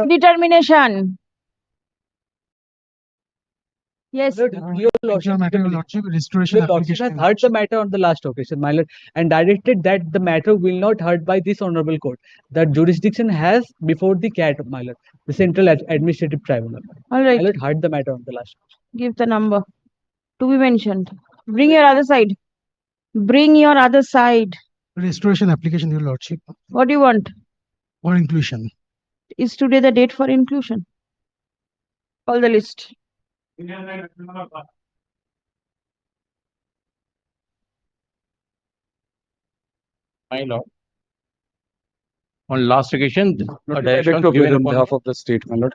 Determination. Yes. Your Lordship, Restoration your Lordship has heard the matter on the last occasion, my lord, and directed that the matter will not heard by this honorable court. The jurisdiction has before the CAT, my lord, the Central Administrative Tribunal. All My right. lord heard the matter on the last. Give the number to be mentioned. Bring your other side. Bring your other side. Restoration application, Your Lordship, What do you want? for inclusion. Is today the date for inclusion? Call the list. My lord. On last occasion, a I direction beg to given appear on upon, behalf of the state, my lord.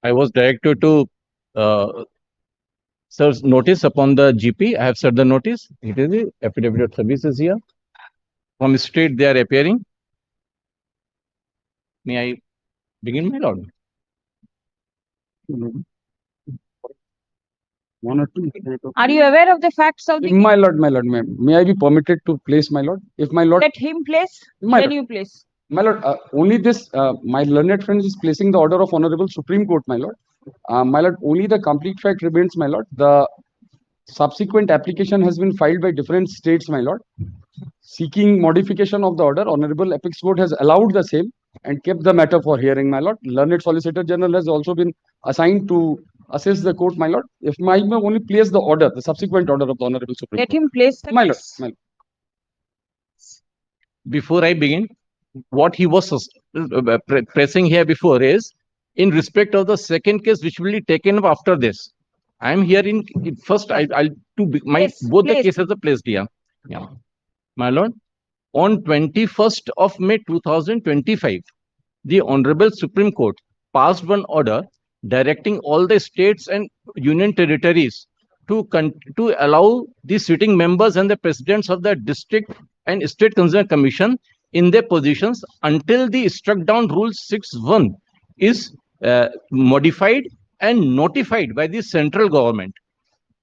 I was directed to serve notice upon the GP. I have served the notice. It is the affidavit of services here. From state they are appearing. May I begin, my lord? One or two. Are you aware of the facts of the case? My lord, may I be permitted to place, my lord? If my lord, Let him place, my then lord, you place. my lord, only this, my learned friend is placing the order of Honorable Supreme Court, my lord. My lord, only the complete fact remains, my lord. The subsequent application has been filed by different states, my lord. Seeking modification of the order, Honorable Apex Court has allowed the same and kept the matter for hearing, my lord. Learned Solicitor General has also been assigned to assess the court, my lord. If I may only place the order, the subsequent order of the Honorable Supreme Let Court. him place the My lord, case. my lord. Before I begin, what he was pressing here before is in respect of the second case which will be taken up after this. I am here in first. I'll my Yes, both the please. cases are placed here. Yeah, my lord. On 21st of May 2025, the Honorable Supreme Court passed one order directing all the states and union territories to allow the sitting members and the presidents of the district and state consumer commission in their positions until the struck down rule 6.1 is modified and notified by the central government.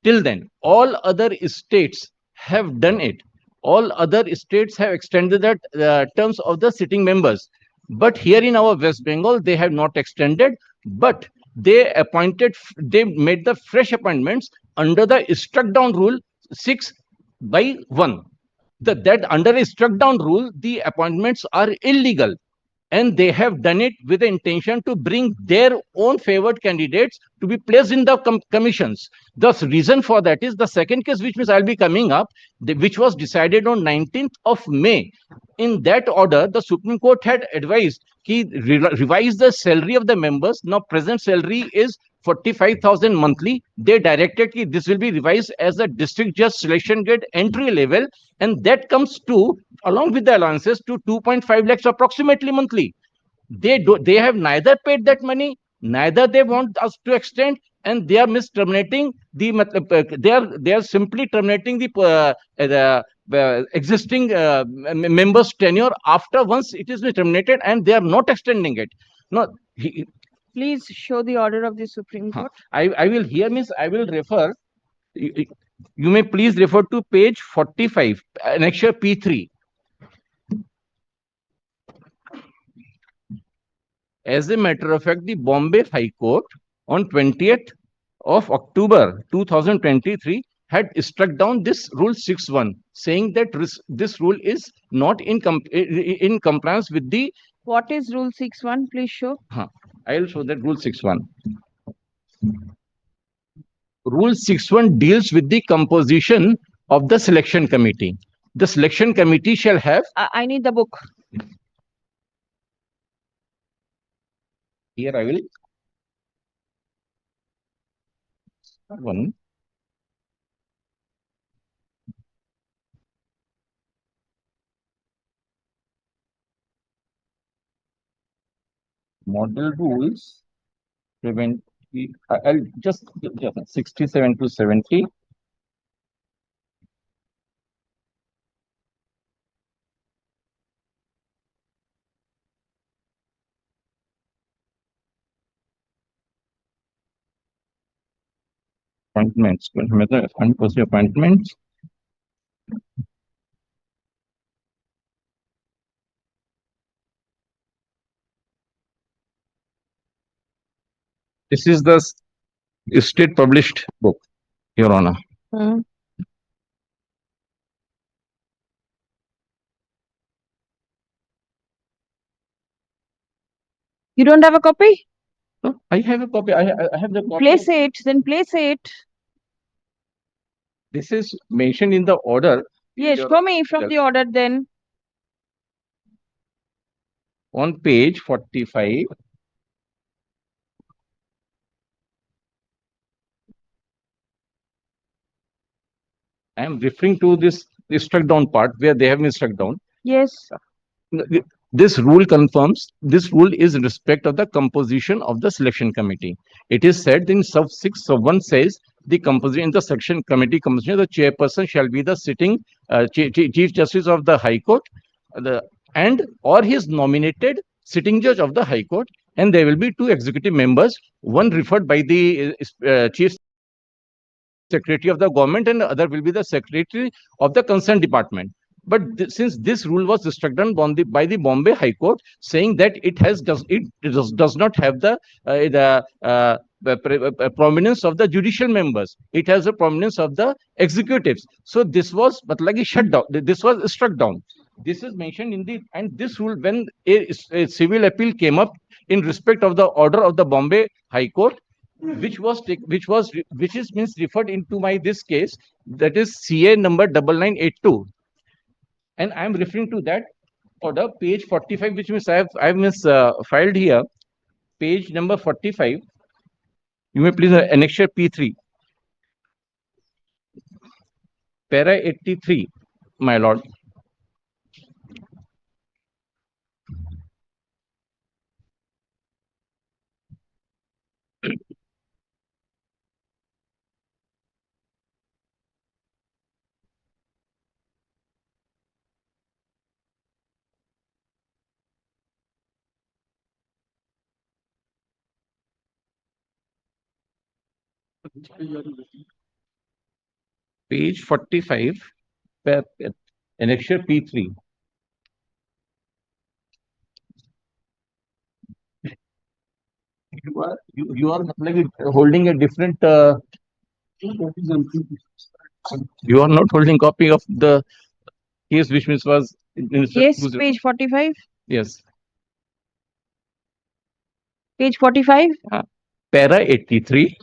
Till then, all other states have done it. All other states have extended the terms of the sitting members. But here in our West Bengal, they have not extended, but they made the fresh appointments under the struck down rule 6/1. That under a struck down rule, the appointments are illegal. And they have done it with the intention to bring their own favored candidates to be placed in the commissions. The reason for that is the second case, which means I'll be coming up, which was decided on 19th of May. In that order, the Supreme Court had advised he revise the salary of the members. Now, present salary is 45,000 monthly. They directed that this will be revised as a district judge selection grade entry level, and that comes to, along with the allowances, to 2.5 lakhs approximately monthly. They have neither paid that money, neither they want us to extend, and they are misterminating the they are simply terminating the existing members tenure after once it is terminated, and they are not extending it. No, Please show the order of the Supreme Court. I will here means I will refer. You may please refer to page 45, annexure P3. As a matter of fact, the Bombay High Court on 20th of October 2023 had struck down this rule 6.1, saying that this rule is not in compliance with the. What is rule 6.1? Please show. I will show that rule 6.1. Rule 6.1 deals with the composition of the selection committee. The selection committee shall have. I need the book. Here I will. One. Model rules prevent. I'll just 67 to 70. Appointments. Appointments. This is the state published book, Your Honor. Hmm. You don't have a copy? No, I have a copy. I have the copy. Place it, then place it. This is mentioned in the order. Yes, Your show me from the order then. on page 45. I am referring to this struck down part where they have been struck down. Yes. This rule confirms, this rule is in respect of the composition of the selection committee. It is said in sub 6, sub 1 says the composition in the section committee composition, the chairperson shall be the sitting Chief Justice of the High Court and or his nominated sitting judge of the High Court, and there will be two executive members, one referred by the Chief Secretary of the government and the other will be the Secretary of the concerned department. But since this rule was struck down by the Bombay High Court, saying that it does not have the prominence of the judicial members, it has a prominence of the executives. So this was shut down. This was struck down. This is mentioned in the, and this rule, when a civil appeal came up in respect of the order of the Bombay High Court, which is means referred into my this case, that is CA number 9982. And I am referring to that order, page 45, which means I have filed here, page number 45. You may please annexure P3, para 83, my lord. Page 45, annexure P3. You are like holding a different. You are not holding copy of the case, which means was. Yes, page 45. Yes. Page 45. Para 83.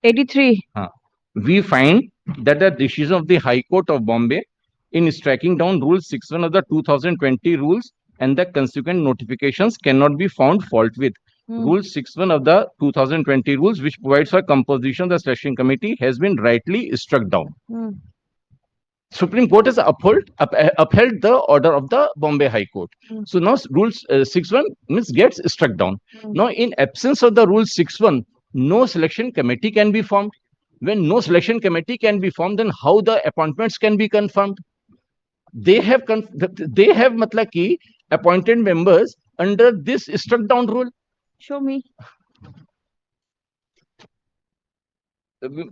83. We find that the decision of the High Court of Bombay in striking down Rule 61 of the 2020 rules and the consequent notifications cannot be found fault with. Rule 61 of the 2020 rules, which provides for composition of the selection committee, has been rightly struck down. Supreme Court has upheld the order of the Bombay High Court. So now Rule 61 means gets struck down. Now, in absence of the Rule 61, no selection committee can be formed. When no selection committee can be formed, then how the appointments can be confirmed? They have matlab ki appointed members under this struck down rule. Show me.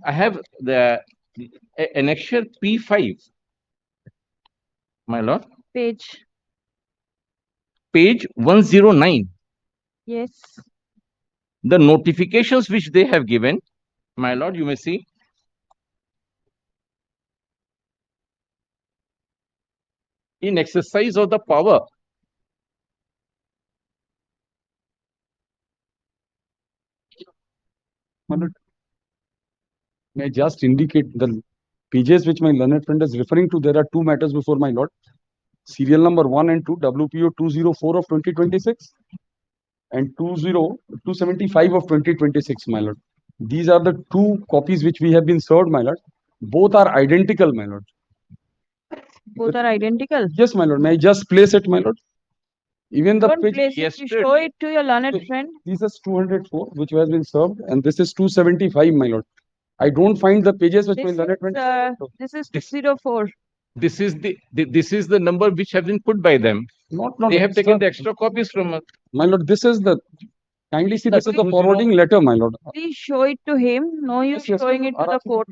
I have the annexure P5, my lord. Page 109. Yes. The notifications which they have given, my lord, you may see. In exercise of the power. May I just indicate the pages which my learned friend is referring to? There are two matters before my lord. Serial number 1 and 2, WPO 204 of 2026 and 275 of 2026, my lord. These are the two copies which we have been served, my lord. Both are identical, my lord. Both are identical. Yes, my lord. May I just place it, my lord? Even the Don't page. place it. You show it to your learned friend. This is 204, which has been served, and this is 275, my lord. I don't find the pages which my learned friend. This is 204. This is the number which have been put by them. Not they have taken the extra copies from us. My lord, this is the. Kindly see, this is the forwarding letter, my lord. Please show it to him. No, you're showing it to the court.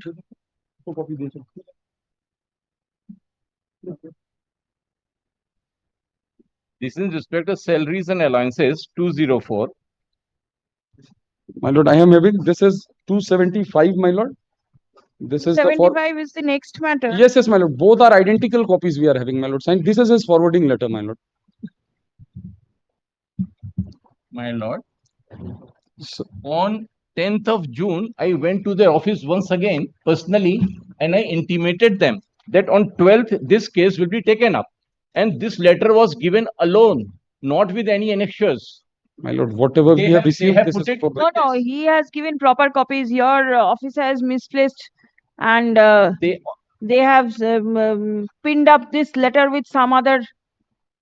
This is in respect of salaries and allowances 204. My lord, I am having, this is 275, my lord. This is the for, 75 is the next matter. yes, yes, my lord. Both are identical copies we are having, my lord. Signed. This is his forwarding letter, my lord. My lord, So, on 10th of June, I went to their office once again personally and I intimated them that on 12th, this case will be taken up. And this letter was given alone, not with any annexures. my lord, whatever we have They received, have this put is it. for No, no, he has given proper copies. Your officer has misplaced and They have pinned up this letter with some other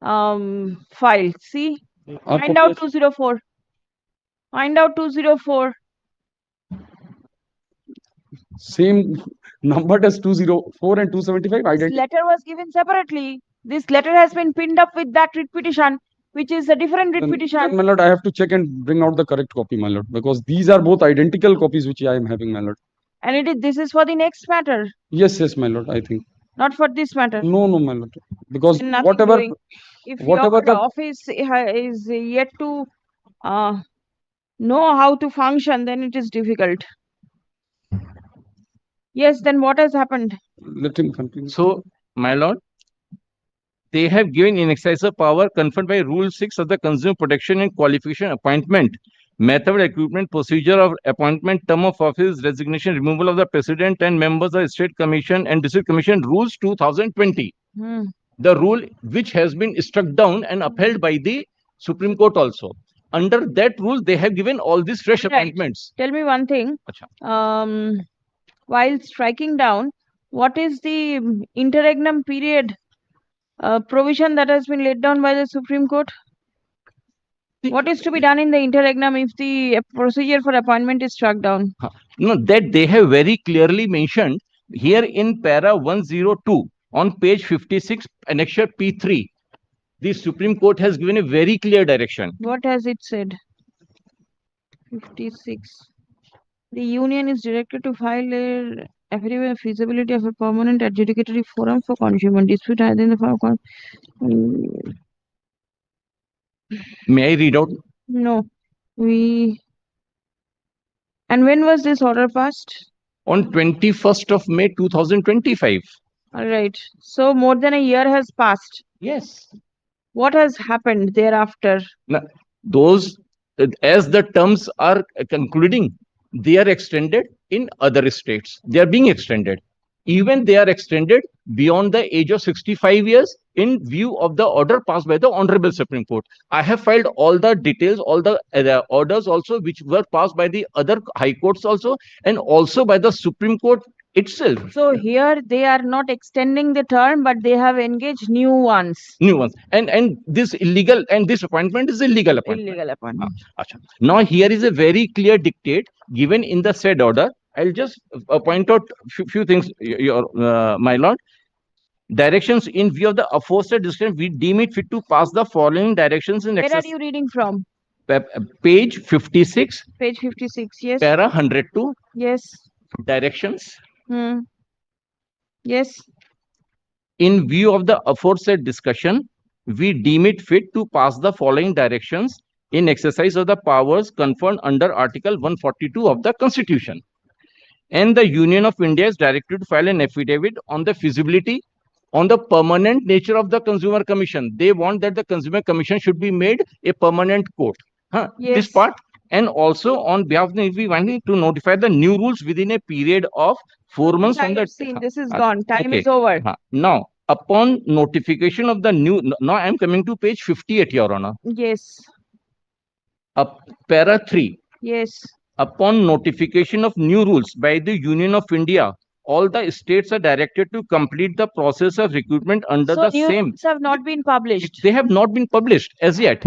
file. See, our find copy out is 204. Find out 204. same numbered as 204 and 275. This Identical. letter was given separately. This letter has been pinned up with that writ petition, which is a different writ Then, petition. my lord, I have to check and bring out the correct copy, my lord, because these are both identical copies which I am having, my lord. And this is for the next matter, Yes, yes, my lord, I think. not for this matter. No, no, my lord. Because Then nothing whatever, doing. If whatever your the, office is yet to know how to function, then it is difficult. Yes, then what has happened? let him continue. So, my lord, they have given in exercise of power conferred by Rule 6 of the Consumer Protection and Qualification Appointment, method, recruitment, procedure of appointment, term of office, resignation, removal of the president and members of State Commission and District Commission Rules 2020. Hmm. The rule which has been struck down and upheld by the Supreme Court also. Under that rule, they have given all these fresh Right. appointments. Tell me one thing. Acha. While striking down, what is the interregnum period provision that has been laid down by the Supreme Court? What is to be done in the interregnum if the procedure for appointment is struck down? No, that they have very clearly mentioned here in para 102 on page 56, annexure P3. The Supreme Court has given a very clear direction. What has it said? 56. The union is directed to file a affidavit of feasibility of a permanent adjudicatory forum for consumer dispute either in the form of May I read out? no. And when was this order passed? On 21st of May 2025. All right. So more than a year has passed. Yes. What has happened thereafter? Now, those, as the terms are concluding, they are extended in other states. They are being extended. Even they are extended beyond the age of 65 years in view of the order passed by the Honorable Supreme Court. I have filed all the details, all the orders also which were passed by the other high courts also and also by the Supreme Court itself. So here they are not extending the term, but they have engaged new ones. New ones. And this illegal, and this appointment is illegal appointment. Illegal appointment. Now here is a very clear dictate given in the said order. I'll just point out few things, my lord. Directions in view of the aforesaid decision, we deem it fit to pass the following directions in Where are you reading from? Page 56. Page 56, yes. Para 102. Yes. Directions. Yes. In view of the aforesaid discussion, we deem it fit to pass the following directions in exercise of the powers conferred under Article 142 of the Constitution. And the Union of India is directed to file an affidavit on the feasibility, on the permanent nature of the Consumer Commission. They want that the Consumer Commission should be made a permanent court. Yes. This part. And also on behalf of the we want to notify the new rules within a period of 4 months from the. Seen. This is gone. Time is over. Now, upon notification of the new, now I am coming to page 58, Your Honor. Yes. Para 3. Yes. Upon notification of new rules by the Union of India, all the states are directed to complete the process of recruitment under the new same. rules have not been published. They have not been published as yet.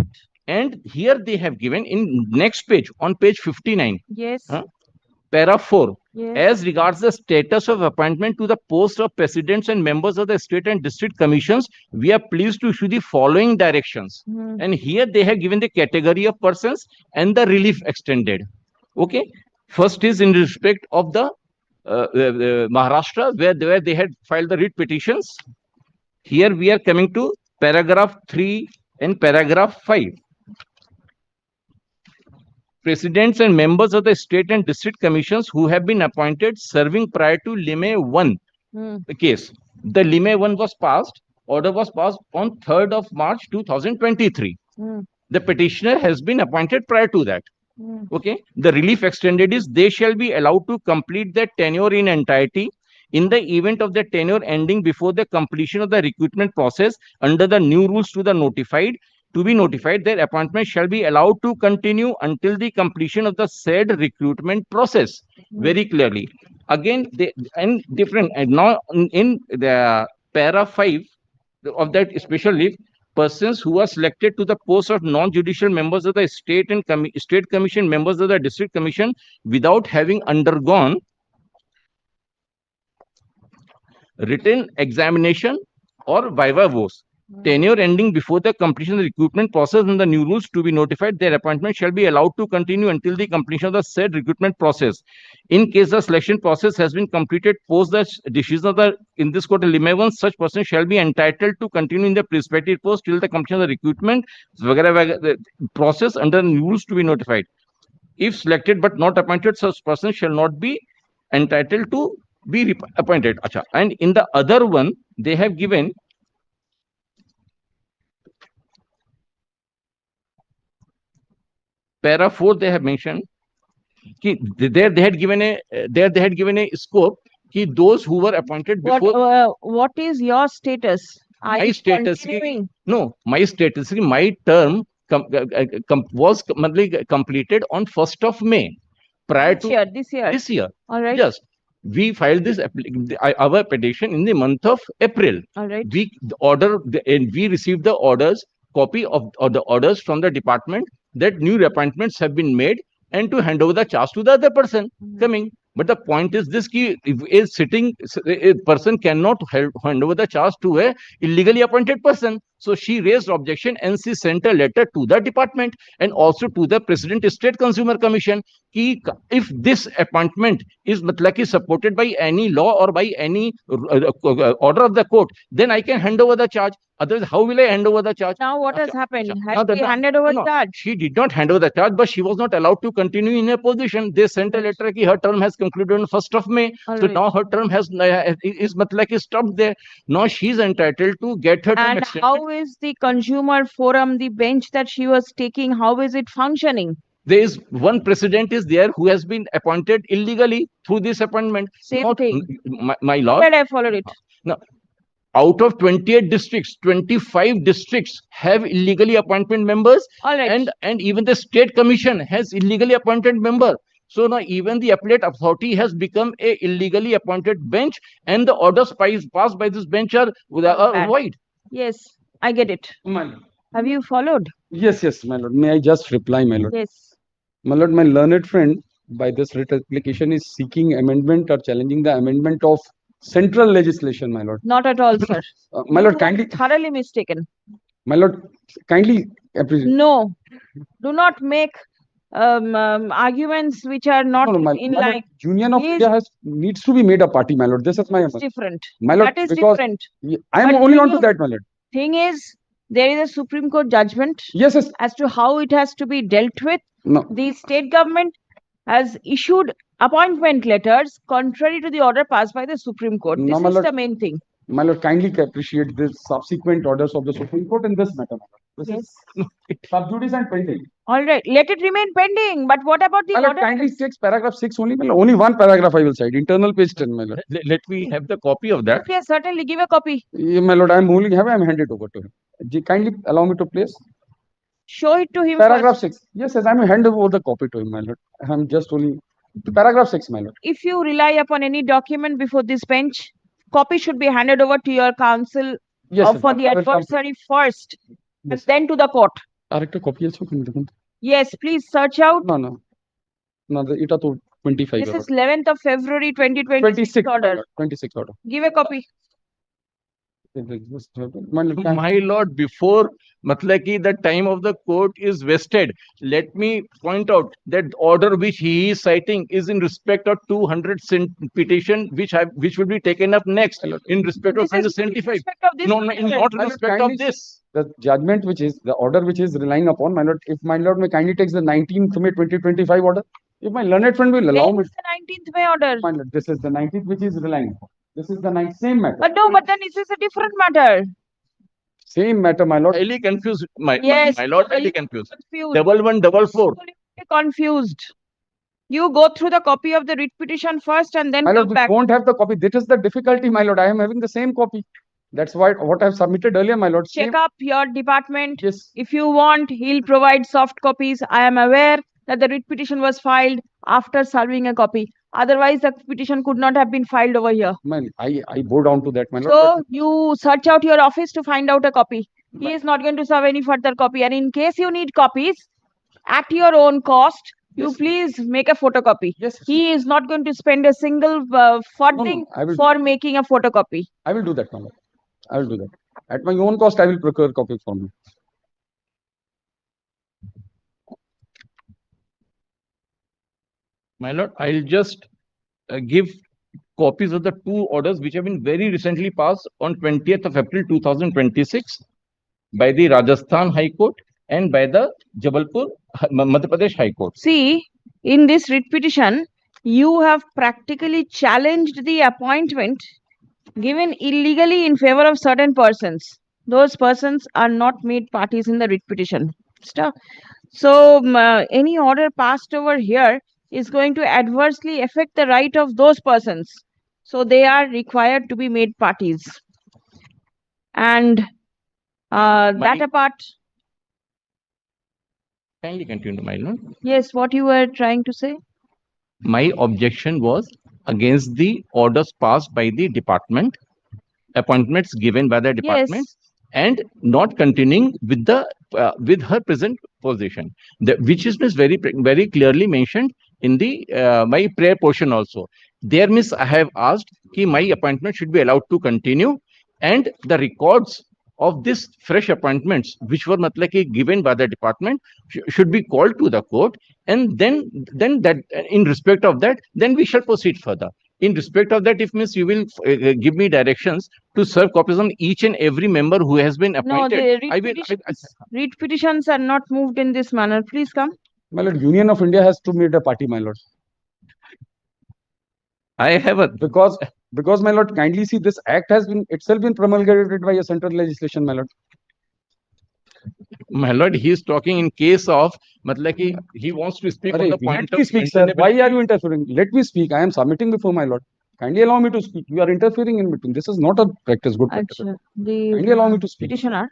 And here they have given in next page, on page 59. Yes. Para 4. Yes. As regards the status of appointment to the post of presidents and members of the state and district commissions, we are pleased to issue the following directions. And here they have given the category of persons and the relief extended. Okay. First is in respect of the Maharashtra, where they had filed the writ petitions. Here we are coming to paragraph 3 and paragraph 5. presidents and members of the state and district commissions who have been appointed serving prior to Lime 1 Hmm. the case. The Lime 1 was passed, order was passed on 3rd of March 2023. Hmm. The petitioner has been appointed prior to that. Hmm. Okay. The relief extended is they shall be allowed to complete their tenure in entirety in the event of their tenure ending before the completion of the recruitment process under the new rules to be notified, their appointment shall be allowed to continue until the completion of the said recruitment process. Very clearly. Again, they and different and now in the para 5 of that special leave, persons who are selected to the post of non-judicial members of the state and state commission, members of the district commission, without having undergone written examination or viva voce. Tenure ending before the completion of the recruitment process and the new rules to be notified, their appointment shall be allowed to continue until the completion of the said recruitment process. In case the selection process has been completed post the decision of the in this court Lime 1, such person shall be entitled to continue in the prospective post till the completion of the recruitment process under the new rules to be notified. If selected but not appointed, such person shall not be entitled to be appointed. Achha. And in the other one, they have given para 4, they have mentioned there they had given a scope कि those who were appointed before. What is your status? Are My you status continuing? No, my status my term was completed on 1st of May prior to This year. this year. All right. Just we filed this our petition in the month of April. All right. We received the copy of the orders from the department that new appointments have been made and to hand over the charge to the other person coming. But the point is this: if a person cannot hand over the charge to a illegally appointed person. So she raised objection and she sent a letter to the department and also to the President State Consumer Commission. If this appointment is supported by any law or by any order of the court, then I can hand over the charge. Otherwise, how will I hand over the charge? Now what has happened? Now Has she handed over charge? She did not hand over the charge, but she was not allowed to continue in her position. They sent a letter that her term has concluded on 1st of May. So now her term is stopped there. Now she is entitled to get her term And extended. how is the consumer forum, the bench that she was taking, how is it functioning? There is one president is there who has been appointed illegally through this appointment. Same thing. My lord. Well, I followed it. Now, out of 28 districts, 25 districts have illegally appointed members. All right. And even the state commission has illegally appointed member. So now even the appellate authority has become a illegally appointed bench, and the orders passed by this bench are void. Yes, I get it. My lord. Have you followed? Yes, my lord. May I just reply, my lord? Yes. My lord, my learned friend, by this writ application is seeking amendment or challenging the amendment of central legislation, my lord. Not at all, sir. My lord, You are kindly, thoroughly mistaken. my lord, kindly appreciate. No, do not make arguments which are not No, in my lord, line. Union of Please. India needs to be made a party, my lord. This is my It's different. my lord, That is because different. I am But only thing on to is- that, my lord. Thing is, there is a Supreme Court judgment Yes, as to how it has to be dealt with. no, The state government has issued appointment letters contrary to the order passed by the Supreme Court. No, This my is lord. the main thing. my lord, kindly appreciate the subsequent orders of the Supreme Court in this matter, my lord. This Yes. is sub judice and pending. All right. Let it remain pending. But what about the My lord, order? kindly takes paragraph 6 only, my lord. Only one paragraph I will cite, internal page 10, my lord. Let me have the copy of that. Yes, certainly. Give a copy. Yeah, my lord, I am only have, I am handed over to him. Kindly allow me to place Show it to him paragraph first. 6. Yes, I am hand over the copy to him, my lord. I am just only paragraph 6, my lord. If you rely upon any document before this bench, copy should be handed over to your counsel Yes, or for the I will come- adversary first, and Yes. then to the court. Arekta copy also can দেখুন। Yes, please search out. No, এটা তো 25 This is 11th of February 2026 26 order. 26 order. Give a copy. My lord, My lord, before Matlaki, the time of the court is vested. Let me point out that order which he is citing is in respect of 200 petition, which will be taken up next in respect of This is in 175. respect of this No, no, particular- not in My lord, respect of kindly this. the judgment which is the order which is relying upon, my lord, if my lord may kindly takes the 19th May 2025 order, if my learned friend will allow Where me, is the 19th May order? my lord, this is the 19th which is relying upon. This is the same matter. But no, but then this is a different matter. Same matter, my lord. Highly confused, Yes, my lord, you highly are confused. confused. 1114. Absolutely confused. You go through the copy of the writ petition first and then My come lord, we back. don't have the copy. This is the difficulty, my lord. I am having the same copy. That's why what I have submitted earlier, my lord. Check Same. up your department. Yes. If you want, he'll provide soft copies. I am aware that the writ petition was filed after serving a copy. Otherwise, the petition could not have been filed over here. I bow down to that, my lord. So you search out your office to find out a copy. He is not going to serve any further copy. And in case you need copies at your own cost, you Yes. please make a photocopy. Yes. He is not going to spend a single farthing I will- for making a photocopy. I will do that, my lord. I will do that. At my own cost, I will procure copy for me. My lord, I'll just give copies of the two orders which have been very recently passed on 20th of April 2026 by the Rajasthan High Court and by the Jabalpur Madhya Pradesh High Court. See, in this writ petition, you have practically challenged the appointment given illegally in favor of certain persons. Those persons are not made parties in the writ petition. So, any order passed over here is going to adversely affect the right of those persons. So, they are required to be made parties. And that apart, Kindly continue, my lord. yes, what you were trying to say? My objection was against the orders passed by the department, appointments given by the department, Yes. and not continuing with the with her present position, which is very clearly mentioned in the my prayer portion also. There, miss, I have asked that my appointment should be allowed to continue, and the records of this fresh appointments which were given by the department should be called to the court, and then that in respect of that, then we shall proceed further. In respect of that, if miss you will give me directions to serve copies on each and every member who has been No, appointed, the I will. writ petitions are not moved in this manner. Please come. My lord, Union of India has to meet a party, my lord. I have a Because my lord, kindly see, this act has been itself been promulgated by a central legislation, my lord. my lord. He is talking in case of he wants to speak on Arey, the point let of me speak, sir. Why maintainability. are you interfering? Let me speak. I am submitting before my lord. Kindly allow me to speak. You are interfering in between. This is not a practice, good practice. Acha, Kindly allow me the to speak. petitioner.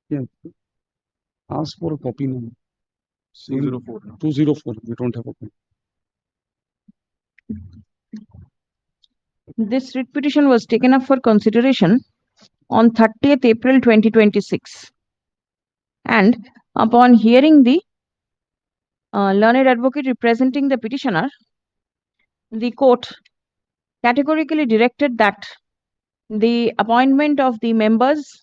Yeah. Ask for a copy now. 204. 204. We don't have a copy. This writ petition was taken up for consideration on 30th April 2026. And upon hearing the learned advocate representing the petitioner, the court categorically directed that the appointment of the members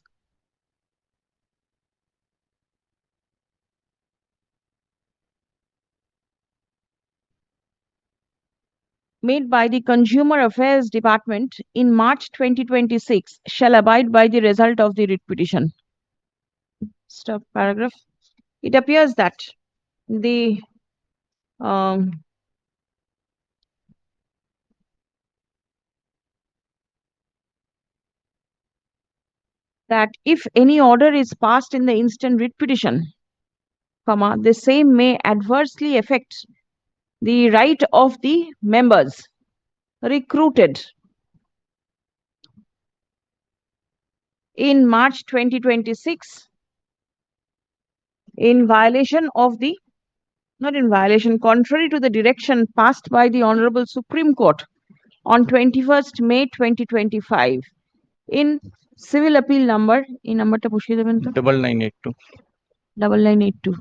made by the Consumer Affairs Department in March 2026 shall abide by the result of the writ petition. Stop paragraph. It appears that the that if any order is passed in the instant writ petition, the same may adversely affect the right of the members recruited in March 2026 in violation of the not in violation, contrary to the direction passed by the Honorable Supreme Court on 21st May 2025 in Civil Appeal number, এই নাম্বারটা বসিয়ে দেবেন তো 9982. 9982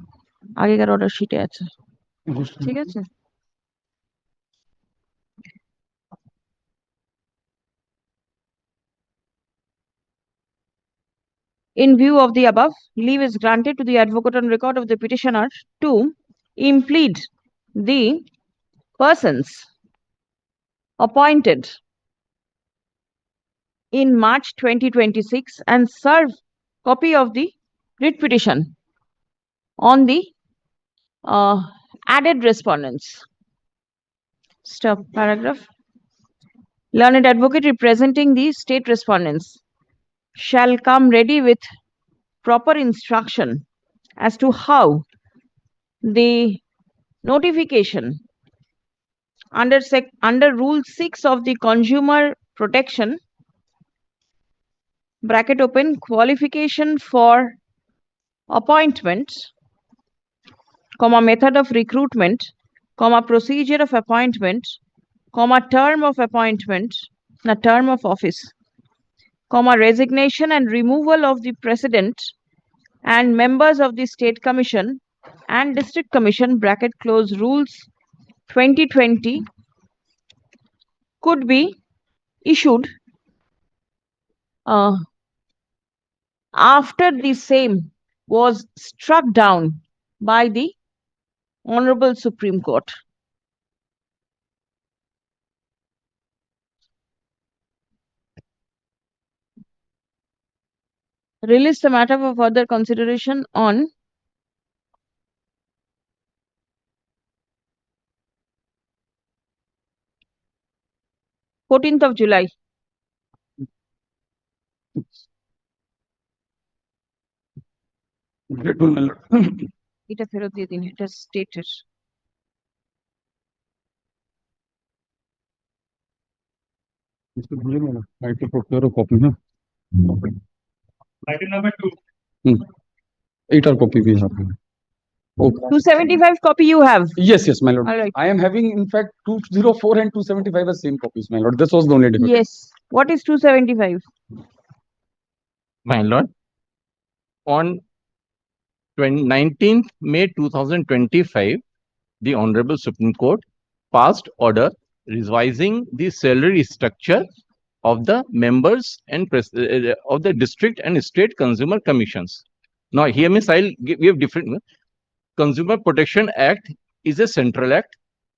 আগেকার order শিটে আছে, ঠিক আছে? In view of the above, leave is granted to the advocate on record of the petitioner to implead the persons appointed in March 2026 and serve copy of the writ petition on the added respondents. Stop paragraph. Learned advocate representing the state respondents shall come ready with proper instruction as to how the notification under Rule 6 of the Consumer Protection (bracket open) qualification for appointment, comma method of recruitment, comma procedure of appointment, comma term of appointment, term of office, comma resignation and removal of the president and members of the State Commission and District Commission (bracket close) rules 2020 could be issued after the same was struck down by the Honorable Supreme Court. Release the matter for further consideration on 14th of July. Grateful, my lord. এটা ফেরত দিয়ে দিন, এটা স্টেটের। Mr. Bhule, my lord, I have to procure a copy, no? Item number 2. 8 are copy we have. Okay. 275 copy you have. Yes, yes, my lord. All right. I am having, in fact, 204 and 275 are same copies, my lord. This was the only difference. Yes. What is 275? My lord, on 19th May 2025, the Honorable Supreme Court passed order revising the salary structure of the members and of the district and state consumer commissions. Now, here means we have different. Consumer Protection Act is a central act,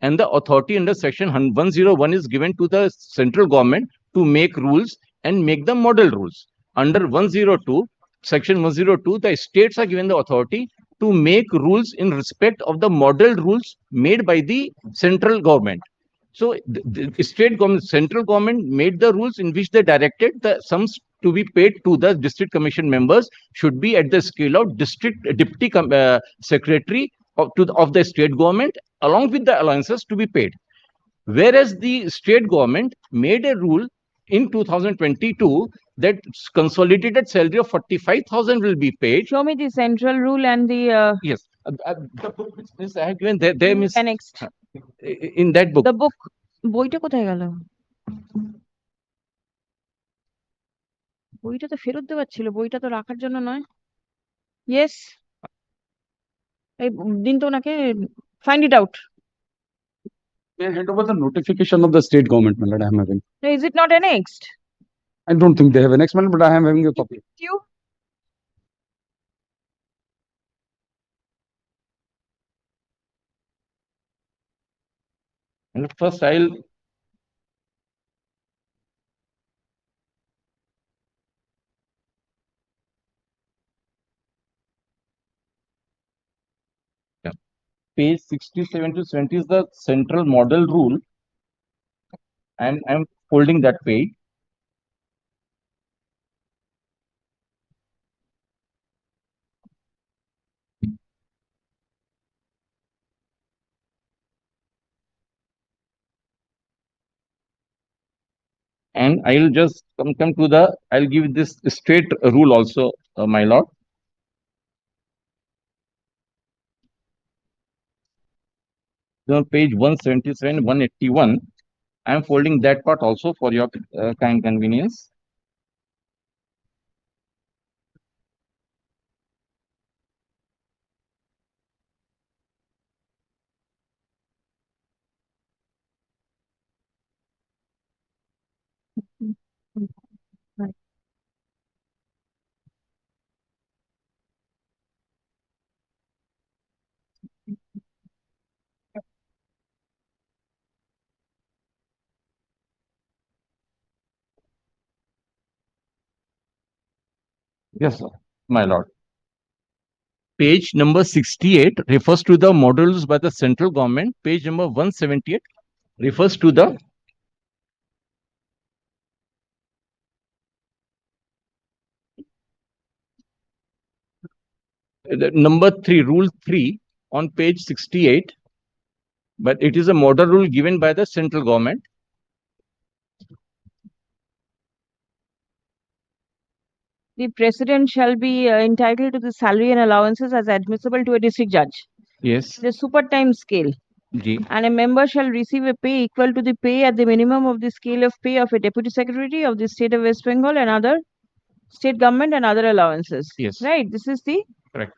and the authority under Section 101 is given to the central government to make rules and make the model rules. Under 102, Section 102, the states are given the authority to make rules in respect of the model rules made by the central government. So the state government, central government made the rules in which they directed the sums to be paid to the district commission members should be at the scale of district deputy secretary of the state government, along with the allowances to be paid. Whereas the state government made a rule in 2022 that consolidated salary of 45,000 will be paid. Show me the central rule and the Yes, the book which means I have given there means annexed. in that book. The book. বইটা কোথায় গেল? বইটা তো ফেরত দেওয়ার ছিল, বইটা তো রাখার জন্য নয়। Yes. এই দিন তো ওনাকে, find it out. May I hand over the notification of the state government, my lord, I am having. Is it not annexed? I don't think they have an next one, but I am having a copy. You? And first I'll page 67 to 70 is the central model rule, and I'm folding that page. And I'll just come to the, I'll give this state rule also, my lord. on page 177, 181. I am folding that part also for your kind convenience. Right. Yes, sir, my lord. Page number 68 refers to the models by the central government. Page number 178 refers to the number 3, rule 3 on page 68, but it is a model rule given by the central government. The president shall be entitled to the salary and allowances as admissible to a district judge. Yes, The super time scale. G. And a member shall receive a pay equal to the pay at the minimum of the scale of pay of a deputy secretary of the state of West Bengal and other state government and other allowances. Yes. Right. This is the Correct.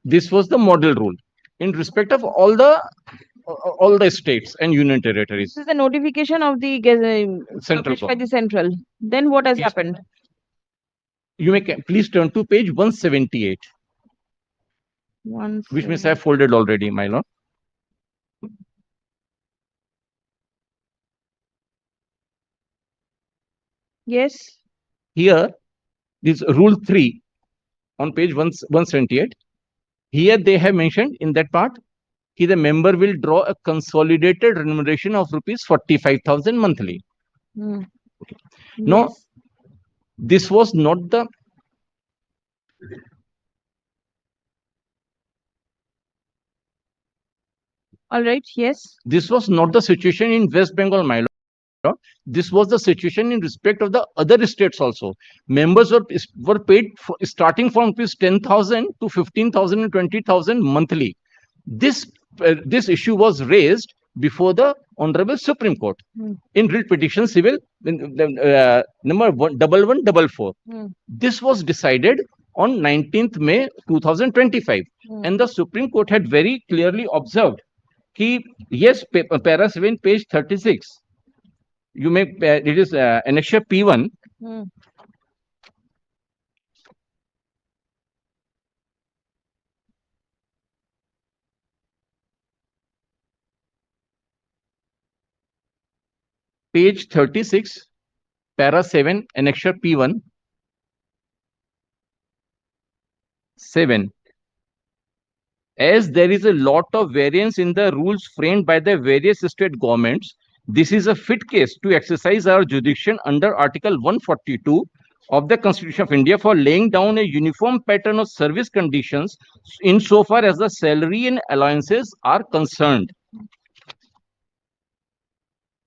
This was the model rule in respect of all the states and union territories. this is the notification of the Central published by government. the central. Then what has Yes. happened? You may please turn to page 178, which means I have folded already, my lord. Yes. Here, this rule 3 on page 178. Here they have mentioned in that part, the member will draw a consolidated remuneration of rupees 45,000 monthly. Hmm. No, Yes. this was not the All right. Yes. this was not the situation in West Bengal, my lord. This was the situation in respect of the other states also. Members were paid starting from 10,000 to 15,000 and 20,000 monthly. This issue was raised before the Honorable Supreme Court in writ petition civil number 1114. This was decided on 19th May 2025, and the Supreme Court had very clearly observed कि yes, para 7, page 36. You may it is annexure P1. Page 36, para 7, annexure P1. 7. As there is a lot of variance in the rules framed by the various state governments, this is a fit case to exercise our jurisdiction under Article 142 of the Constitution of India for laying down a uniform pattern of service conditions insofar as the salary and allowances are concerned.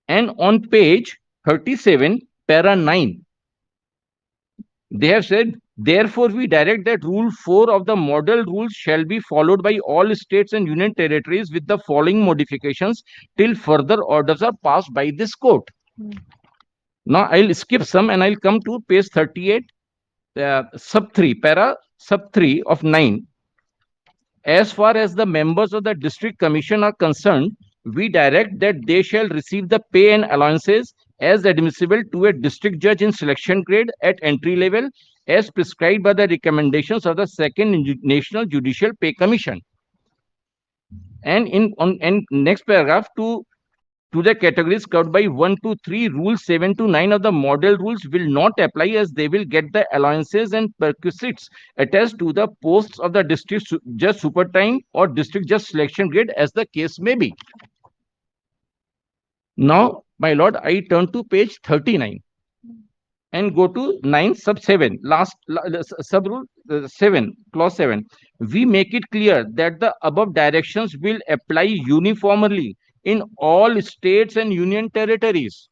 And on page 37, para 9, they have said, therefore, we direct that Rule 4 of the model rules shall be followed by all states and union territories with the following modifications till further orders are passed by this court. Now, I'll skip some and I'll come to page 38, sub 3, para sub 3 of 9. As far as the members of the district commission are concerned, we direct that they shall receive the pay and allowances as admissible to a district judge in selection grade at entry level as prescribed by the recommendations of the Second National Judicial Pay Commission. And in next paragraph, to the categories covered by 1 to 3, rules 7 to 9 of the model rules will not apply as they will get the allowances and perquisites attached to the posts of the district judge super time or district judge selection grade as the case may be. Now, my lord, I turn to page 39 and go to 9 sub 7, last sub rule 7, clause 7. We make it clear that the above directions will apply uniformly in all states and union territories.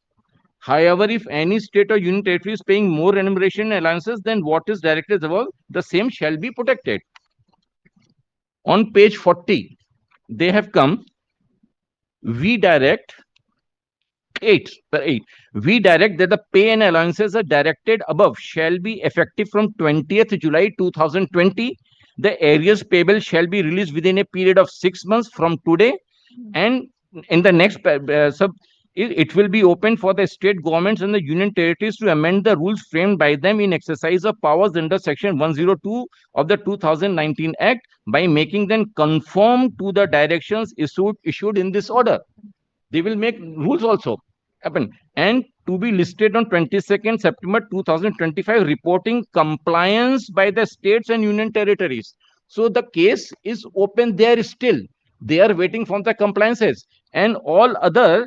However, if any state or union territory is paying more remuneration and allowances than what is directed above, the same shall be protected. On page 40, they have come we direct 8. We direct that the pay and allowances are directed above shall be effective from 20th July 2020. The arrears payable shall be released within a period of 6 months from today, and in the next sub it will be open for the state governments and the union territories to amend the rules framed by them in exercise of powers under section 102 of the 2019 act by making them conform to the directions issued in this order. They will make rules also happen, and to be listed on 22nd September 2025, reporting compliance by the states and union territories. So the case is open there still. They are waiting for the compliances, and all other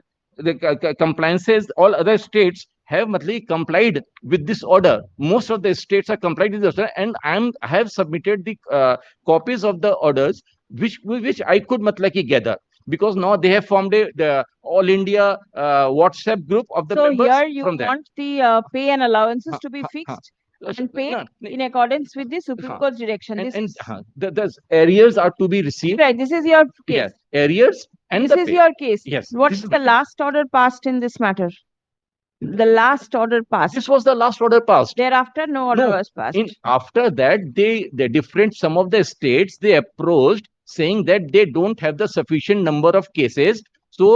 compliances, all other states have complied with this order. Most of the states are complied with this order, and I have submitted the copies of the orders which I could gather, because now they have formed the all India WhatsApp group of the So members. here you from there. want the pay and allowances to be huh. fixed Uh, and paid no, in accordance with the Supreme Huh. Court's direction. and, This and is the arrears are to be received. right. This is your case. Yes, arrears and This the is pay. your case. Yes, What this is is the last order passed in this matter? The last order passed. This was the last order passed. Thereafter, no order No, was passed. after that, some of the states, they approached saying that they don't have the sufficient number of cases. So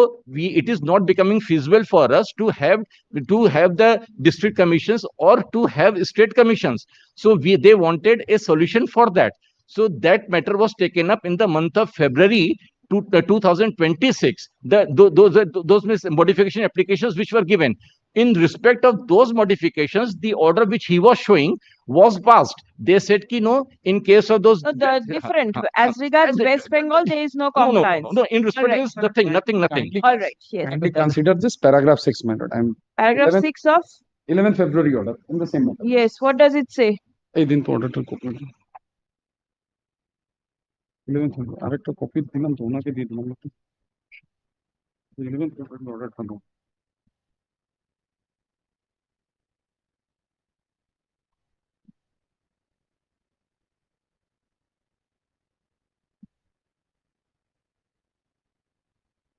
it is not becoming feasible for us to have the district commissions or to have state commissions. So they wanted a solution for that. So that matter was taken up in the month of February 2026. Those modification applications which were given, in respect of those modifications, the order which he was showing was passed. They said ki no, in case of those. So the different as regards West Bengal, there is no compliance. No, in respect Alright. of this, nothing. All right. Yes. Kindly consider this paragraph 6, my lord. I'm Paragraph 11th 6 of 11th February order in the same matter. yes. What does it say? এই দিন তো অর্ডারটা copy 11th February আরেকটা copy দিলাম তো ওনাকে দিয়ে দিলাম 11th February অর্ডারটা নাও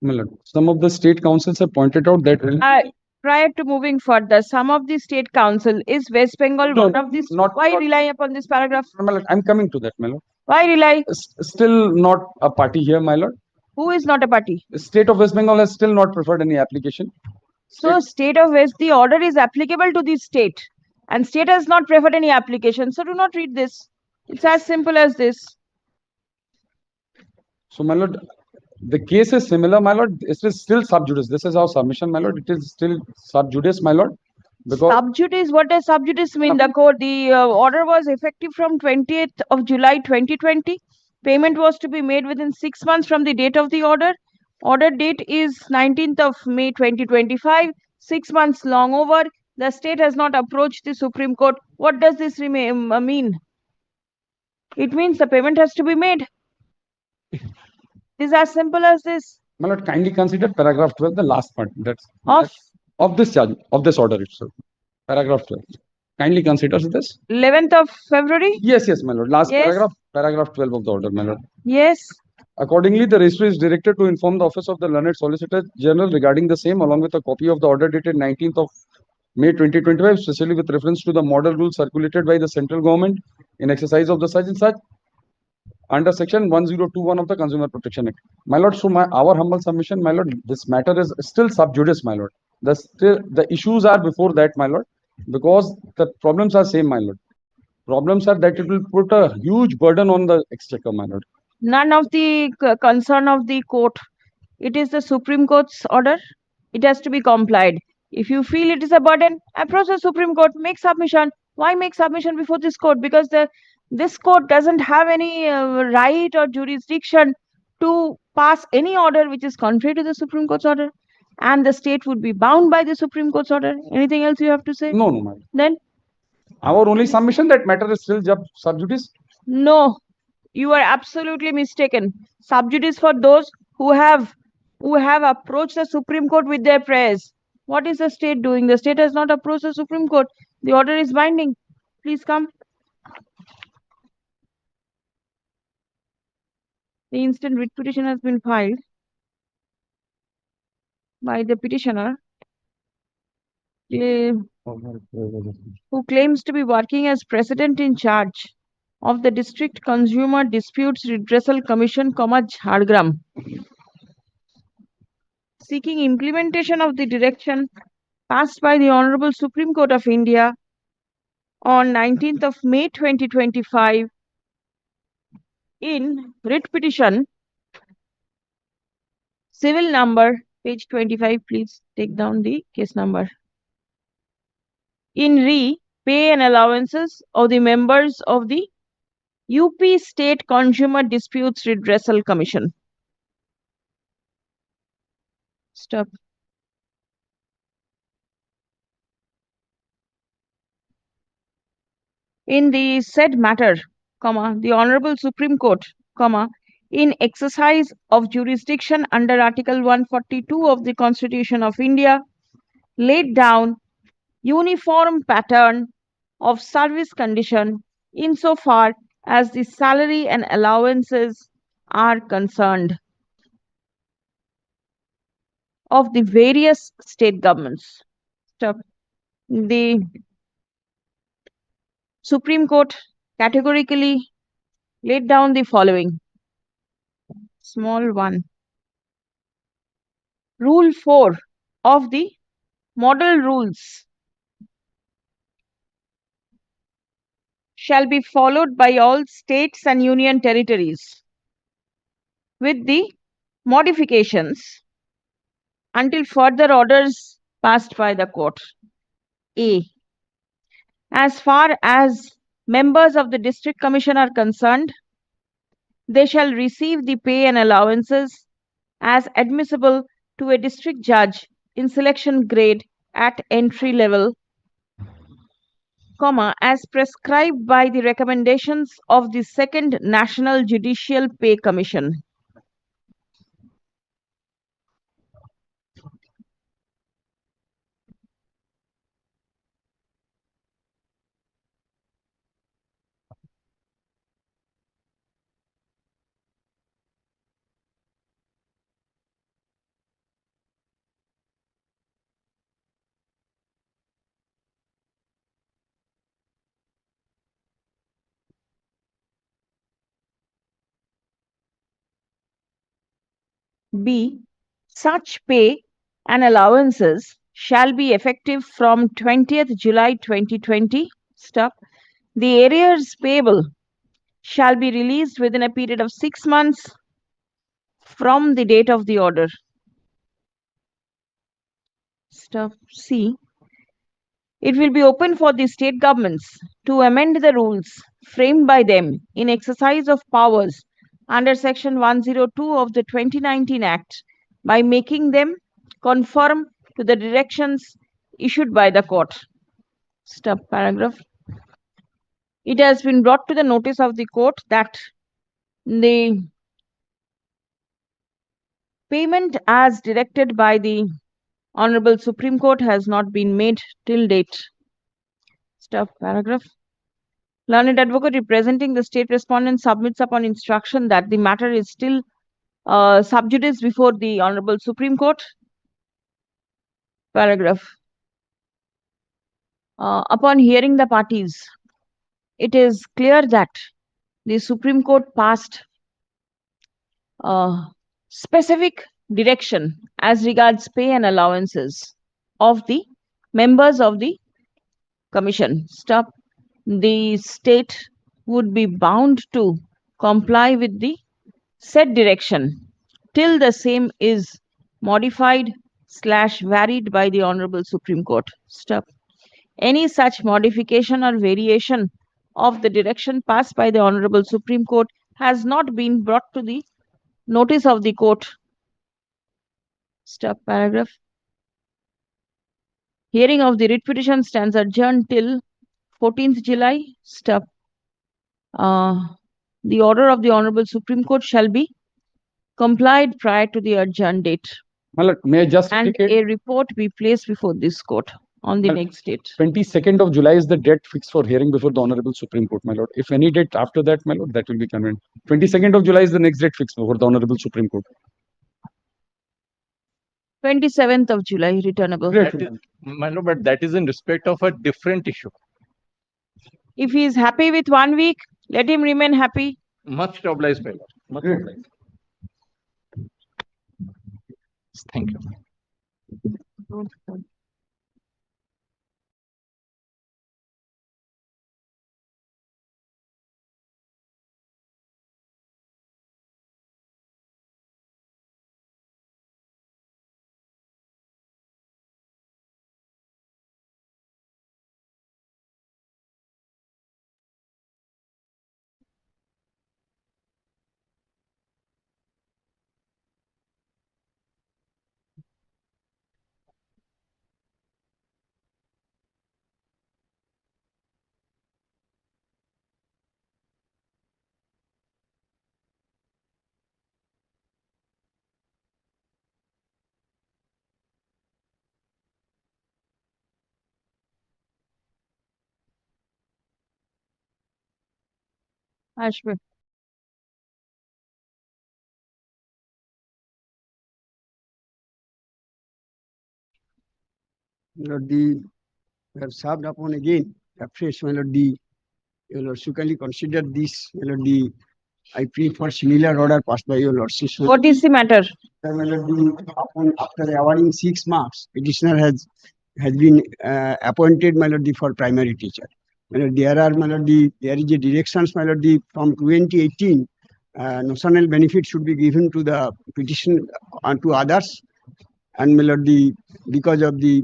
My lord, some of the state councils have pointed out that Prior to moving further, some of the state council is West Bengal No, one of these. Why rely upon this paragraph? my lord, I'm coming to that, my lord. Why rely? Still not a party here, my lord. Who is not a party? The state of West Bengal has still not preferred any application. So state of West, the order is applicable to the state, and state has not preferred any application. So do not read this. It's as simple as this. So, my lord, the case is similar, my lord. It is still sub judice. This is our submission, my lord. It is still sub judice, my lord. Because Sub judice, what does sub judice mean? The order was effective from 20th of July 2020. Payment was to be made within 6 months from the date of the order. Order date is 19th of May 2025. 6 months long over. The state has not approached the Supreme Court. What does this mean? It means the payment has to be made. It is as simple as this. my lord, kindly consider paragraph 12, the last part. Of this charge, of this order itself. Paragraph 12. Kindly consider this. 11th of February? Yes, my lord. Last Yes. paragraph 12 of the order, my lord. Yes. Accordingly, the registrar is directed to inform the office of the learned solicitor general regarding the same, along with a copy of the order dated 19th of May 2025, especially with reference to the model rule circulated by the central government in exercise of the such and such under section 1021 of the Consumer Protection Act. My lord, so our humble submission, my lord, this matter is still sub judice, my lord. The issues are before that, my lord, because the problems are same, my lord. Problems are that it will put a huge burden on the exchequer, my lord. None of the concern of the court. It is the Supreme Court's order. It has to be complied. If you feel it is a burden, approach the Supreme Court, make submission. Why make submission before this court? Because this court doesn't have any right or jurisdiction to pass any order which is contrary to the Supreme Court's order. And the state would be bound by the Supreme Court's order. Anything else you have to say? No, my lord. Then? Our only submission that matter is still sub judice. No, you are absolutely mistaken. Sub judice for those who have approached the Supreme Court with their prayers. What is the state doing? The state has not approached the Supreme Court. The order is binding. Please come. The instant writ petition has been filed. by the petitioner, who claims to be working as president in charge of the District Consumer Disputes Redressal Commission, Jhargram, seeking implementation of the direction passed by the Honorable Supreme Court of India on 19th of May 2025 in writ petition civil number, page 25, please take down the case number. In re pay and allowances of the members of the UP State Consumer Disputes Redressal Commission. Stop. In the said matter, the Honorable Supreme Court, in exercise of jurisdiction under Article 142 of the Constitution of India, laid down uniform pattern of service condition insofar as the salary and allowances are concerned of the various state governments. Stop. The Supreme Court categorically laid down the following. Small one. Rule 4 of the model rules shall be followed by all states and union territories with the modifications until further orders passed by the court. A. As far as members of the district commission are concerned, they shall receive the pay and allowances as admissible to a district judge in selection grade at entry level, as prescribed by the recommendations of the Second National Judicial Pay Commission. B. Such pay and allowances shall be effective from 20th July 2020. Stop. The arrears payable shall be released within a period of 6 months from the date of the order. Stop. C. It will be open for the state governments to amend the rules framed by them in exercise of powers under Section 102 of the 2019 Act by making them conform to the directions issued by the court. Stop paragraph. It has been brought to the notice of the court that the payment as directed by the Honorable Supreme Court has not been made till date. Stop paragraph. Learned advocate representing the state respondent submits upon instruction that the matter is still sub judice before the Honorable Supreme Court. Paragraph. Upon hearing the parties, it is clear that the Supreme Court passed specific direction as regards pay and allowances of the members of the commission. Stop. The state would be bound to comply with the said direction till the same is modified / varied by the Honorable Supreme Court. Stop. Any such modification or variation of the direction passed by the Honorable Supreme Court has not been brought to the notice of the court. Stop paragraph. Hearing of the writ petition stands adjourned till 14th July. Stop. The order of the Honorable Supreme Court shall be complied prior to the adjourned date. My lord, may I just and indicate a report be placed before this court on the Well, next date. 22nd of July is the date fixed for hearing before the Honorable Supreme Court, my lord. If any date after that, my lord, that will be convenient. 22nd of July is the next date fixed before the Honorable Supreme Court. 27th of July, returnable. Great. That is, my lord, but that is in respect of a different issue. If he is happy with 1 week, let him remain happy. Much obliged, my lord. Much Great. obliged. Thank you. আসবে। Lord, we have served upon again afresh, my Lord, your Lordship kindly consider this, my Lord, I pray for similar order passed by your Lordship. What is the matter? My Lord, after awarding 6 marks, petitioner has been appointed, my Lord, for primary teacher. My Lord, my Lord, there is a directions, my Lord, from 2018, notional benefit should be given to the petition and to others, and my Lord, because of the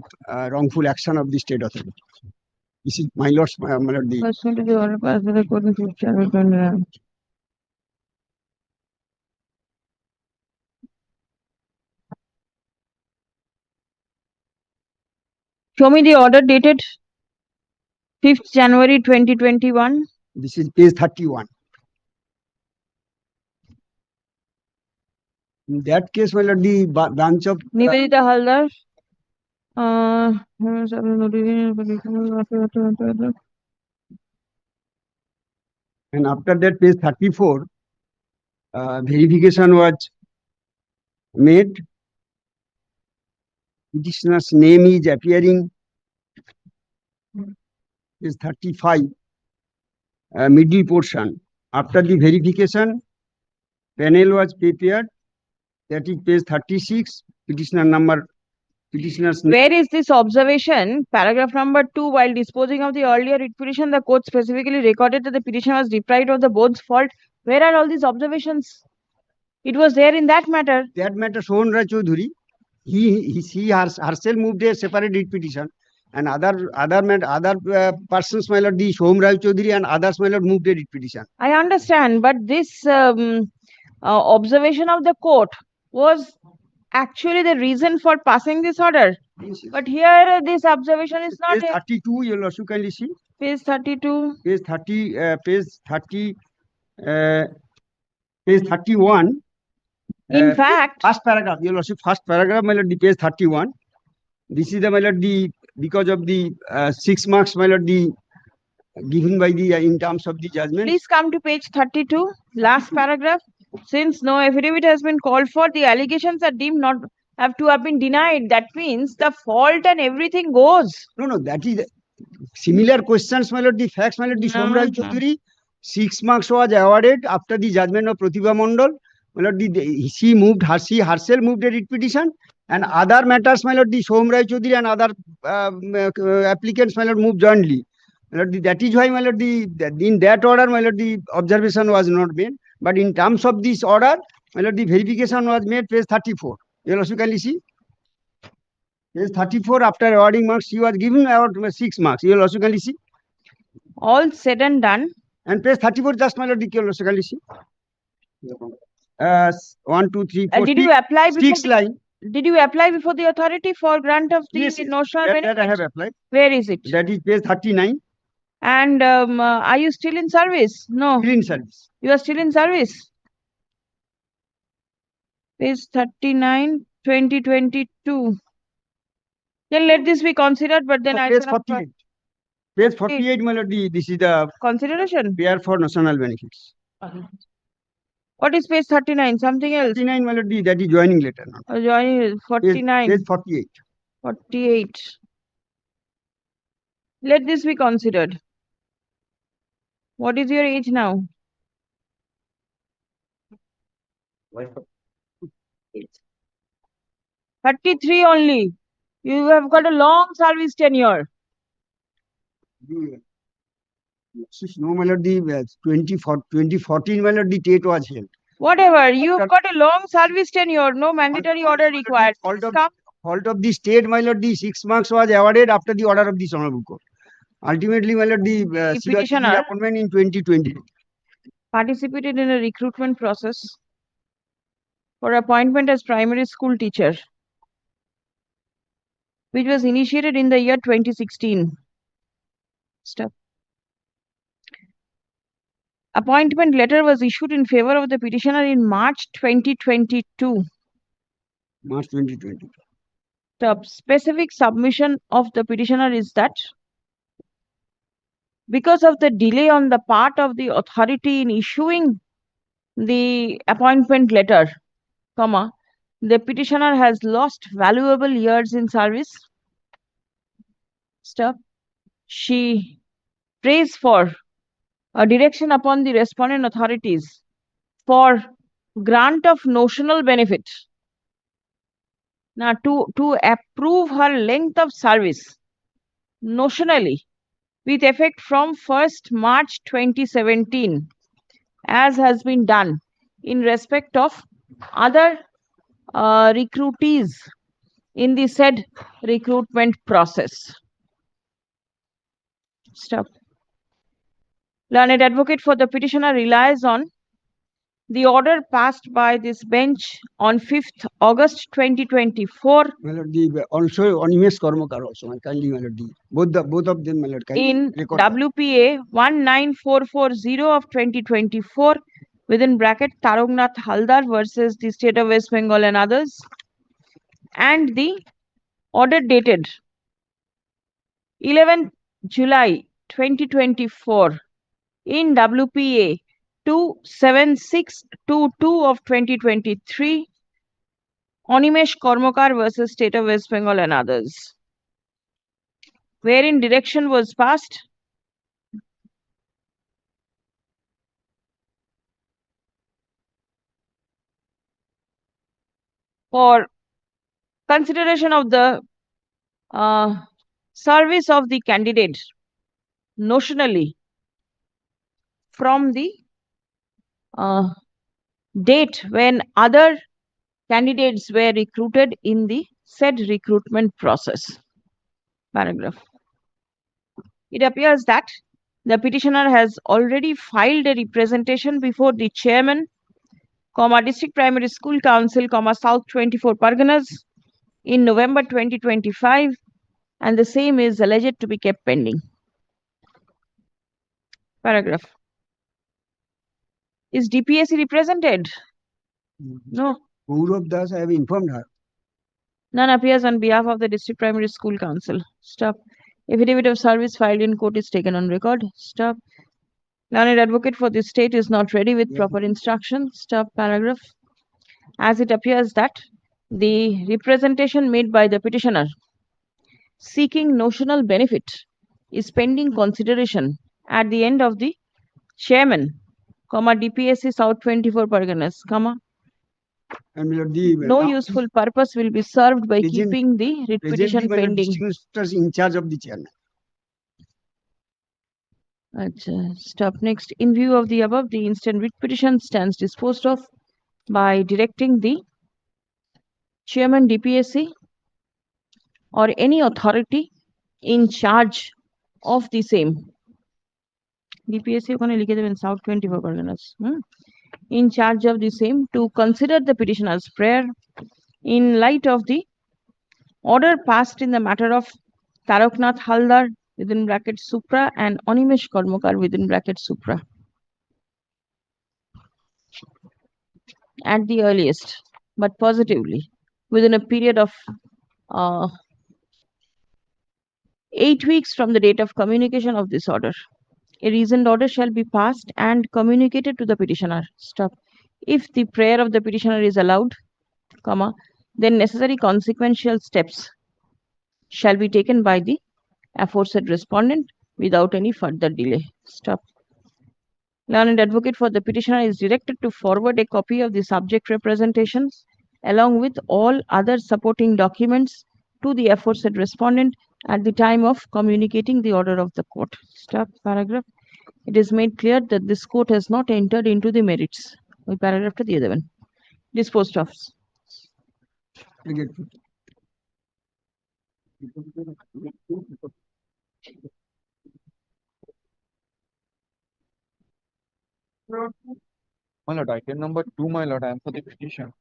wrongful action of the state authority. This is my Lord's, my Lord, Pursuant to the order passed by the court in 5th January 2021. Show me the order dated 5th January 2021. this is page 31. In that case, my Lord, the branch of Nivedita Haldar. and after that page 34, verification was made. Petitioner's name is appearing. Page 35, middle portion. After the verification, panel was prepared. That is page 36, petitioner's name. Where is this observation? Paragraph number 2. While disposing of the earlier writ petition, the court specifically recorded that the petitioner was deprived of the board's fault. Where are all these observations? It was there in that matter. That matter, Sohan Rai Chaudhuri, she herself moved a separate writ petition, and other persons, my Lord, the Sohan Rai Chaudhuri and others, my Lord, moved a writ petition. I understand, but this observation of the court was actually the reason for passing this order. But here, this observation is not Page there. 32, you will also kindly see. Page 32. Page 30, page 31. In fact, First paragraph, you will also first paragraph, my Lord, the page 31. This is the, my Lord, because of the 6 marks, my Lord, given by the in terms of the judgment. please come to page 32, last paragraph. Since no affidavit has been called for, the allegations are deemed not have to have been denied. That means the fault and everything goes. No, that is similar questions, my Lord, the facts, my Lord, the Sohan Rai Chaudhuri. 6 marks was awarded after the judgment of Pratibha Mandal. My Lord, she herself moved a writ petition, and other matters, my Lord, the Sohan Rai Chaudhuri and other applicants, my Lord, moved jointly. My Lord, that is why, my Lord, in that order, my Lord, the observation was not made. But in terms of this order, my Lord, the verification was made, page 34. You will also kindly see. Page 34, after awarding marks, she was given award 6 marks. You will also kindly see. All said and done. And page 34, just, my Lord, you will also kindly see. 1, 2, 3, 4. Did you apply before? 6 line. Did you apply before the authority for grant of the Yes, notional that benefit? I have applied. Where is it? That is page 39. And are you still in service? No, Still in service. you are still in service. Page 39, 2022. Then let this be considered, but then I Page shall not 48. Page 48, my Lord, this is the consideration. pair for national benefits. What is page 39? Something else. 39, my lord, that is joining letter. Joining 49. Page 48. 48. Let this be considered. What is your age now? 33 only. You have got a long service tenure. No, my lord, the 2014, my lord, the date was held. Whatever, you've got a long service tenure, no mandatory order required. Fault of the state, my lord, the 6 marks was awarded after the order of the Honorable Court. Ultimately, my lord, the petitioner appointment in 2020. participated in a recruitment process for appointment as primary school teacher, which was initiated in the year 2016. Stop. Appointment letter was issued in favor of the petitioner in March 2022. March 2020. The specific submission of the petitioner is that because of the delay on the part of the authority in issuing the appointment letter, comma, the petitioner has lost valuable years in service. Stop. She prays for a direction upon the respondent authorities for grant of notional benefit. Now, to approve her length of service notionally with effect from 1st March 2017, as has been done in respect of other recruitees in the said recruitment process. Stop. Learned advocate for the petitioner relies on the order passed by this bench on 5th August 2024 My lord, the also on Imesh Karmakar also, my kindly, my lord, both of them, my lord, kindly in record. WPA 19440 of 2024 within bracket Tarognath Haldar versus the state of West Bengal and others, and the order dated 11 July 2024 in WPA 27622 of 2023 Animesh Karmakar versus state of West Bengal and others, wherein direction was passed for consideration of the service of the candidate notionally from the date when other candidates were recruited in the said recruitment process. Paragraph. It appears that the petitioner has already filed a representation before the chairman, District Primary School Council, South 24 Parganas in November 2025, and the same is alleged to be kept pending. Paragraph. Is DPSC represented? No. Gaurav Das, I have informed her. None appears on behalf of the District Primary School Council. Stop. Affidavit of service filed in court is taken on record. Stop. Learned advocate for the state is not ready with proper instructions. Stop. Paragraph. As it appears that the representation made by the petitioner seeking notional benefit is pending consideration at the end of the chairman, DPSC South 24 Parganas, And my lord, the no useful purpose will be served by keeping the writ petition presently, my lord, pending. district ministers in charge of the chairman. Stop. Next. In view of the above, the instant writ petition stands disposed of by directing the chairman DPSC or any authority in charge of the same. DPSC ওখানে লিখে দেবেন South 24 Parganas. In charge of the same to consider the petitioner's prayer in light of the order passed in the matter of Taroknath Haldar within bracket Supra and Animesh Karmakar within bracket Supra at the earliest, but positively within a period of 8 weeks from the date of communication of this order. A reasoned order shall be passed and communicated to the petitioner. Stop. If the prayer of the petitioner is allowed, comma, then necessary consequential steps shall be taken by the aforesaid respondent without any further delay. Stop. Learned advocate for the petitioner is directed to forward a copy of the subject representations along with all other supporting documents to the aforesaid respondent at the time of communicating the order of the court. Stop. Paragraph. It is made clear that this court has not entered into the merits. ওই প্যারাগ্রাফটা দিয়ে দেবেন. Disposed of. My lord, item number 2, my lord, I am for the petition.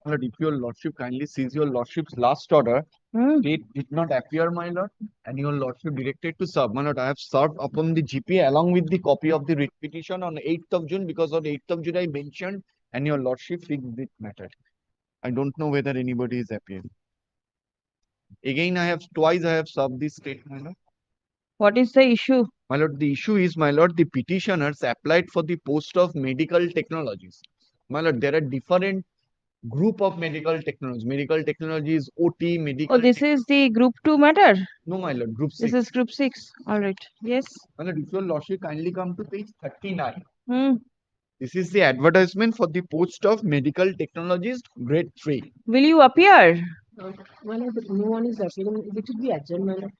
My lord, if your lordship kindly sees your lordship's last order, it did not appear, my lord, and your lordship directed to serve. My lord, I have served upon the GPA along with the copy of the writ petition on 8th of June because on 8th of June I mentioned and your lordship fixed this matter. I don't know whether anybody is appearing. Again, twice I have served this state, my lord. What is the issue? My lord, the issue is, my lord, the petitioners applied for the post of medical technologies. My lord, there are different group of medical technologies. Medical technologies, OT, medical. Oh, this is the group 2 matter. No, my lord, group 6. This is group 6. All right. Yes. My lord, if your lordship kindly come to page 39. Hmm. This is the advertisement for the post of medical technologist, grade 3. Will you appear? No one is appearing. It should be adjourned, my lord.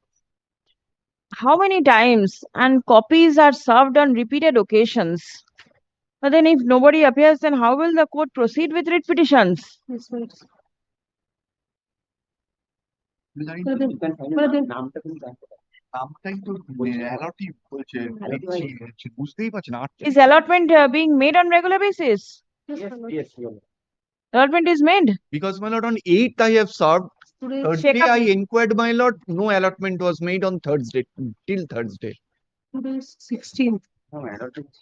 How many times? And copies are served on repeated occasions. But then if nobody appears, then how will the court proceed with writ petitions? Yes, my lord. Line Well, then, নামটা কিন্তু জানতে পারি। নামটাই তো allotee বলছে, দিচ্ছি, বুঝতেই পারছেন না। Is allotment being made on regular basis? Yes, my lord. Yes, your lord. Allotment is made. Because, my lord, on 8th I have served. Today, Thursday Check up. I inquired, my lord, no allotment was made on Thursday, till Thursday. today is 16th. No allotment.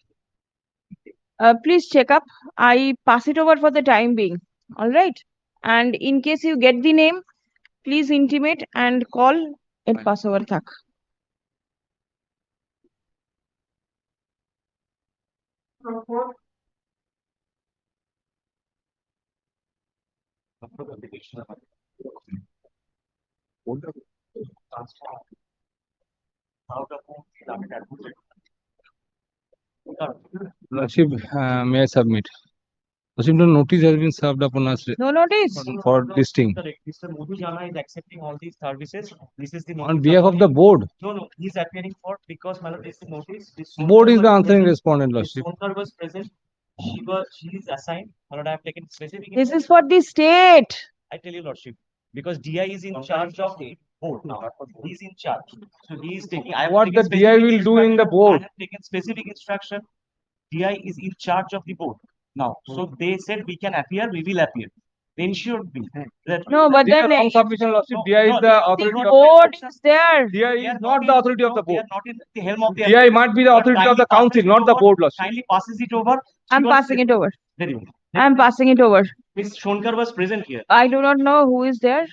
Please check up. I pass it over for the time being. All right. And in case you get the name, please intimate and call and pass over thak. Lordship, may I submit? Lordship, no notice has been served upon us No notice. for this thing. Correct. Mr. Modhu Jana is accepting all these services. This is the On notice behalf of upon the him. board, No, he's appearing for because my lord, this is the notice. This board is Sonkar the was answering present. respondent, This Lordship. Sonkar was present. She is assigned. My lord, I have taken specific. This is for the state. I tell you, lordship, because DI is in charge of the board now. He is in charge. So he is taking. I have What taken the DI will specific do in the instruction. board? I have taken specific instruction. DI is in charge of the board now. So they said we can appear. We will appear. They ensured me that. No, but These are then wrong submission, Lordship. No, DI is no, the no, authority the of board is there. DI They is are not in- the authority of no, the they board. are not in the helm of the DI might be the But authority of the kindly council, passes not it the over. board, Lordship. Kindly passes it over. I'm She was passing it over. Very good. I'm passing it over. Miss Shonkar was present here. I do not know who is there.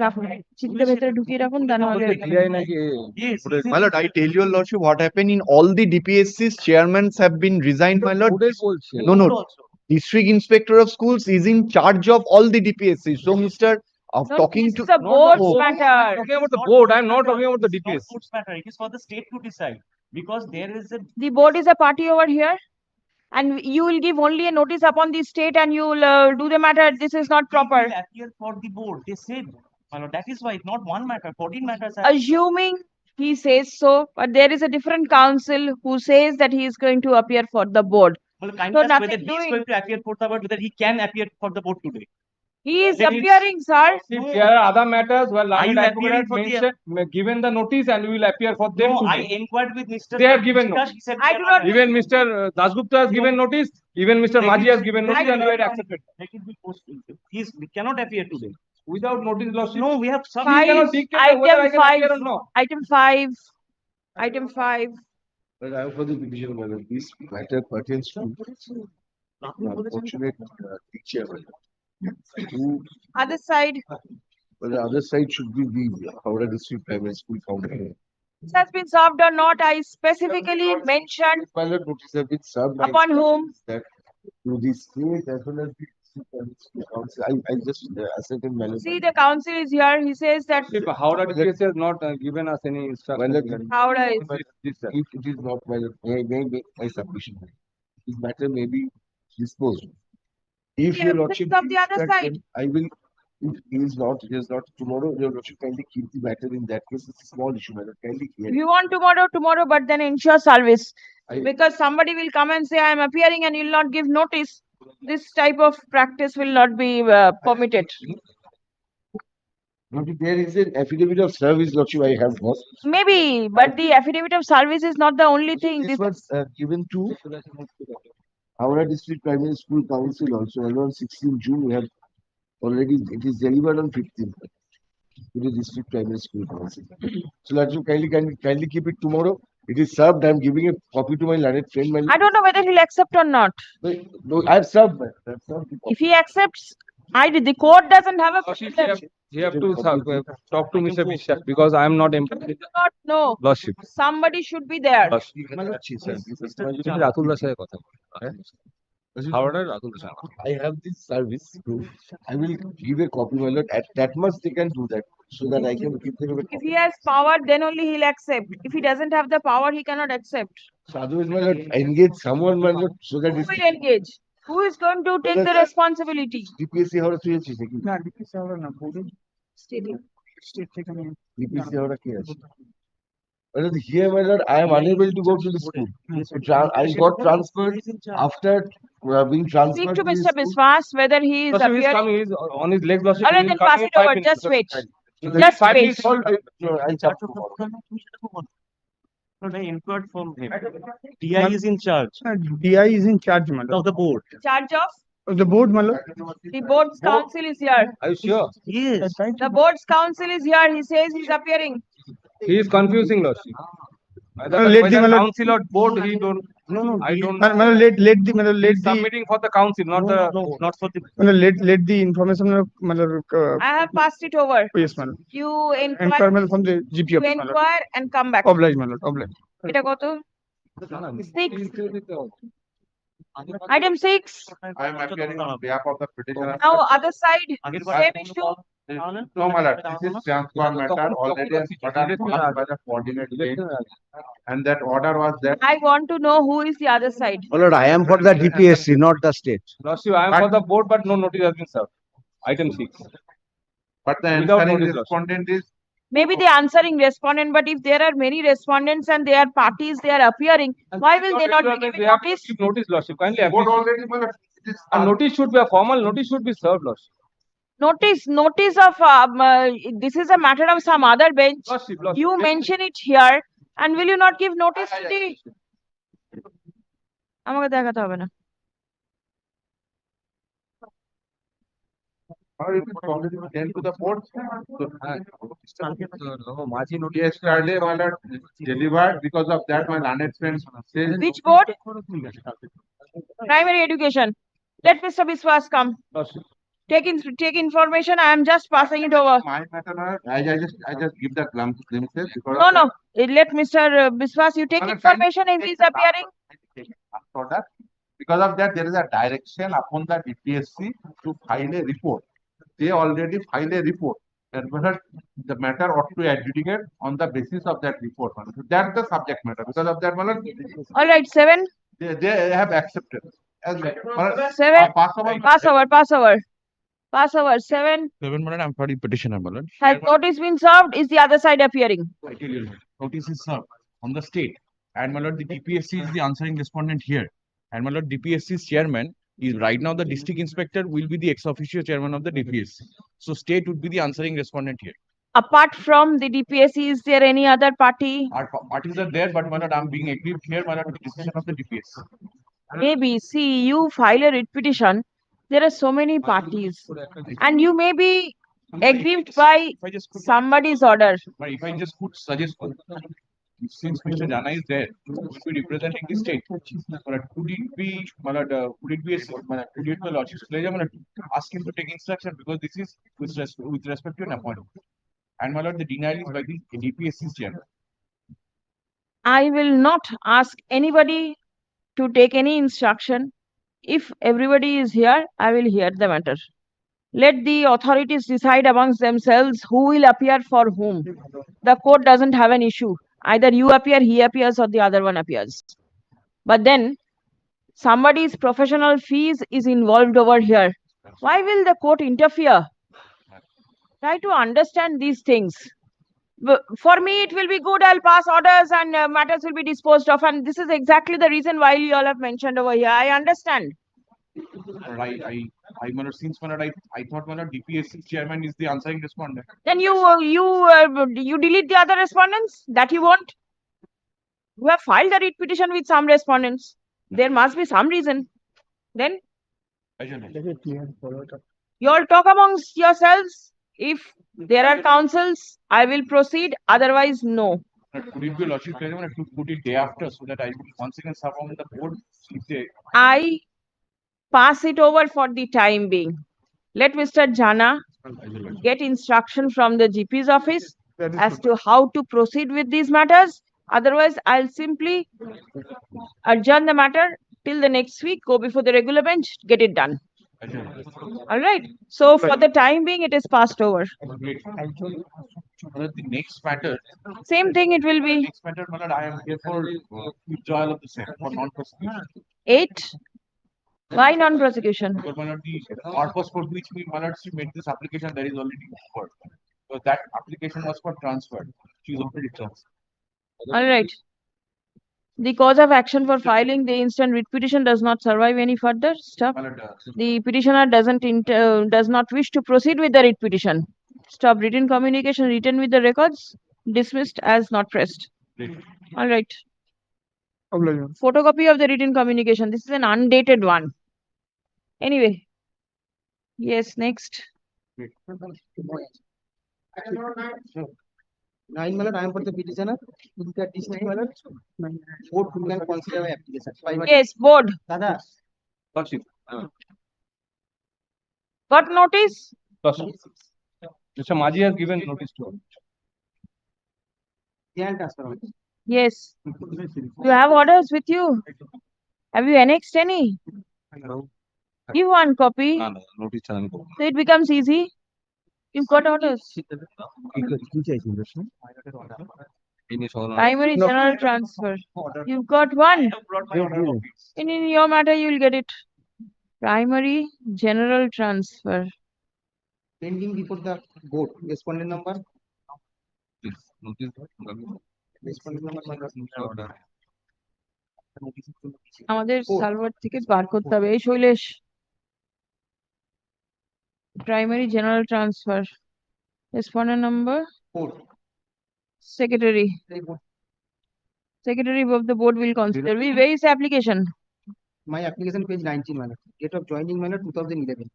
রাখুন চিঠিটা ভেতরে ঢুকিয়ে রাখুন তা নাহলে DI নাকি Yes. My lord, I tell your lordship what happened in all the DPSC's chairmen have been resigned, my lord. board বলছে No. Also. District Inspector of Schools is in charge of all the DPSCs. So, Mr. Of No, talking this to is a board's board. matter. talking about the board. I'm not talking about the It's not DPS. board's matter. It is for the state to decide because there is a The board is a party over here, and you will give only a notice upon the state, and you will do the matter. This is not we proper. will appear for the board. They said, my lord, that is why it's not one matter. 14 matters. Assuming he says so, but there is a different council who says that he is going to appear for the board. Well, kindly So ask nothing whether he is doing. going to appear for the board, whether he can appear for the board today. He is Then it's- appearing, sir. If there are other matters where Are you learned advocate appearing has for the- mentioned, given the notice and we will appear for them No, I today. inquired with Mr. They have given Vikash, he said I we do are not- Even Mr. Dasgupta has given notice, even Mr. They Maji can- has given they notice can- and we had accepted. Let it be posted. We cannot appear today. Without notice, Lordship. No, we have some. He cannot dictate whether I Item can 5. appear or not. Item 5. Item 5. But I have for the petition, whether this matter pertains to unfortunate teacher. Who, Other side. but the other side should be the Howrah District Primary School founder. This has been served or not, I specifically mentioned Pilot notice have been served. by upon whom. that to the state as well as the district and the council. I just ascertained my See, the council is here. He says that Howrah DPS has not given us any instruction. Howrah is. if it is not may make my submission. This matter may be disposed. If The your evidence lordship of the thinks other that, side. then I will, if he is not tomorrow, your lordship kindly keep the matter in that case. It's a small issue, matter. Kindly If hear. you want tomorrow, but then ensure service. I- Because somebody will come and say, I am appearing and you'll not give notice. This type of practice will not be permitted. Lordship, there is an affidavit of service, lordship, I have got. Maybe, but the affidavit of service is not the only thing. This was given to Howrah District Primary School Council also. Around 16 June, we have already, it is delivered on 15th to the District Primary School Council. So, lordship, kindly keep it tomorrow. It is served. I am giving a copy to my learned friend. I don't know whether he'll accept or not. No, I have served. I have served the If he accepts, the court doesn't have a Lordship, precedent. you have to talk to Mr. Bishop because I am not employed. Do not know. Lordship. Somebody should be there. Ratul Das এর কথা হাওড়ার Ratul Das I have this service proof. I will give a copy, my lord. At that much they can do that, so that I can give them a If copy. he has power, then only he'll accept. If he doesn't have the power, he cannot accept. So otherwise, my lord, engage someone, my lord, so that Who it's will engage? Who is going to take the responsibility? DPSC how to আছে নাকি? না DPC আমরা না বোর্ডে Stating. State থেকে আমি DPSC how কে আছে? My lord, here, my lord, I am unable to go to the school. I got transferred after being Speak transferred to to the Mr. school. Biswas whether he is Lordship is appearing. coming, he is on his legs, Lordship. Alright, He then will come pass in it 5 over. minutes. Just wait. So Just five wait. minutes, no, I'll chat tomorrow. Not I inquired from him. DI is in charge DI is in charge মানে of the board. Charge of the board মানে the board's council is here. Are you sure? Yes. The board's council is here. He says he's appearing. He is confusing, Lordship. let the Whether council or board, he don't. no no I don't. মানে let the মানে He let is the submitting for the council, not the. Not for the. মানে let the information মানে I have passed it over. yes মানে You inquire inquire, মানে from the GP you office মানে inquire and come back. oblige মানে oblige এটা কত? 6. Item 6. I am appearing on behalf of the petitioner. Now other side, same issue. No, my lord, this is transfer matter already as order passed by the coordinate date. And that order was that. I want to know who is the other side. My lord, I am for the DPSC, not the state. Lordship, I am for the board, but no notice has been served. Item 6. But the Without answering notice, respondent is Maybe the answering respondent, but if there are many respondents and they are parties, they are appearing, why will they not be giving They have to notice? give notice, Lordship. Kindly board appreciate. already, my lord, it is. A notice should be a formal notice should be served, Lordship. Notice of this is a matter of some other bench. Lordship, Lordship. You mention it here, and will you not give notice to the? আমাকে দেখাতে হবে না। Or it is already sent to the board. So, yesterday, my lord, delivered. Because of that, my learned friend says. Which board? Primary education. Let Mr. Biswas come. Lordship. Take information. I am just passing it over. My matter, my lord, I just give the glimpses because. No, of no. Let Mr. Biswas, you take Madam, information if he is appearing. After that, because of that, there is a direction upon the DPSC to file a report. They already filed a report. And whether the matter ought to adjudicate on the basis of that report. So that's the subject matter. Because of that, Malad, All right, 7. they have accepted. As Malad, 7. pass over. Pass over. 7. 7, Malad, I'm sorry, petitioner, Malad. Has notice been served? Is the other side appearing? I tell you, notice is served on the state. And my lord, the DPSC is the answering respondent here. And my lord, DPSC's chairman is right now the district inspector will be the ex officio chairman of the DPSC. So state would be the answering respondent here. Apart from the DPSC, is there any other party? Our parties are there, but my lord, I'm being aggrieved here, my lord, with the decision of the DPSC. Maybe, see, you file a writ petition. There are so many parties. And you may be aggrieved by If I just could, somebody's order. but if I just could suggest, since Mr. Jana is there, who will be representing the state, but could it be, my lord, could it be could it be a lordship's pleasure, my lord, ask him to take instruction because this is with respect to an appointment. And my lord, the denial is by the DPSC's chairman. I will not ask anybody to take any instruction. If everybody is here, I will hear the matter. Let the authorities decide amongst themselves who will appear for whom. The court doesn't have an issue. Either you appear, he appears, or the other one appears. But then somebody's professional fees is involved over here. Why will the court interfere? Try to understand these things. For me, it will be good. I'll pass orders and matters will be disposed of. And this is exactly the reason why you all have mentioned over here. I understand. I since I thought DPSC chairman is the answering respondent. Then you delete the other respondents that you want. You have filed a writ petition with some respondents. There must be some reason. Then you all talk amongst yourselves. If there are counsels, I will proceed. Otherwise, no. Could it be logical to put it day after so that I will once again serve on the board? I pass it over for the time being. Let Mr. Jana get instruction from the GP's office as to how to proceed with these matters. Otherwise, I'll simply adjourn the matter till the next week, go before the regular bench, get it done. All right. So for the time being, it is passed over. The next matter. Same thing it will be. Next matter, I am here for withdrawal of the same for non-prosecution. 8. Why non-prosecution? Because the purpose for which we made this application that is already over. So that application was for transfer. She is already transferred. All right. The cause of action for filing the instant writ petition does not survive any further. Stop. The petitioner does not wish to proceed with the writ petition. Stop. Written communication written with the records dismissed as not pressed. All right. Photocopy of the written communication. This is an undated one. Anyway. Yes, next. 9 malad, I am for the petitioner. In the district malad, board can consider my application. Yes, board. Dada. Got notice? Mr. Maji has given notice to us. Yes. You have orders with you. Have you annexed any? No. Give one copy. Notice. So it becomes easy. You've got orders. Primary general transfer. You've got one. In your matter, you'll get it. Primary general transfer. Pending before the board. Respondent number. Respondent number. আমাদের server থেকে বার করতে হবে এই Shailesh primary general transfer respondent number 4 secretary of the board will consider. Where is the application? My application page 19 manner. Date of joining manner 2011.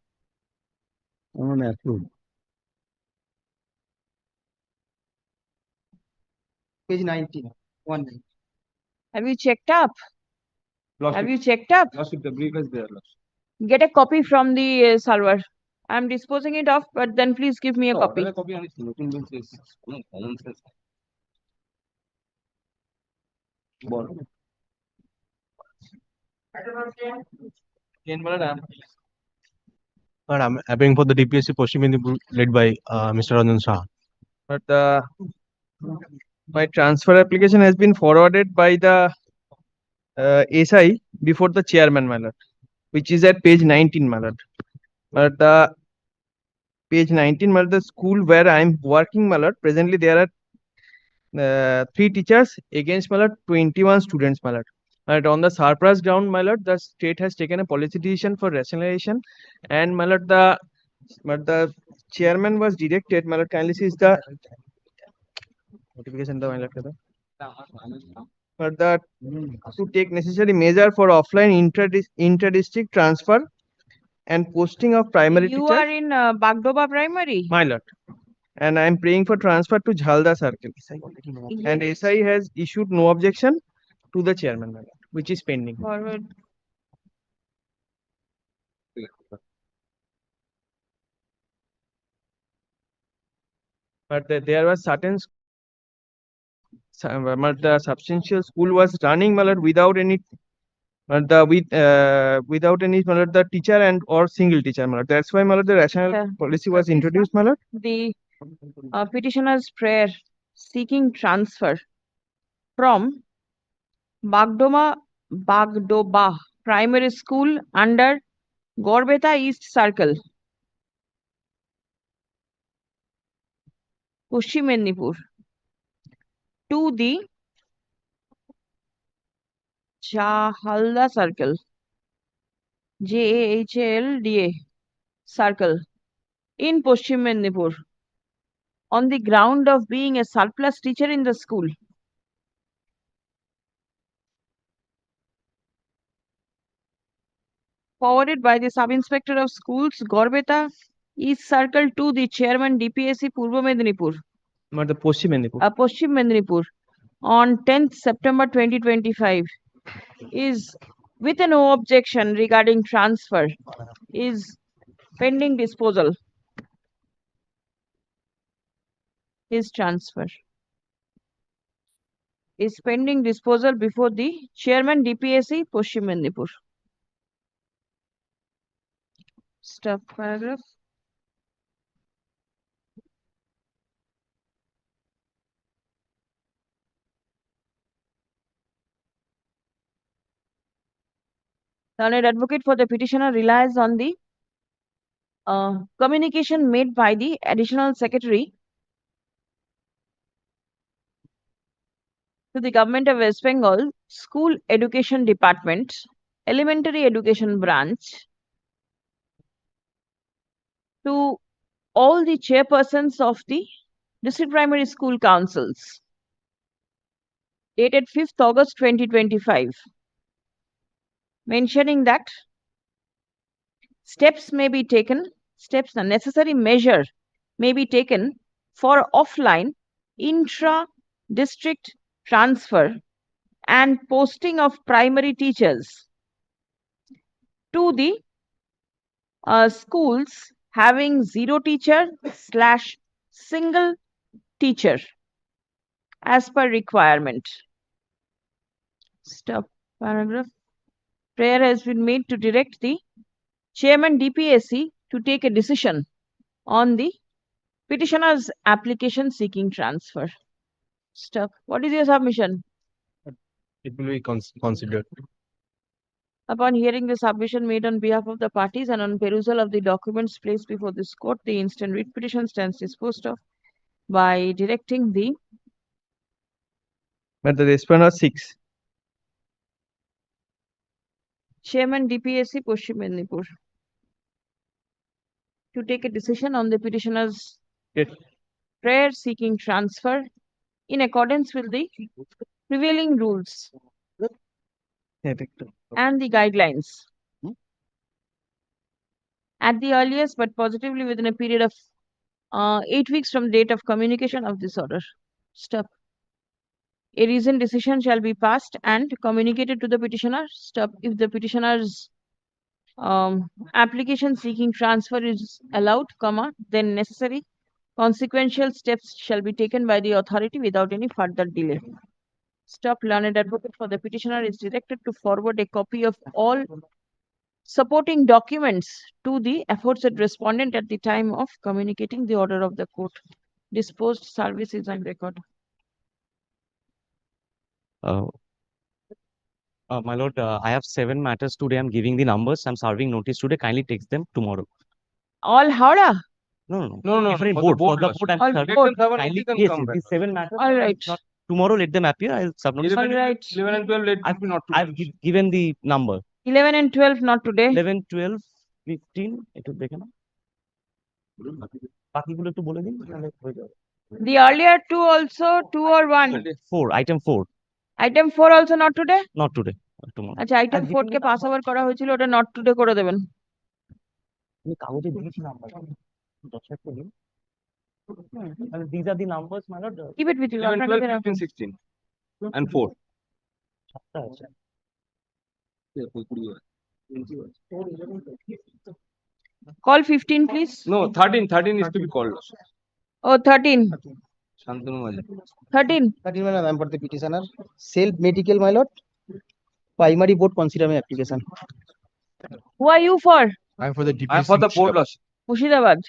Page 19. 1. Have you checked up? Have you checked up? The brief is there. Get a copy from the server. I'm disposing it off, but then please give me a copy. But I'm applying for the DPSC posting led by Mr. Ranjan Shah. But my transfer application has been forwarded by the SI before the chairman, my lord, which is at page 19, my lord. But the page 19, my lord, the school where I am working, my lord, presently there are 3 teachers against, my lord, 21 students, my lord. And on the surplus ground, my lord, the state has taken a policy decision for rationalization, and my lord, the chairman was directed, my lord, kindly see the notification, my lord, but that to take necessary measure for offline inter-district transfer and posting of primary You teachers. are in Bagdoba primary? My lord. And I am praying for transfer to Jhalda circle. And SI has issued no objection to the chairman, my lord, which is pending. Forward. But there was certain the substantial school was running, my lord, without any But without any my lord, the teacher and or single teacher, my lord. That's why my lord, the rational Okay. policy was introduced, my lord. The petitioner's prayer seeking transfer from Bagdoba Primary School under Gorbeta East Circle, Paschim Mednipur, to the Jahalda Circle, Jahalda Circle in Paschim Mednipur on the ground of being a surplus teacher in the school. Forwarded by the Sub-Inspector of Schools, Gorbeta East Circle to the Chairman DPSC Purbo Mednipur, But the Paschim Mednipur. Paschim Mednipur on 10th September 2025 is with a no objection regarding transfer is pending disposal. His transfer is pending disposal before the Chairman DPSC Paschim Mednipur. Stop paragraph. Learned advocate for the petitioner relies on the communication made by the additional secretary to the Government of West Bengal School Education Department, Elementary Education Branch, to all the chairpersons of the District Primary School Councils, dated 5th August 2025, mentioning that steps may be taken, the necessary measure may be taken for offline intra-district transfer and posting of primary teachers to the schools having zero teacher / single teacher as per requirement. Stop paragraph. Prayer has been made to direct the Chairman DPSC to take a decision on the petitioner's application seeking transfer. Stop. What is your submission? It will be considered. Upon hearing the submission made on behalf of the parties and on perusal of the documents placed before this court, the instant writ petition stands disposed of by directing the But the respondent was 6. Chairman DPSC Paschim Mednipur to take a decision on the petitioner's prayer seeking transfer in accordance with the prevailing rules and the guidelines at the earliest, but positively within a period of 8 weeks from date of communication of this order. Stop. A reasoned decision shall be passed and communicated to the petitioner. Stop. If the petitioner's application seeking transfer is allowed, then necessary consequential steps shall be taken by the authority without any further delay. Stop. Learned advocate for the petitioner is directed to forward a copy of all supporting documents to the aforesaid respondent at the time of communicating the order of the court. Disposed service is on record. My lord, I have 7 matters today. I'm giving the numbers. I'm serving notice today. Kindly take them tomorrow. All Howrah? No. No. Different For the board. For the board, board, I'm All serving. board. Kindly, Then yes, come back. these 7 matters. All right. Not, tomorrow, let them appear. I'll submit. 11, All right. 11 and 12, let me not. I've given the number. 11 and 12 not today. 11, 12, 15. একটু দেখে নাও। বাকিগুলো একটু বলে দিন, তাহলে হয়ে যাবে। The earlier two also, 2 or 1? 4, item 4. Item 4 also not today? Not today. Tomorrow. আচ্ছা, item 4 কে পাস ওভার করা হয়েছিল, ওটা not today করে দেবেন। আমি কাগজে দিয়েছি নাম্বার। দশটা করে দিন। These are the numbers, my lord. Keep it with you. 11, আপনার 12, কাছে 15, 16 and 4. সাতটা আছে। Call 15 please. No, 13 is to be called. Oh, 13. Shantanu Maji. 13. 13 madam, I am for the petitioner. Self medical, my lord. primary board consider my application. Who are you for? I'm for the I'm for the DPSC board stuff. loss. Murshidabad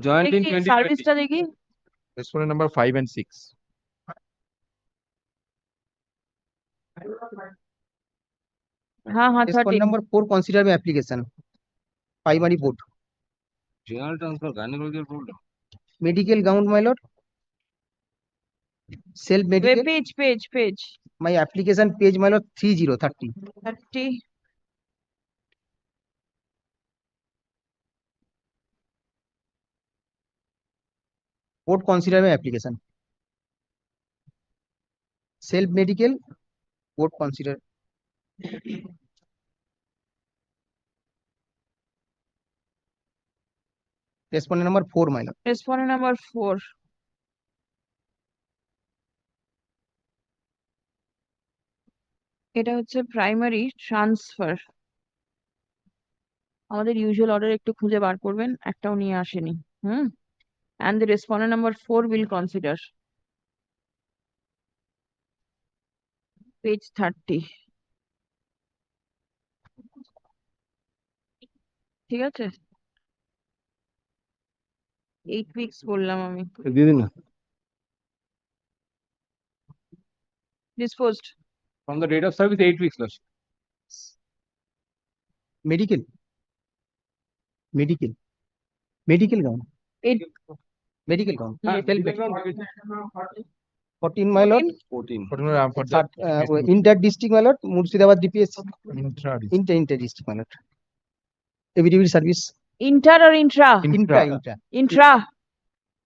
Joined in দেখি 2020. সার্ভিসটা দেখি Respondent number 5 and 6. হ্যাঁ হ্যাঁ Respondent 13 number 4 consider my application. Primary board. General transfer, gynecological problem. Medical gown, my lord. Self medical. page My application page, my lord, 3030. 30 Board consider my application. Self medical. Board consider. Respondent number 4, my lord. respondent number 4 এটা হচ্ছে primary transfer আমাদের usual order একটু খুঁজে বার করবেন একটাও নিয়ে আসেনি and the respondent number 4 will consider page 30 ঠিক আছে 8 weeks বললাম আমি দিয়ে দিন না। disposed From the date of service, 8 weeks loss. Medical. Medical. Medical gown. It Medical gown. Yes. Self medical. 14, my lord. 14. Particular, I'm for the Inter district, my lord. Murshidabad DPSC. intra. Inter district, my lord. Affidavit service. inter or intra Intra. intra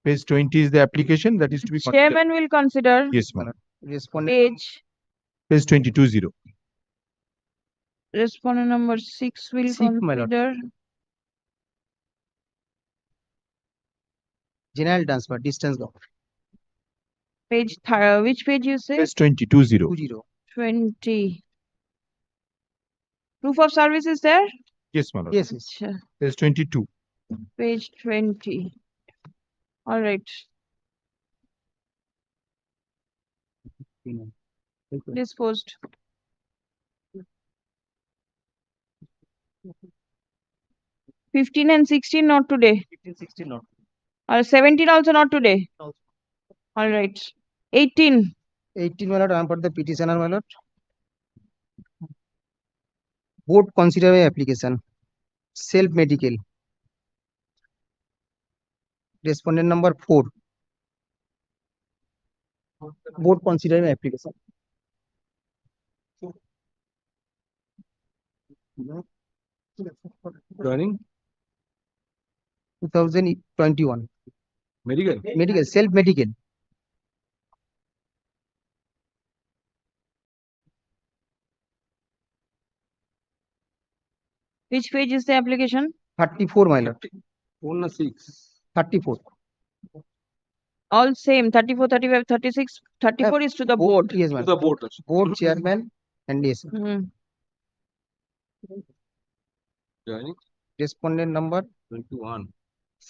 Page 20 is the application that is to be considered. chairman will consider Yes, ma'am. Respondent. Page 22-0. respondent number 6 will Six, my lord. consider General transfer. Distance gown. page which page you say Page 22-0. 20. 20 proof of service is there Yes, ma'am. Yes, yes. Acha, Page 22. page 20 all right disposed 15 and 16 not today 15, 16 not. or 17 also not today all right 18 18, my lord. I am for the petitioner, my lord. Board consider my application. Self medical. Respondent number 4. Board consider my application. Joining 2021. medical. Medical. Self medical. which page is the application 34, my lord. 4 na 6. 34. all same 34 35 36 34 is to the board Yes, To ma'am. the board loss. Board chairman and yes. Hmm. Joining Respondent number 21.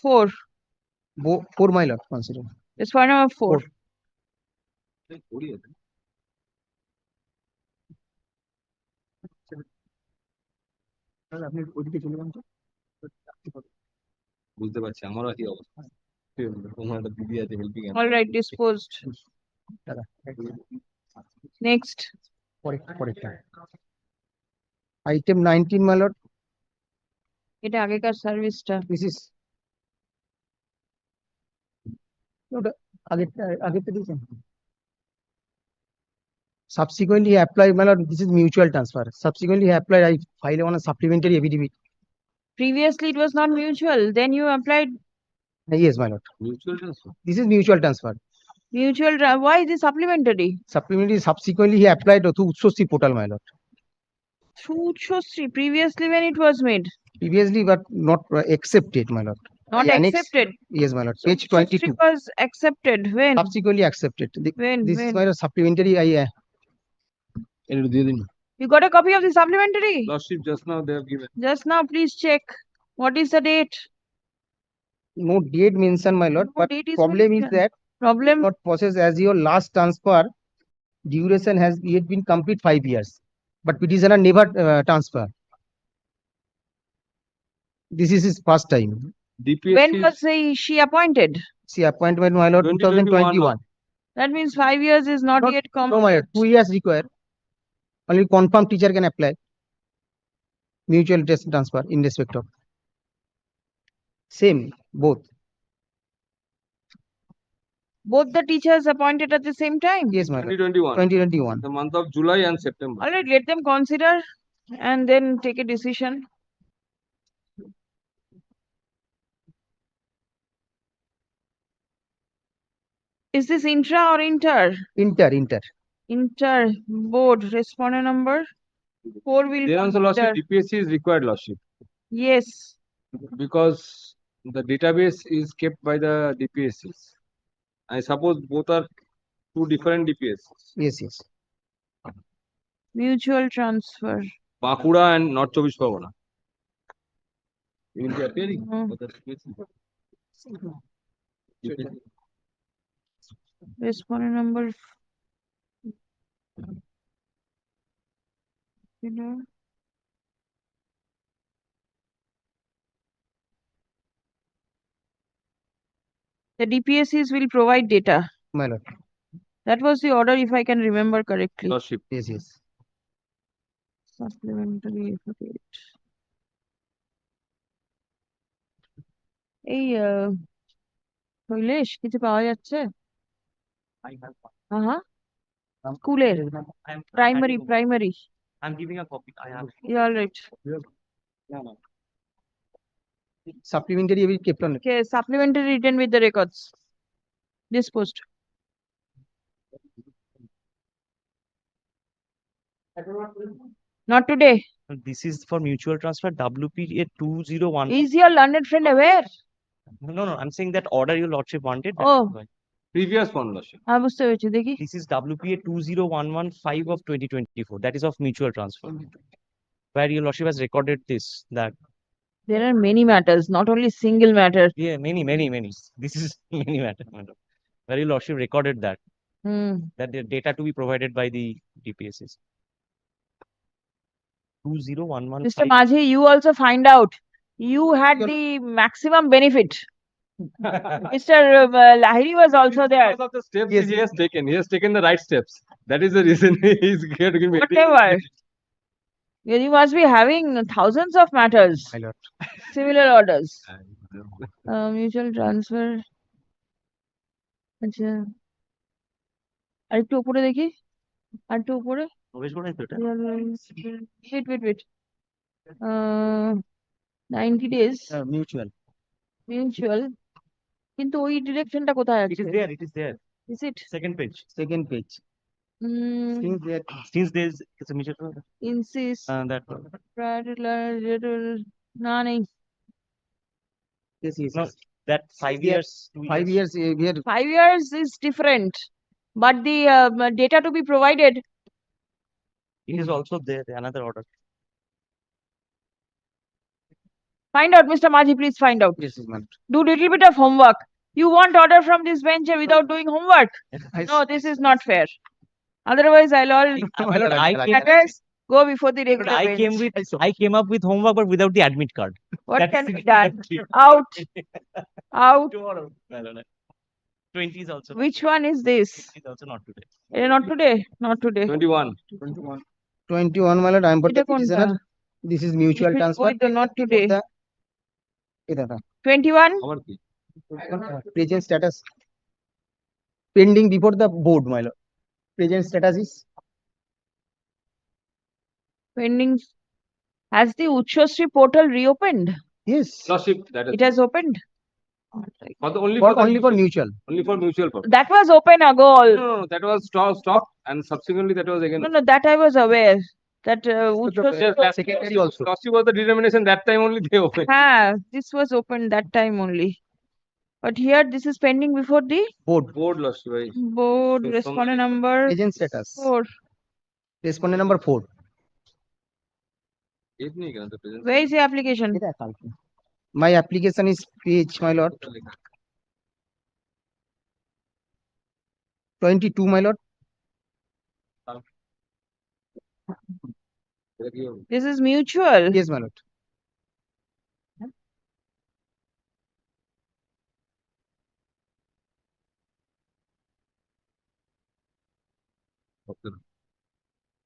4 4, my lord. Consider. respondent number 4 আপনি ওদিকে চলে যান তো। বুঝতে পারছি আমারও একই অবস্থা তোমার একটা দিদি আছে হেল্পিং all right disposed দাদা, next পরেরটা। Item 19, my lord. এটা আগেকার সার্ভিসটা This is ওটা আগেরটা দিয়েছেন। Subsequently, he applied, my lord. This is mutual transfer. Subsequently, he applied. I filed on a supplementary affidavit. previously it was not mutual then you applied Yes, my lord. Mutual transfer. This is mutual transfer. why is it supplementary Supplementary, subsequently, he applied to Utsoshi portal, my lord. through Chostri previously when it was made Previously, but not accepted, my lord. not The annex- accepted Yes, my lord. So Page Chostri 22. was accepted when Subsequently accepted. when This is when my lord, supplementary. এটা দিয়ে দিন you got a copy of the supplementary lordship just now they have given. just now please check what is the date No date mentioned, my lord. No But date is problem is mentioned. that problem not process as your last transfer duration has yet been complete 5 years. but petitioner never transfer. This is his first time. When was she appointed? See appointment, my lord, 2021. That means 5 years is not yet No, my complete. lord, 2 years required. Only confirmed teacher can apply. Mutual test transfer in respect of. Same, both. Both the teachers appointed at the same time? Yes, my lord. 2021. 2021. The month of July and September. All right, let them consider and then take a decision. Is this intra or inter? Inter. Inter board respondent number 4 will There also lordship consider. DPSC is required lordship Yes. because the database is kept by the DPSCs. I suppose both are two different DPSCs. Yes. Mutual transfer. Bankura and North Chobbish Pargona. You will be appearing for the DPSC. Respondent number. The DPSCs will provide data. My lord. That was the order, if I can remember correctly. Lordship. Yes. Supplementary affidavit. এই শৈলেশ কিছু পাওয়া যাচ্ছে? স্কুলের primary I'm giving a copy. I have. Yeah, all right. Supplementary will kept on. Okay, supplementary written with the records. Disposed. Not today. This is for mutual transfer WPA 201. Is your learned friend aware? No, I'm saying that order your lordship wanted. Oh. Previous one lordship. বুঝতে পেরেছি দেখি। This is WPA 20115 of 2024. That is of mutual transfer. Where your lordship has recorded this, that. There are many matters, not only single matter. Yeah, many. This is many matters. Where your lordship recorded that. That the data to be provided by the DPSs. 20115. Mr. Majhi, you also find out. You had the maximum benefit. Mr. Lahiri was also there. Because of the steps he has taken. He has taken the right steps. That is the reason he is here to give me. Whatever. You must be having thousands of matters. Similar orders. Mutual transfer. আচ্ছা আরেকটু উপরে দেখি আরেকটু উপরে wait 90 days mutual কিন্তু ওই ডিরেকশনটা কোথায় আছে? It is there. Is it? Second page. Since there's it's a mutual. Insist. That না নেই। Yes. No, that 5 years. 5 years. 5 years is different, but the data to be provided. It is also there. Another order. Find out, Mr. Majhi. Please find out. Yes, ma'am. Do little bit of homework. You want order from this bench without doing homework? No, this is not fair. Otherwise, I'll all matters go before the regular bench. I came up with homework, but without the admit card. What can be done? Out. Tomorrow. 20 is also. Which one is this? It is also not today. Not today. 21, my lord. I am for the petitioner. This is mutual transfer. Not today. 21. Present status. Pending before the board, my lord. Present status is pending. Has the Uchshasri portal reopened? Yes. Lordship, that is. It has opened. Only for mutual. Only for mutual purpose. That was open ago. No, that was stopped, and subsequently that was again. No, that I was aware. That secondary also. Lordship was the determination that time only they opened. This was opened that time only. But here this is pending before the board lordship. Board respondent number. Present status. 4. Respondent number 4. Where is the application? My application is page, my lord. 22, my lord. This is mutual. Yes, my lord.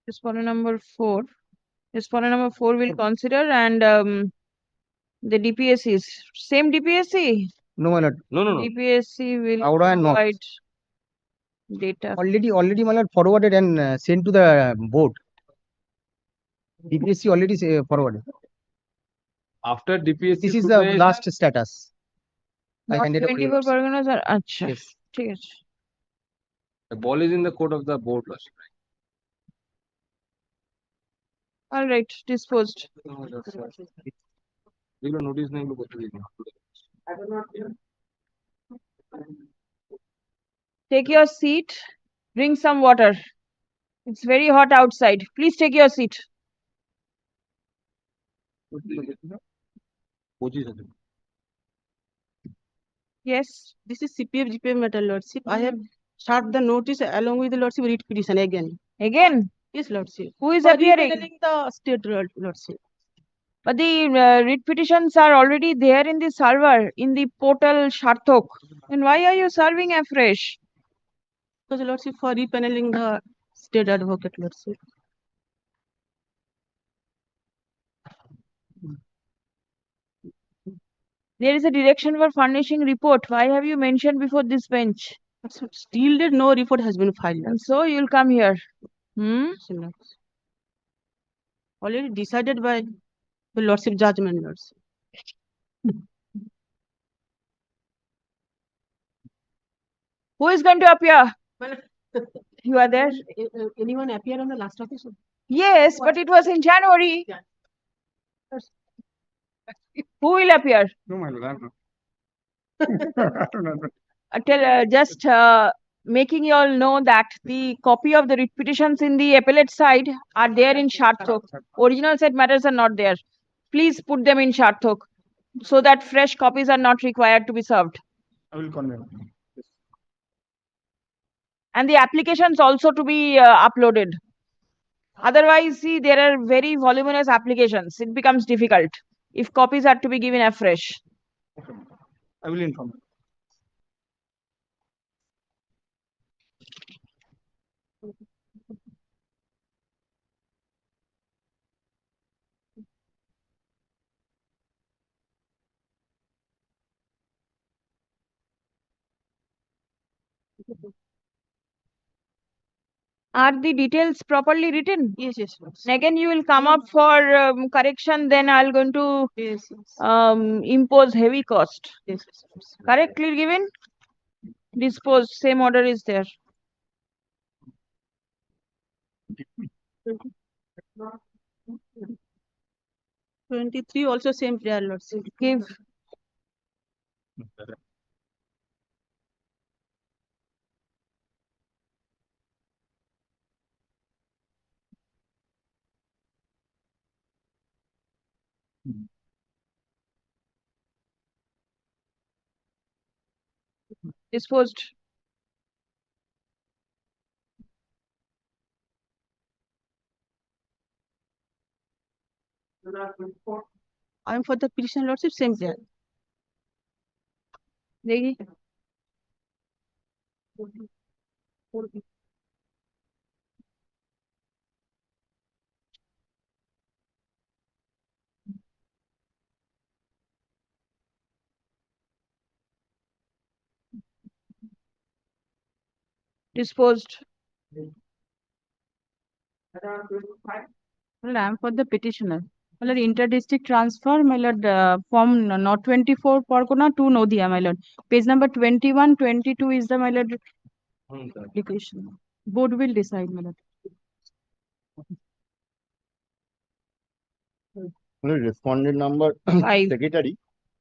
Respondent number 4. Respondent number 4 will consider, and the DPSC is same DPSC. No, my lord. DPSC will Aura and not. provide data. Already, my lord, forwarded and sent to the board. DPSC already forwarded. After DPSC This is the preparation, last status. I Not handed over 24 yours. Parganas are acha. Yes. ঠিক আছে। the ball is in the court of the board, Lordship. All right, disposed. You notice nahi lo bolte dini. Take your seat. Bring some water. It's very hot outside. Please take your seat. Yes. This is CPF GPF matter, Lordship. I have served the notice along with the Lordship writ petition again. Again? Yes, Lordship. Who is For appearing? repaneling the state Lordship. But the writ petitions are already there in the server, in the portal Sharthok. And why are you serving afresh? Because Lordship for repaneling the state advocate, Lordship. There is a direction for furnishing report. Why have you mentioned before this bench? Still did no report has been filed. And so you'll come here. Already decided by the Lordship judgment, Lordship. Who is going to appear? You are there? Anyone appear on the last occasion? Yes, but it was in January. Who will appear? No, my lord, I'm not. Just making you all know that the copy of the writ petitions in the appellate side are there in Sharthok. Original set matters are not there. Please put them in Sharthok so that fresh copies are not required to be served. I will convey. And the applications also to be uploaded. Otherwise, see, there are very voluminous applications. It becomes difficult if copies are to be given afresh. I will inform. Are the details properly written? Yes, yes. And again, you will come up for correction, then I'll going to impose heavy cost. Yes, Correctly given? Dispose, same order is there. Yes. 23 also same prayer, Lordship. Give. Disposed. I am for the petition, Lordship, same prayer. देखिए disposed. Well, I am for the petitioner. Well, inter-district transfer, my lord, form not 24 Pargona to Nodia, my lord. Page number 21, 22 is the, my lord, application. Board will decide, my lord. Respondent number 5. Secretary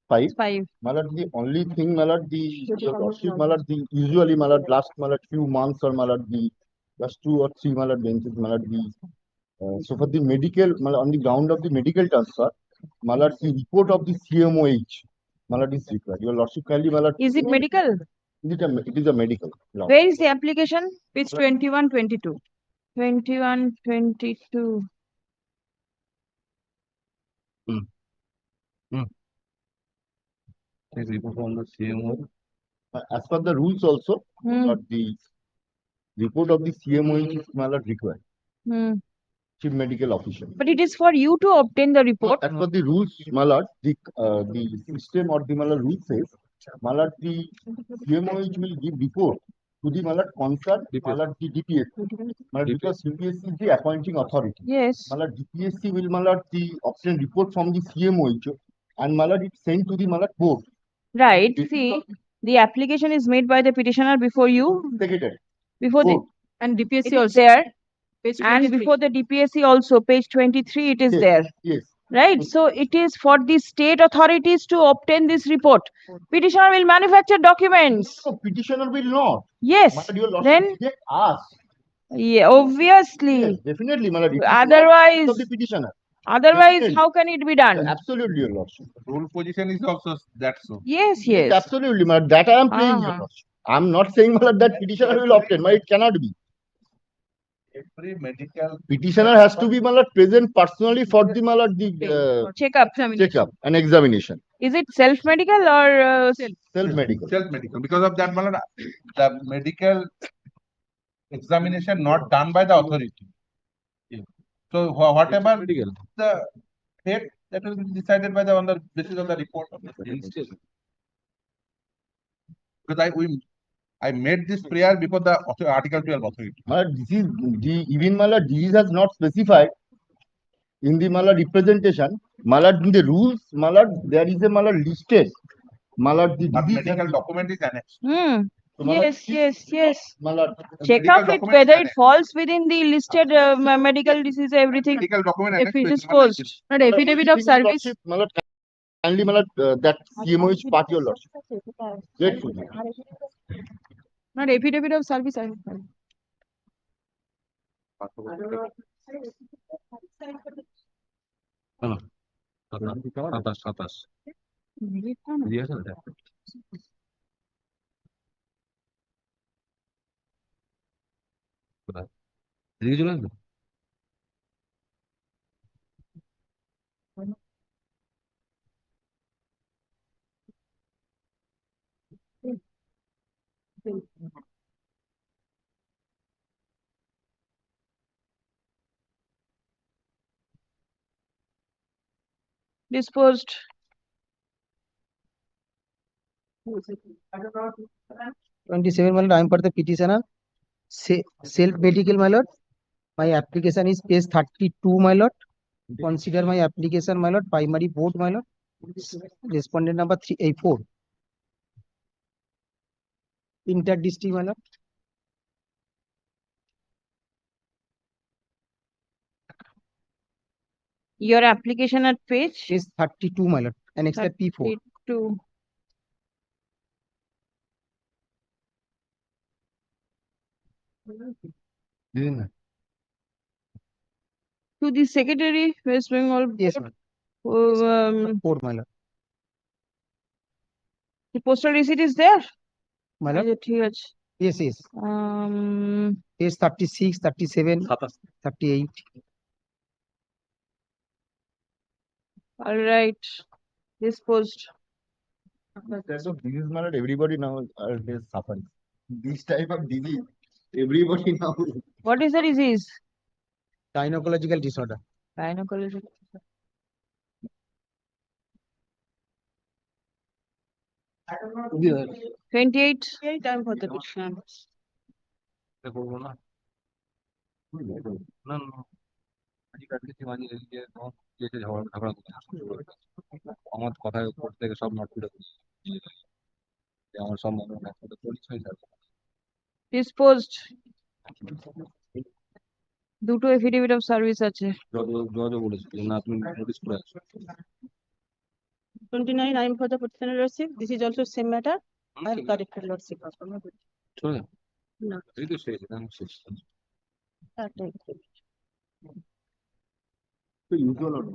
5. 5. My lord, the only thing, my lord, your lordship, my lord, the usually, my lord, last, my lord, few months or my lord, the last 2 or 3, my lord, benches, my lord, the so for the medical, my lord, on the ground of the medical transfer, my lord, the report of the CMOH, my lord, is required. Your lordship kindly, my lord. Is it medical? It is a medical. Lord. Where is the application? Page 21, 22. 21, 22. Mm. Mm. Please report on the CMO. As per the rules also, the report of the CMO is not required. Chief Medical Officer. But it is for you to obtain the report. As per the rules, my lord, the system or the my lord rule says, my lord, the CMO will give report to the my lord concerned, my lord, the DPSC. My lord, because DPSC is the appointing authority. Yes. My lord, DPSC will my lord, the obtain report from the CMO and my lord, it's sent to the my lord board. Right. See, the application is made by the petitioner before you. Secretary. Before the Board. And it DPSC is also. there. Page And 23. before the DPSC also, page 23, it is Yes, there. yes. Right. So it is for the state authorities to obtain this report. Petitioner will manufacture documents. No, petitioner will not. Yes. My lord, your lordship Then, reject us. yeah, obviously. Yes, definitely, my lord. It is Otherwise, of the petitioner. otherwise, Definitely. how can it be done? Absolutely, your lordship. Rule position is also that so. Yes, Yes, yes. absolutely, my lord. That I am playing, your lordship. I am not saying, my lord, that petitioner will obtain. My lord, it cannot be. Every medical Petitioner has to be, my lord, present personally for the, my lord, the Checkup. checkup and examination. Is it self-medical or Self-medical. self-medical. Because of that, Malad, the medical examination not done by the authority. So whatever the fate that will be decided by the on the basis of the report of the because I made this prayer before the Article 12 authority. My lord, this is the even, my lord, this has not specified in the, my lord, representation. My lord, in the rules, my lord, there is a, my lord, listed. My lord, the But disease medical document is annexed. So, my lord, Yes, yes, yes. my lord, Check medical up it document whether is it falls within the listed medical disease, everything. medical document If annexed it to is posed. Not affidavit of service. my lord, kindly, my lord, that CMO is part your lordship. Grateful. Not affidavit of service. I have filed. সাতাশ দিয়ে আছে ওটা? কোথায়? এদিকে চলে আসবে? Disposed. 27, my lord, I am for the petitioner. Self-medical, my lord. My application is page 32, my lord. Consider my application, my lord. Primary board, my lord. Respondent number 384. Inter-district, my lord. Your application at page Page 32, my lord. Annex P4. 32. To the Secretary, West Bengal Board. Yes, ma'am. Oh, 4, my lord. the postal receipt is there? My lord. Yes, yes. Page 36, 37, 38. All right. Disposed. Type of disease, my lord, everybody now is suffering. This type of disease, everybody now. What is the disease? Gynecological disorder. Gynecological. 28. Time for the petition. করবো না না না আজকে কাটতেছি মাঝে এদিকে যেতে ঝগড়া ঝগড়া আমার কথার উপর থেকে সব নোট করে আমার সব মনে হয় একসাথে পরিচয় যাবে Disposed. দুটো এফিডেভিট অফ সার্ভিস আছে যত যত বলেছি যে না তুমি নোটিস করে আসো 29, I am for the petitioner lordship. This is also same matter. I have corrected lordship. চলে যাও No. এই তো শেষ এটা শেষ That type. The usual order.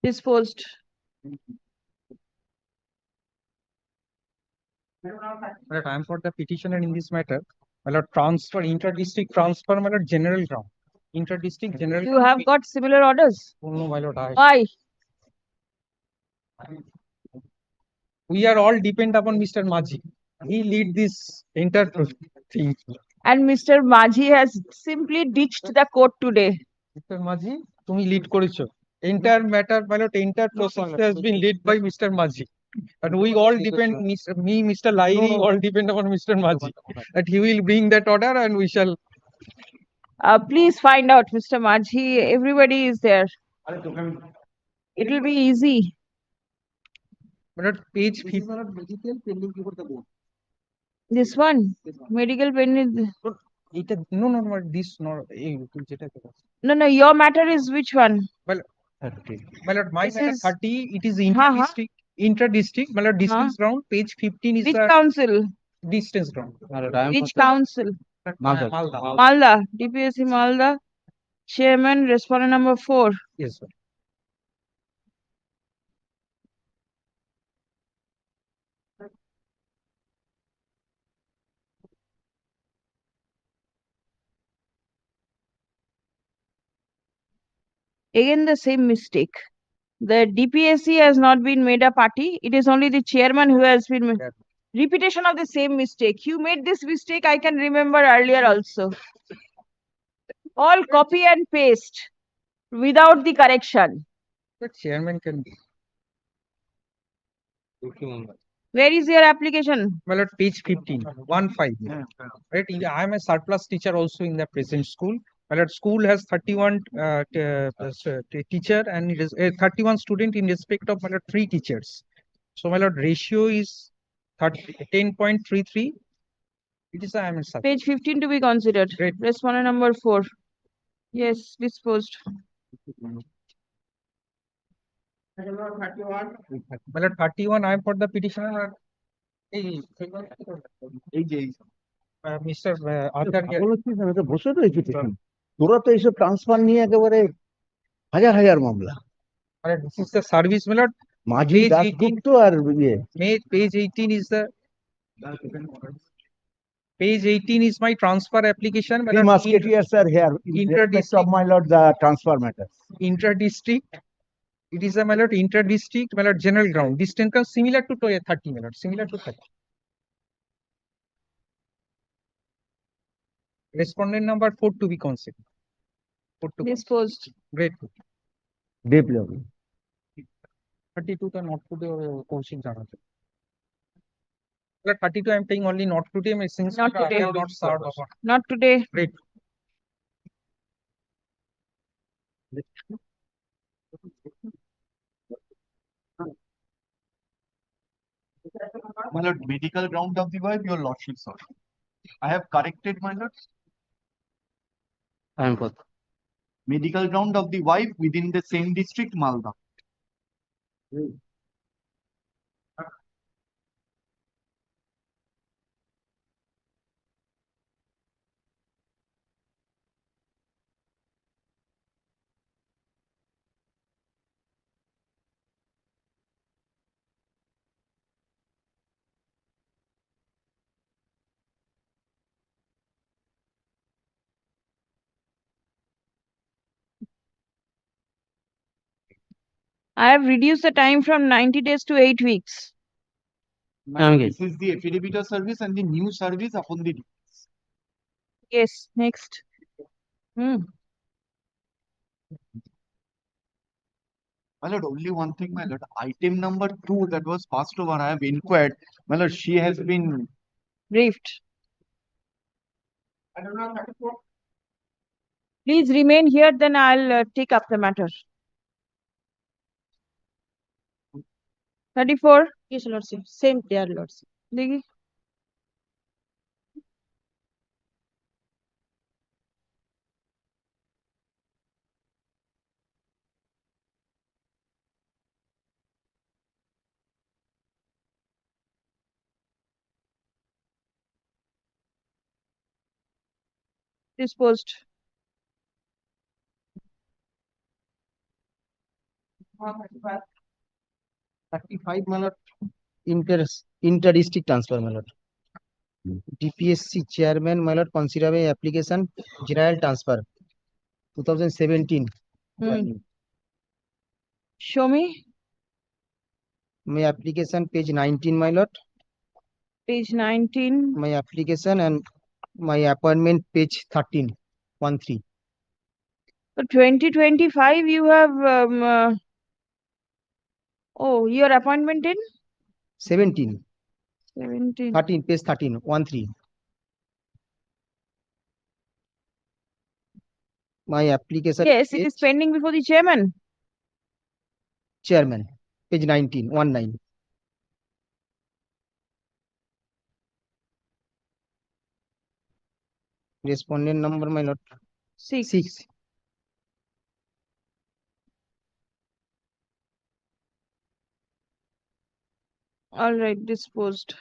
Disposed. I am for the petitioner in this matter. My lord, transfer, inter-district transfer, my lord, general ground. Inter-district general. You have got similar orders? Oh, no, my lord. Why? We are all depend upon Mr. Maji. He lead this entire thing. And Mr. Maji has simply ditched the court today. Mr. Maji, তুমি lead করেছো. Entire matter, my lord, entire process has been led by Mr. Maji. And we all depend, Mr. Lairi, all depend upon Mr. Maji. That he will bring that order and we shall. Please find out, Mr. Maji. Everybody is there. It will be easy. But page 50. This one, medical pending. No, this no. No, no, your matter is which one? Well, 30. My lord, my matter 30. It is inter-district. Inter-district. My lord, distance ground. Page 15 is which council? Distance ground. Which council? Malda. Malda. DPSC Malda. Chairman, respondent number 4. Yes, sir. Again, the same mistake. The DPSC has not been made a party. It is only the chairman who has been. Repetition of the same mistake. You made this mistake, I can remember earlier also. All copy and paste without the correction. The chairman can. Where is your application? Well, at page 15, 1-5. Right, I am a surplus teacher also in the present school. Well, at school has 31 teacher and it is 31 student in respect of 3 teachers. So, my lord, ratio is 10.33. It is I am a surplus. Page 15 to be considered. Great. Respondent number 4. Yes, disposed. Well, at 31, I am for the petitioner. Mr. Arthur. বসে রয়েছে তোরা তো এইসব transfer নিয়ে একেবারে হাজার হাজার মামলা This is the service, my lord. Majhi Dasgupta R Page 18 is the. Page 18 is my transfer application. Three musketeers are here in respect of my lord the transfer matter. Inter-district. It is a my lord inter-district, my lord general ground. Distance comes similar to 30, my lord. Similar to 30. Respondent number 4 to be considered. Disposed. Great. Deep level. 32 to not to the question. 32 I am saying only not today. My since Not today. Not served. Not today. Great. My lord, medical ground of the wife, your lordship, sir. I have corrected, my lord. I am for. Medical ground of the wife within the same district, Malda. I have reduced the time from 90 days to 8 weeks. This is the affidavit of service and the new service upon the. Yes, next. My lord, only one thing, my lord. Item number 2 that was passed over, I have inquired. My lord, she has been briefed. Please remain here, then I'll take up the matter. 34. Yes, lordship. Same there, lordship. Digi. Disposed. 35, my lord. Inter-district transfer, my lord. DPSC chairman, my lord, consider my application general transfer 2017. Show me My application page 19, my lord. page 19. My application and my appointment page 13. 1-3. So 2025, you have oh, your appointment in 17. 17. 13, page 13. 1-3. My application Yes, it page is pending before the chairman. chairman. Page 19. 1-9. Respondent number, my lord. 6. All right, disposed.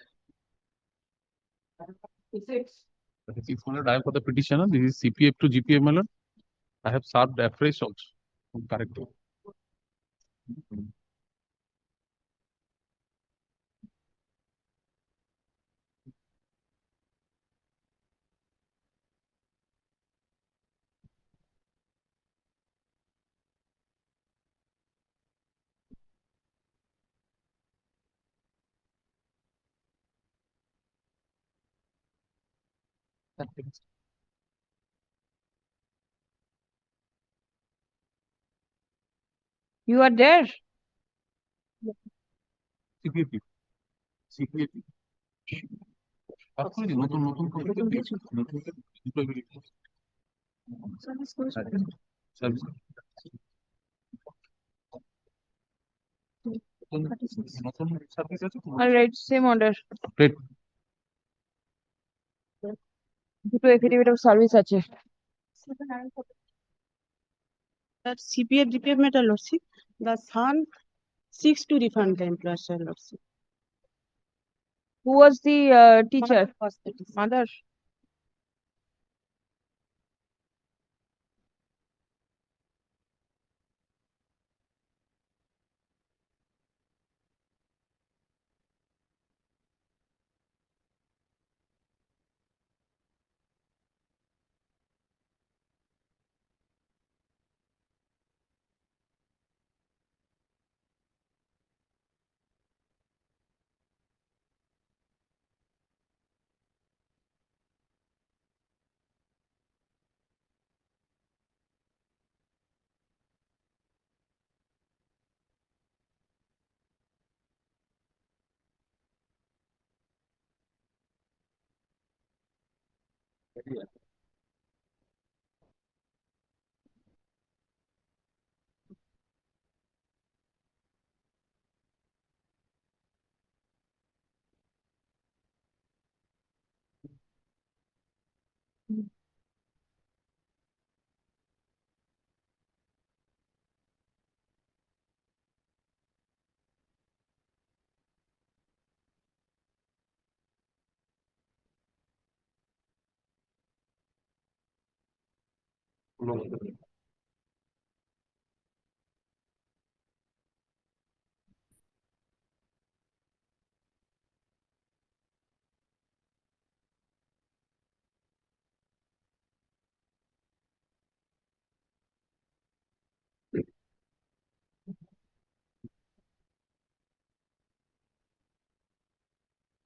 If I am for the petitioner, this is CPF to GPF, my lord. I have served afresh also. Correct. You are there. CPF. CPF. আপনার নতুন নতুন All right, same order. Great. দুটো affidavit of service আছে। That CPF DPF matter, Lordship. The son seeks to refund the employer, sir, Lordship. Who was the teacher? Mother.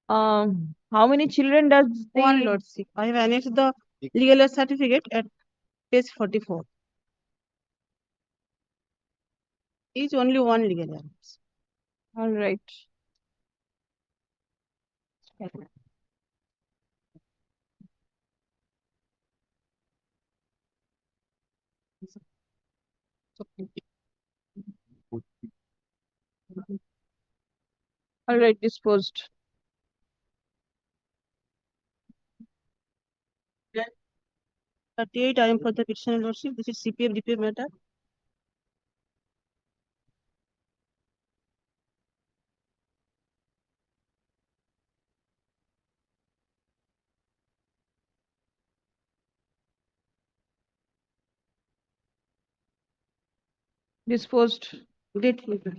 How many children does the One, Lordship. I have annexed the legal certificate at page 44. Is only one legal error. All right. All right, disposed. Yeah. 38, I am for the petitioner, Lordship. This is CPF DPF matter. Disposed. Date paper.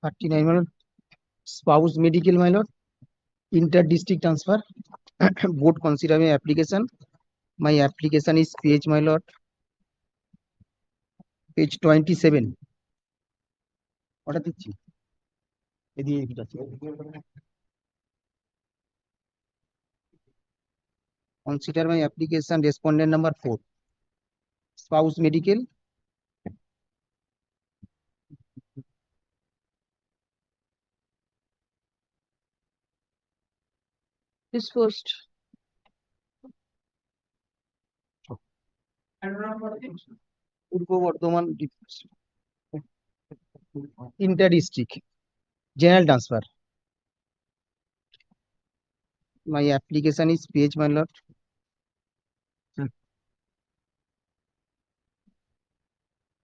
my lord. Spouse medical, my lord. Inter-district transfer. Board consider my application. My application is page, my lord. Page 27. ওটা দিচ্ছি এদিকে যাচ্ছে consider my application respondent number 4 spouse medical Disposed. Purba Bardhaman inter-district general transfer. My application is page, my lord.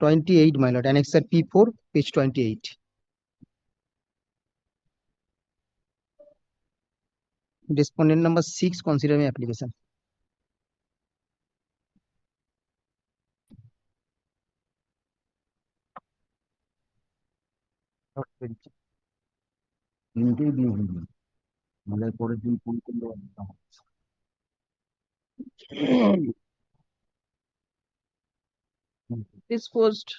28, my lord. Annexure P4, page 28. Respondent number 6, consider my application. তিনটেই দিয়ে দিলাম মানে পরের দিন ফোন করলে Disposed.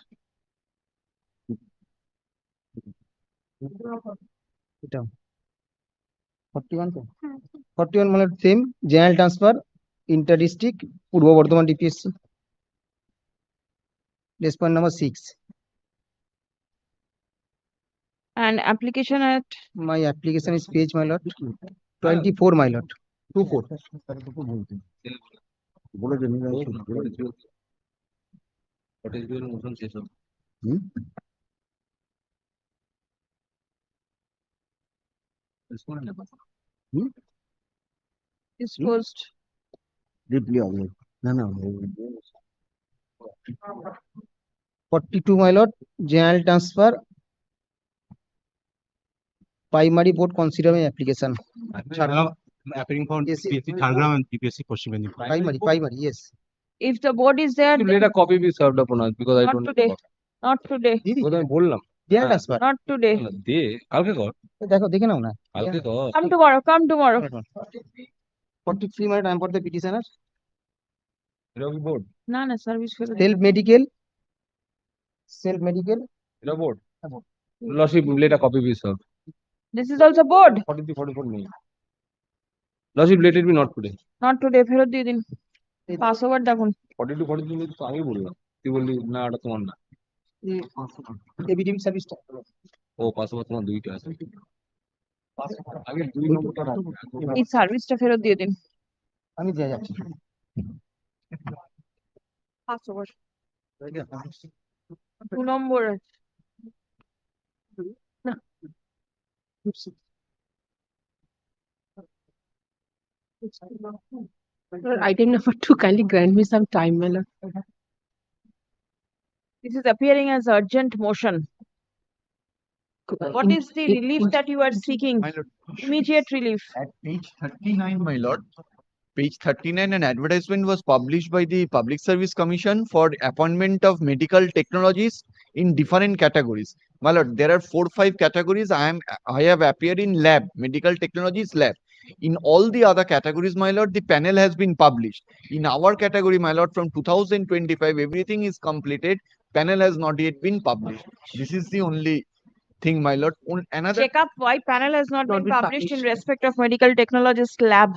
এটা 41 তো 41 মানে same general transfer inter-district Purba Bardhaman DPSC respond number 6 And application at my application is page, my lord. 24, my lord. 24 বলে দেন disposed. ডিপলি হবে না না 42, my lord. General transfer primary board consider my application. Appearing for GPSC Jhargram and GPSC Paschim Medinipur. Primary, yes. If the board is there, Let a copy be served upon us because I not don't today. know. Not today. Because আমি বললাম General transfer. Not today. দে কালকে কর দেখো দেখে নাও না কালকে কর Come tomorrow. Come tomorrow. 43, my lord. I am for the petitioner. এটা কি board No, no, service for Self medical এটা board লসিপ let a copy be served. This is also board. 43 নেই লসিপ let it be not today. Not today. ফেরত দিয়ে দিন। Password দেখুন। 42 তো আমি বললাম তুই বললি না এটা তোমার না এবিডিএম সার্ভিসটা ও পাসওয়ার্ড তোমার দুইটা আছে আগে 2 নম্বরটা রাখ এই সার্ভিসটা ফেরত দিয়ে দিন। আমি দিয়ে যাচ্ছি Password 2 নম্বর আছে। না। Item number 2, kindly grant me some time, my lord. This is appearing as urgent motion. What is the relief that you are seeking? My lord, Immediate relief. at page 39, my lord, page 39, an advertisement was published by the Public Service Commission for appointment of medical technologies in different categories. My lord, there are 4-5 categories. I have appeared in lab, medical technologies lab. In all the other categories, my lord, the panel has been published. In our category, my lord, from 2025, everything is completed. Panel has not yet been published. This is the only thing, my lord. Another Check up why panel has not been published in respect of medical technologist lab.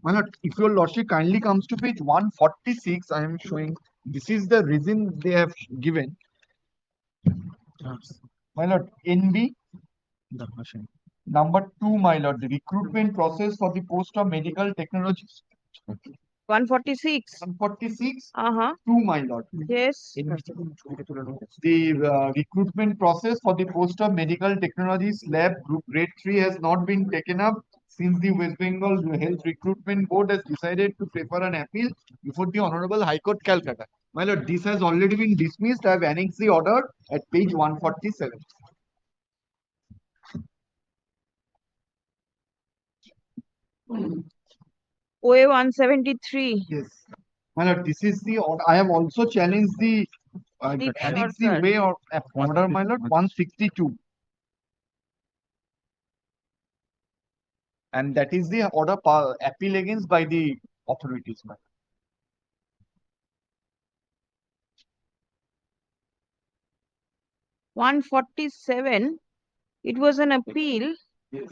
My lord, if your lordship kindly comes to page 146, I am showing this is the reason they have given. My lord, NB number 2, my lord, the recruitment process for the post of medical technologist. 146. 146, Uh-huh. 2, my lord. Yes. The recruitment process for the post of medical technologist lab group grade 3 has not been taken up since the West Bengal Health Recruitment Board has decided to prefer an appeal before the Honorable High Court, Calcutta. My lord, this has already been dismissed. I have annexed the order at page 147. OA 173. Yes. My lord, this is the order. I have also challenged the Deep annexed the Sarkar. way of order, my lord, 162. And that is the order appeal against by the authorities, my lord. 147. It was an appeal Yes.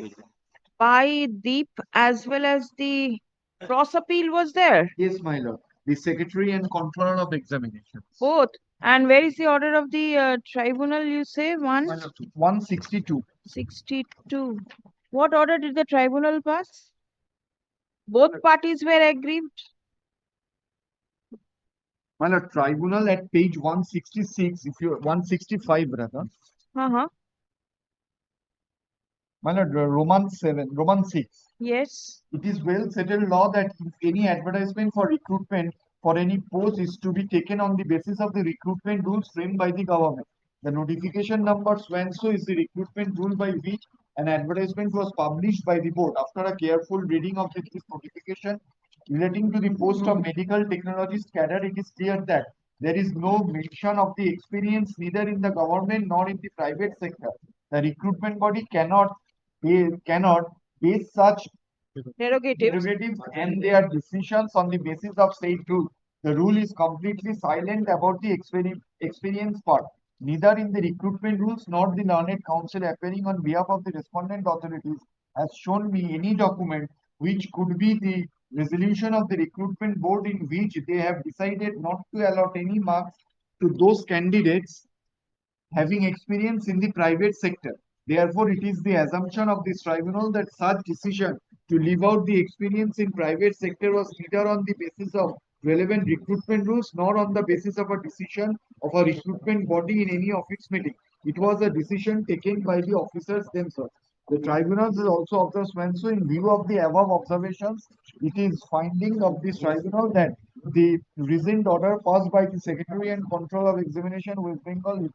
by Deep as well as the cross appeal was there. Yes, my lord. The secretary and controller of examinations. Both. And where is the order of the tribunal, you say? My lord, 162. 62. What order did the tribunal pass? Both parties were aggrieved. My lord, tribunal at page 166, if you 165, brother. Uh-huh. My lord, Roman 6. Yes. It is well settled law that if any advertisement for recruitment for any post is to be taken on the basis of the recruitment rules framed by the government. The notification number so and so is the recruitment rule by which an advertisement was published by the board. After a careful reading of this notification relating to the post of medical technologist cadre, it is clear that there is no mention of the experience neither in the government nor in the private sector. The recruitment body cannot base such prerogatives and their decisions on the basis of said rule. The rule is completely silent about the experience part. Neither in the recruitment rules nor the learned counsel appearing on behalf of the respondent authorities has shown me any document which could be the resolution of the recruitment board in which they have decided not to allot any marks to those candidates having experience in the private sector. Therefore, it is the assumption of this tribunal that such decision to leave out the experience in private sector was neither on the basis of relevant recruitment rules nor on the basis of a decision of a recruitment body in any of its meeting. It was a decision taken by the officers themselves. The tribunal has also observed so in view of the above observations, it is finding of this tribunal that the recent order passed by the Secretary and Control of Examination West Bengal is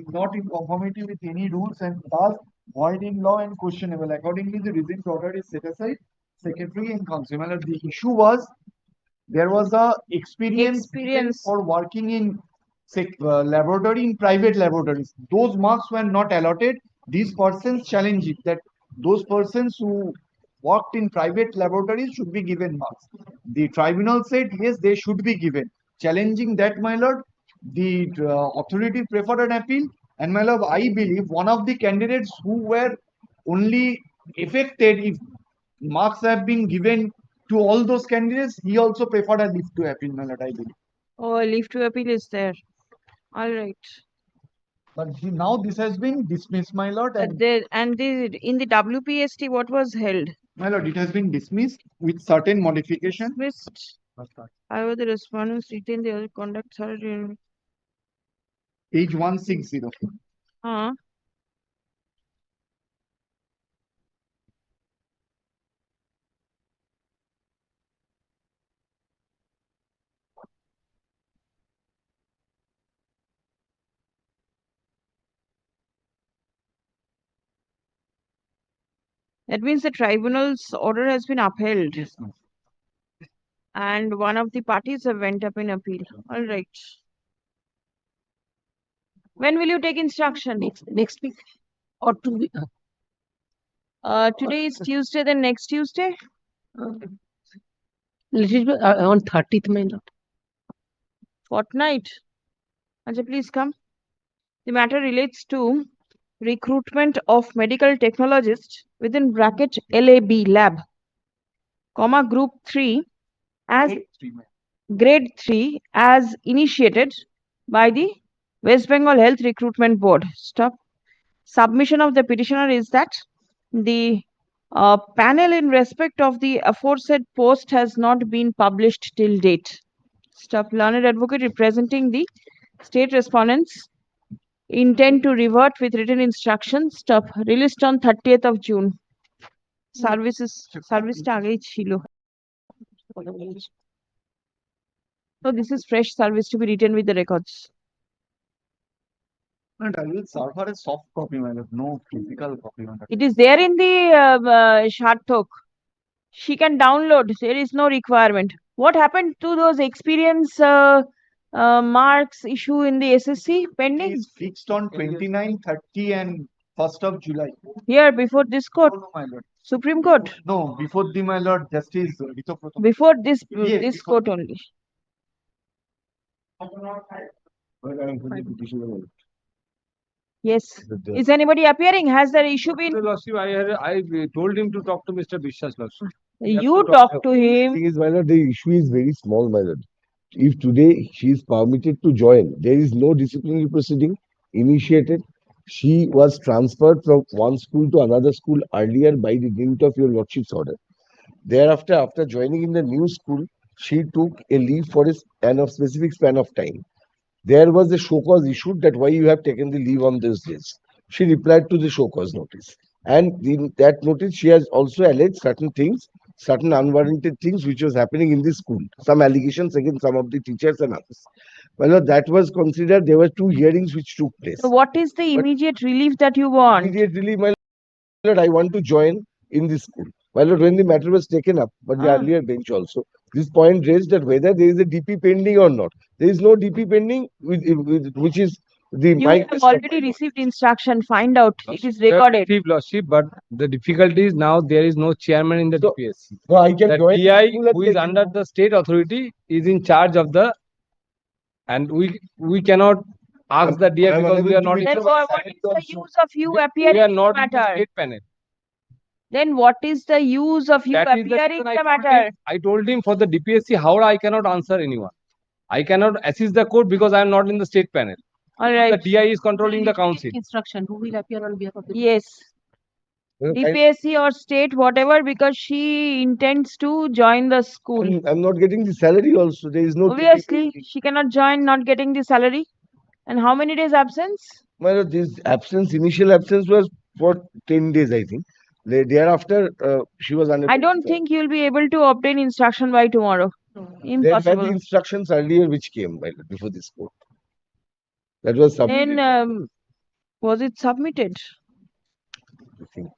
not in conformity with any rules and thus void in law and questionable. Accordingly, the recent order is set aside. Secretary and Council. The issue was there was a experience for working in laboratory in private laboratories. Those marks were not allotted. These persons challenged it that those persons who worked in private laboratories should be given marks. The tribunal said yes, they should be given. Challenging that, my lord, the authority preferred an appeal. And my lord, I believe one of the candidates who were only affected if marks have been given to all those candidates, he also preferred a leave to appeal, my lord, I believe. Oh, leave to appeal is there. All right. But now this has been dismissed, my lord. And in the WPST, what was held? my lord, it has been dismissed with certain modification. Dismissed. However, the respondents retain their conduct. Page 160. That means the tribunal's order has been upheld. Yes, ma'am. And one of the parties have went up in appeal. All right. When will you take instruction? Next week or 2 weeks. Today is Tuesday, then next Tuesday? Little bit on 30th, my lord. Fortnight. Acha, please come. The matter relates to recruitment of medical technologists within bracket lab, comma group 3 as grade 3 as initiated by the West Bengal Health Recruitment Board. Stop. Submission of the petitioner is that the panel in respect of the aforesaid post has not been published till date. Stop. Learned advocate representing the state respondents intend to revert with written instructions. Stop. Released on 30th of June. Service আগেই ছিল. So this is fresh service to be written with the records. And I will serve her a soft copy, my lord, no physical copy. It is there in the Sharthok. She can download. There is no requirement. What happened to those experience marks issue in the SSC pending? Is fixed on 29, 30 and 1st of July. Here before this court, No, my lord. Supreme Court. No, before the my lord Justice Hitoproto. Before this Yes, this before- court only. Yes. Is anybody appearing? Has the issue been? Lordship, I told him to talk to Mr. Vishwas, Lordship. You talk to him. Thing is, my lord, the issue is very small, my lord. If today she is permitted to join, there is no disciplinary proceeding initiated. She was transferred from one school to another school earlier by the dint of your lordship's order. Thereafter, after joining in the new school, she took a leave for a specific span of time. There was a show cause issued that why you have taken the leave on those days. She replied to the show cause notice. And in that notice, she has also alleged certain things, certain unwarranted things which was happening in the school. Some allegations against some of the teachers and others. Well, that was considered, there were two hearings which took place. So what is the immediate relief that you want? Immediate relief, my lord, I want to join in this school. My lord, when the matter was taken up by the earlier bench also, this point raised that whether there is a DP pending or not. There is no DP pending, which is the You have already received instruction. Find out. It is recorded. Lordship, but the difficulty is now there is no chairman in the DPSC. So I can The join the DI school and who is take- under the state authority is in charge of the, and we cannot ask the DI I'm because we unable are to not Then in what is the use of you we appearing are in not the in the matter? state panel. Then what is the use of you That is the appearing reason in the matter? I told him for the DPSC, how I cannot answer anyone. I cannot assist the court because I am not in the state panel. All right. The DI is controlling the council. Instruction, who will appear on behalf of the. Yes. DPSC or state, whatever, because she intends to join the school. I'm not getting the salary also. There is no DP Obviously, pending. she cannot join not getting the salary. And how many days absence? My lord, this absence, initial absence was for 10 days, I think. Thereafter, she was unable I to don't join. think you'll be able to obtain instruction by tomorrow. There were Impossible. the instructions earlier which came, my lord, before this court. That was submitted. Then was it submitted? I think.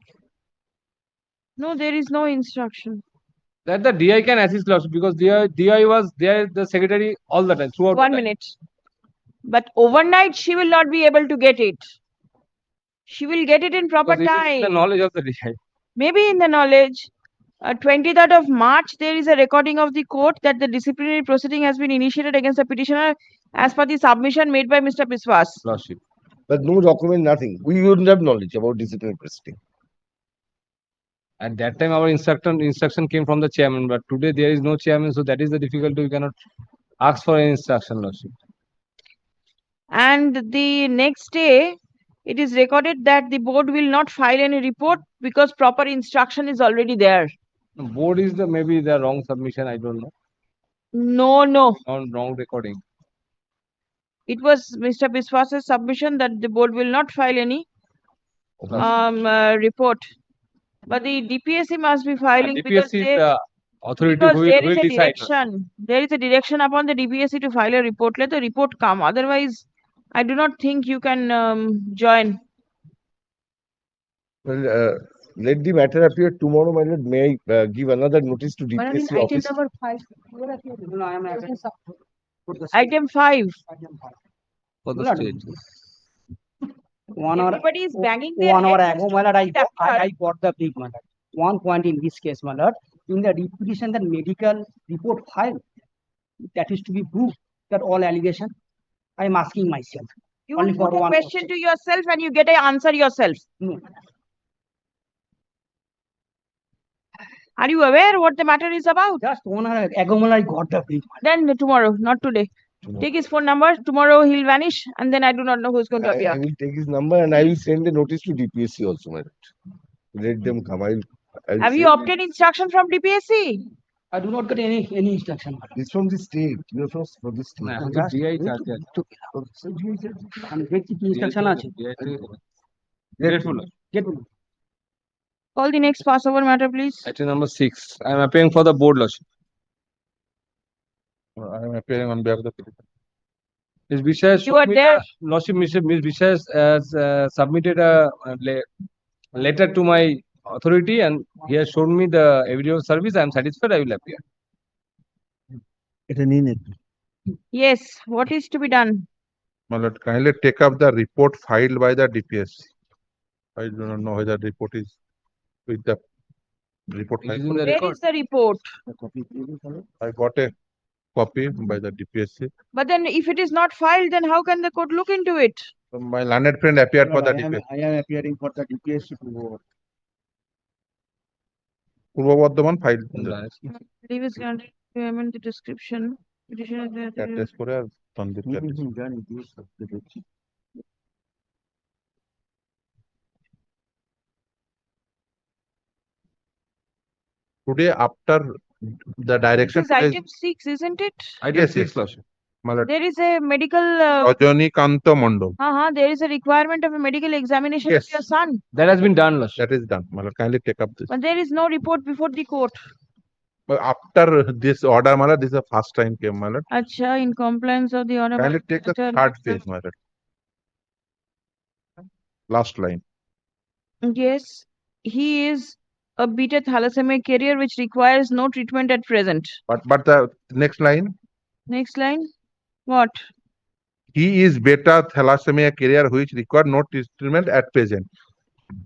No, there is no instruction. That the DI can assist Lordship because DI was there, the secretary all the time throughout. 1 minute. But overnight she will not be able to get it. She will get it in proper Because it is in the time. knowledge of the DI. Maybe in the knowledge. 23rd of March, there is a recording of the court that the disciplinary proceeding has been initiated against the petitioner as per the submission made by Mr. Biswas. Lordship. But no document, nothing. We wouldn't have knowledge about disciplinary proceeding. At that time, our instruction came from the chairman, but today there is no chairman, so that is the difficulty. We cannot ask for any instruction, Lordship. And the next day, it is recorded that the board will not file any report because proper instruction is already there. Board is the maybe the wrong submission. I don't know. No. Wrong recording. It was Mr. Biswas's submission that the board will not file any report. But the DPSC must be filing because DPSC is they, the authority because who there will is a decide. direction. There is a direction upon the DPSC to file a report. Let the report come. Otherwise, I do not think you can join. Well, let the matter appear tomorrow, my lord. May I give another notice to But I mean, DPSC item office? number 5. Where are you? No, I am asking. Item 5. For the Lord, state. 1 hour. Everybody is banging their 1 hour heads ago, to my lord, I chapter. got the big matter. One point in this case, my lord, in the repetition, that medical report file, that is to be proved that all allegation. I am asking myself. You only for put a one question to yourself and you get an answer yourself. No. Are you aware what the matter is about? Just 1 hour ago, my lord, I got the big matter. Then tomorrow, not today. Take his phone number. Tomorrow he'll vanish, and then I do not know who's going to I appear. will take his number and I will send a notice to DPSC also, my lord. Let them come. I'll Have you send obtained instruction from DPSC? I do not get any instruction. It's from the state. You're from the state. Nah, Just DI wait charge. to- and get the instruction আছে। Grateful. Get Call the next passover matter, please. Item number 6. I am appearing for the board, Lordship. I am appearing on behalf of the petitioner. Ms. Biswas, You are there. Lordship, Ms. Biswas has submitted a letter to my authority and he has shown me the evidence of service. I am satisfied. I will appear. Yes, what is to be done? My lord, kindly take up the report filed by the DPS. I do not know whether the report is with the report. It is in the Where record. is the report? I got a copy by the DPSC. But then if it is not filed, then how can the court look into it? So my learned friend appeared for the DPSC. I am appearing for the DPSC to Purva Bardhaman filed. Leave is granted to amend the description. Petitioner Address করে আর Tanvir কে address. জানি this দেখছি Today after the direction. This is item 6, isn't it? Item 6, my lord. There is a medical. Rajanikanta Mondal. There is a requirement of a medical examination Yes. of your son. That has been done, Lordship. That is done. My lord, kindly take up this. But there is no report before the court. But after this order, my lord, this is the first time came, my lord. Acha, in compliance of the order. Kindly take the third page, my lord. Last line. Yes, he is a beta thalassemia carrier which requires no treatment at present. But the next line. Next line. What? He is beta thalassemia carrier which require no treatment at present.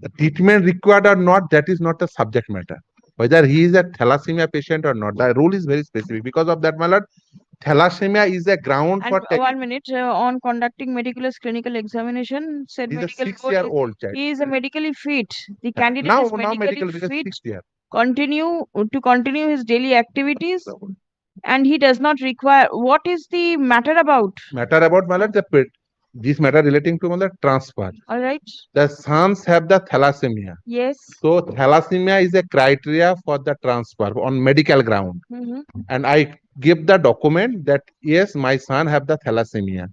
The treatment required or not, that is not the subject matter. Whether he is a thalassemia patient or not, the rule is very specific. Because of that, my lord, thalassemia is a ground And for taking. 1 minute, on conducting meticulous clinical examination, said He's a medical board, 6-year-old child. he is a medically fit. The candidate Now is medically medical because fit. 6th year. Continue his daily activities, and he does not require. What is the matter about? Matter about, my lord, this matter relating to, my lord, transfer. All right. The sons have the thalassemia. Yes. So thalassemia is a criteria for the transfer on medical ground. And I give the document that yes, my son have the thalassemia.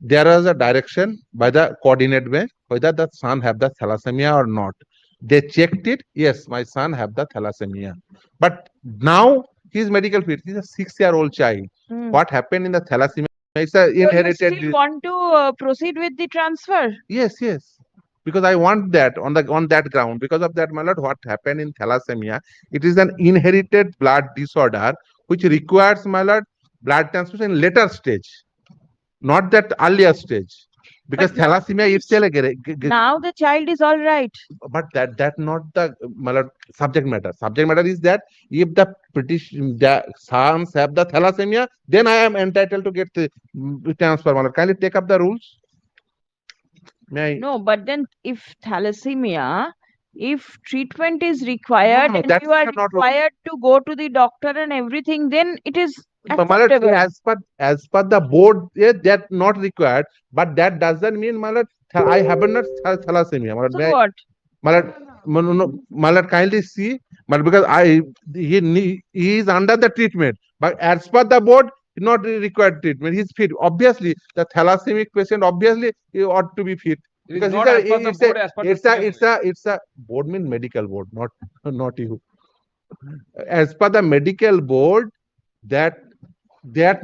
There is a direction by the coordinate bench whether the son have the thalassemia or not. They checked it. Yes, my son have the thalassemia. But now he is medical fit. He is a 6-year-old child. What happened in the thalassemia? It's a inherited. So you still want to proceed with the transfer? Yes, yes. Because I want that on that ground. Because of that, my lord, what happened in thalassemia? It is an inherited blood disorder which requires, my lord, blood transfusion in later stage, not that earlier stage. Because thalassemia itself. Now the child is all right. But that not the, my lord, subject matter. Subject matter is that if the sons have the thalassemia, then I am entitled to get the transfer. My lord, kindly take up the rules. No, but then if thalassemia, if treatment is required, No, and that's you are not required to go to the doctor and everything, then it is But my lord, acceptable. as per the board, that not required. But that doesn't mean, my lord, I have not thalassemia. My lord, So what? My lord, no, my lord, kindly see, but because he is under the treatment, but as per the board, not required treatment. He's fit. Obviously, the thalassemic patient obviously he ought to be fit. It is Because not as per the board, as per the it's a board means medical board, not you. As per the medical board, that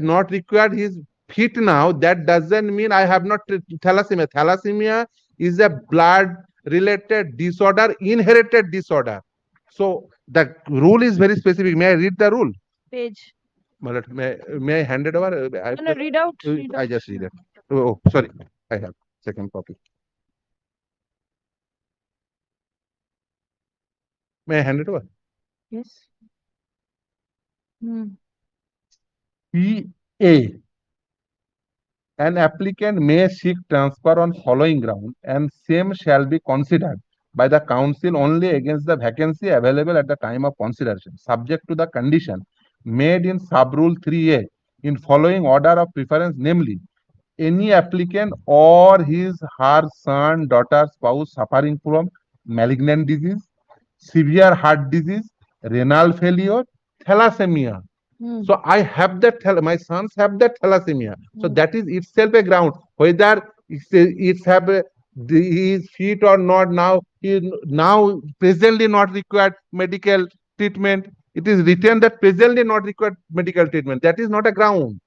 not required. He's fit now. That doesn't mean I have not thalassemia. Thalassemia is a blood related disorder, inherited disorder. So the rule is very specific. May I read the rule? Page. May I hand it over? No, read out. I just read it. Oh, sorry. I have second copy. May I hand it over? Yes. PA. An applicant may seek transfer on following ground, and same shall be considered by the council only against the vacancy available at the time of consideration, subject to the condition made in sub-rule 3A in following order of preference, namely, any applicant or his, her son, daughter, spouse suffering from malignant disease, severe heart disease, renal failure, thalassemia. So I have that, my sons have that thalassemia. So that is itself a ground. Whether it's have he is fit or not now, he is now presently not required medical treatment. It is written that presently not required medical treatment. That is not a ground.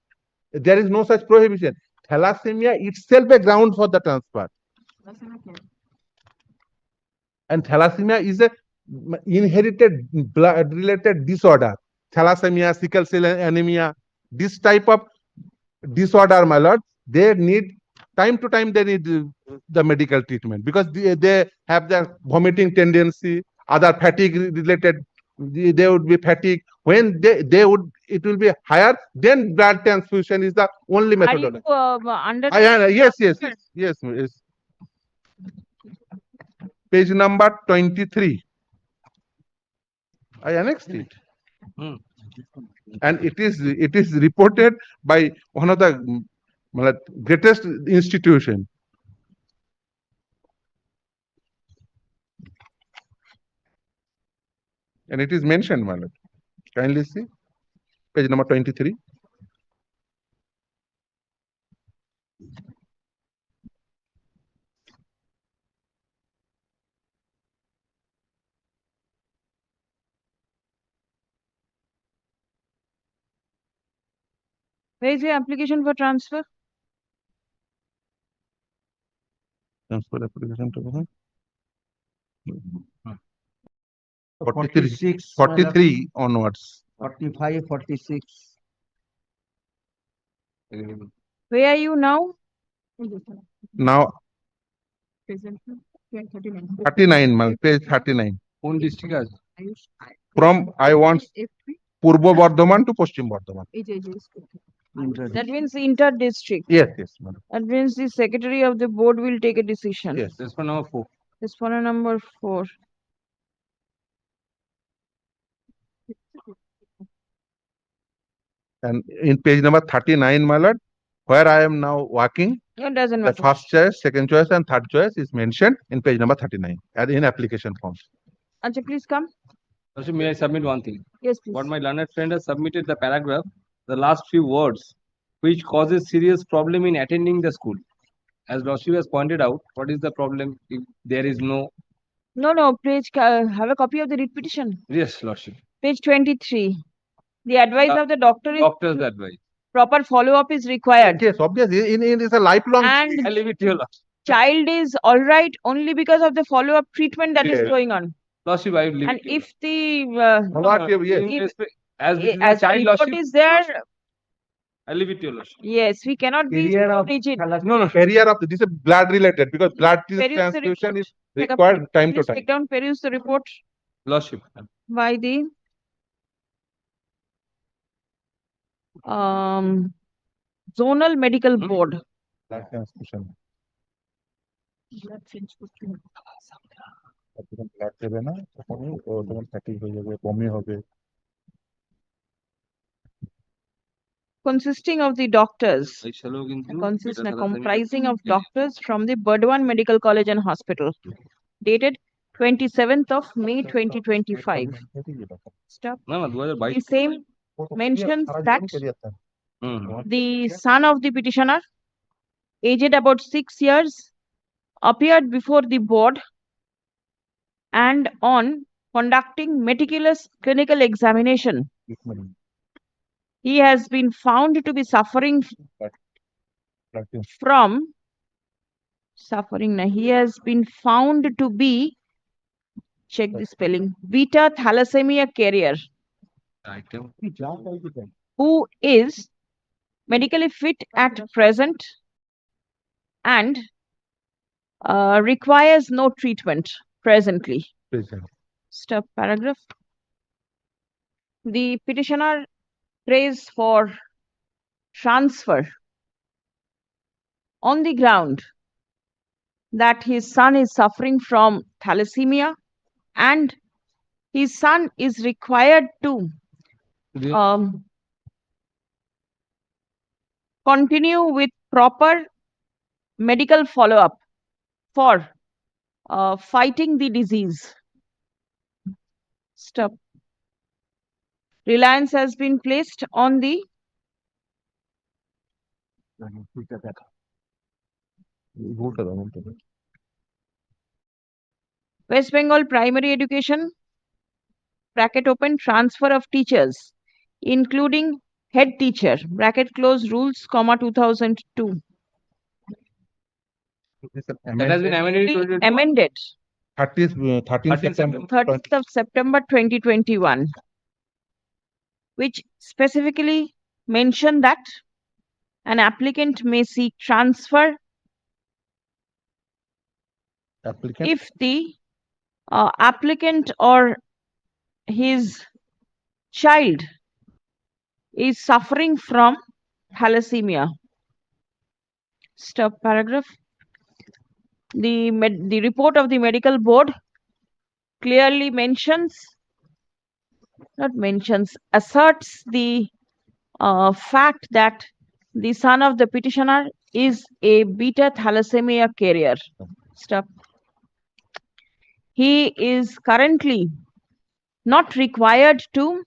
There is no such prohibition. Thalassemia itself a ground for the transfer. And thalassemia is a inherited blood related disorder, thalassemia, sickle cell anemia, this type of disorder, my lord, they need time to time they need the medical treatment because they have the vomiting tendency, other fatigue related, they would be fatigue. When they would, it will be higher, then blood transfusion is the only Are you methodology. under Yes, yes. Page number 23. I annexed it. And it is reported by one of the greatest institution. And it is mentioned, my lord. Kindly see page number 23. Where is your application for transfer? Transfer application to 46, 43 onwards. 45, 46. Where are you now? Now 39, page 39. কোন district আছে? From I want Purbo Bardhaman to Paschim Bardhaman. That means inter-district. Yes, madam. That means the secretary of the board will take a decision. Yes. This for number 4. This for number 4. And in page number 39, my lord, where I am now working, It doesn't the matter. first choice, second choice, and third choice is mentioned in page number 39 and in application form. Acha, please come. Also, may I submit one thing? Yes, please. What my learned friend has submitted the paragraph, the last few words, which causes serious problem in attending the school. As Lordship has pointed out, what is the problem if there is no? No, please have a copy of the writ petition. Yes, Lordship. Page 23. The advice of the doctor is Doctor's advice. proper follow-up is required. Yes, obviously, it's a lifelong. And I leave it to your Lordship. child is all right only because of the follow-up treatment that is Yes. going on. Lordship, I will leave And it to you. if the Yes. As this is a as the child, report Lordship, is there, I leave it to your Lordship. yes, we cannot be Career of rigid. No, carrier of this is blood related because blood Peruse the transfusion report. is Take a required pen. time to Please time. take down, peruse the report Lordship. by the zonal medical board. Blood transfusion. Blood দেবে না তখনই ও তখন fatigue হয়ে যাবে, বমি হবে। Consisting of the doctors, comprising of doctors from the Burdwan Medical College and Hospital, dated 27th of May 2025. Stop. The same mentions that the son of the petitioner, aged about 6 years, appeared before the board and on conducting meticulous clinical examination, he has been found to be suffering from he has been found to be, check the spelling, beta thalassemia carrier, who is medically fit at present and requires no treatment presently. Stop paragraph. The petitioner prays for transfer on the ground that his son is suffering from thalassemia and his son is required to continue with proper medical follow-up for fighting the disease. Stop. Reliance has been placed on the West Bengal Primary Education, bracket open, transfer of teachers, including head teacher, bracket close, rules, comma 2002. That has been amended. Amended. 13th 30th September. of September 2021, which specifically mention that an applicant may seek transfer Applicant. if the applicant or his child is suffering from thalassemia. Stop paragraph. The report of the medical board clearly asserts the fact that the son of the petitioner is a beta thalassemia carrier. Stop. He is currently not required to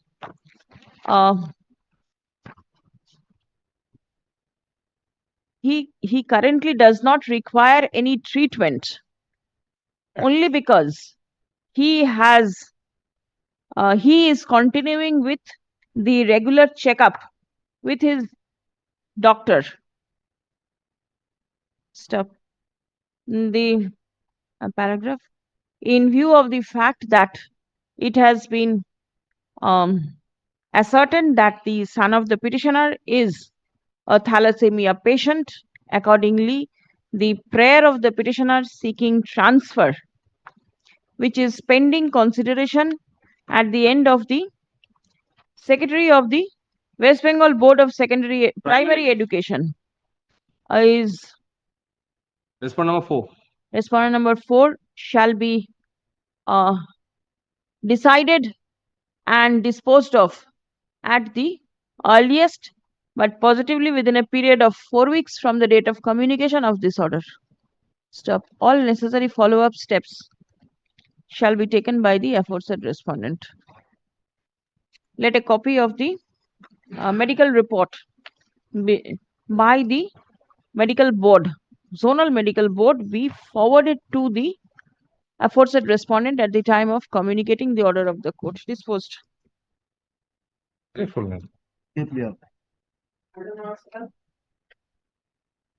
he currently does not require any treatment, only because he is continuing with the regular checkup with his doctor. Stop. The paragraph. In view of the fact that it has been ascertained that the son of the petitioner is a thalassemia patient, accordingly, the prayer of the petitioner seeking transfer, which is pending consideration at the end of the Secretary of the West Bengal Board of Primary Education, is Respondent number 4. Respondent number 4 shall be decided and disposed of at the earliest, but positively within a period of 4 weeks from the date of communication of this order. Stop. All necessary follow-up steps shall be taken by the aforesaid respondent. Let a copy of the medical report by the medical board, zonal medical board, be forwarded to the aforesaid respondent at the time of communicating the order of the court. Disposed.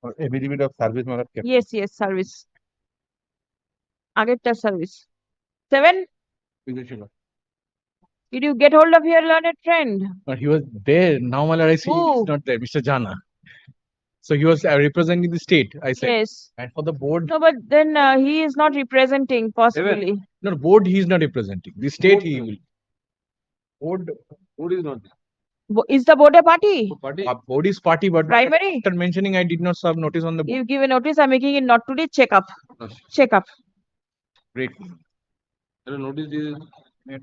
Or affidavit of service, my lord. Yes, service. Ageta service. 7. Did you get hold of your learned friend? But he was there. Now, my lord, I see Who? he's not there, Mr. Jana. So he was representing the state, I said. Yes. And for the board, No, but then he is not representing, possibly. no, board he is not representing. The state he will. Board is not. Is the board a party? Board is party, but Primary? after mentioning, I did not serve notice on the board. You give a notice, I'm making it not today, check up. Check up. Great. Notice this. I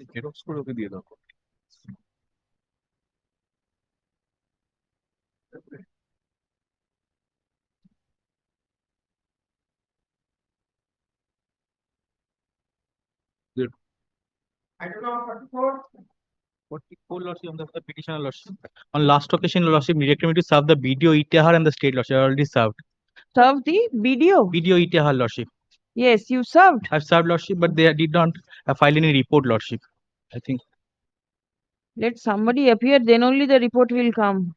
don't know, 44 lordship on the petitioner lordship. On last occasion, lordship directed me to serve the BDO Itihar and the state lordship. I already served. Serve the BDO? BDO Itihar lordship. Yes, you served. I've served lordship, but they did not file any report lordship, I think. Let somebody appear, then only the report will come.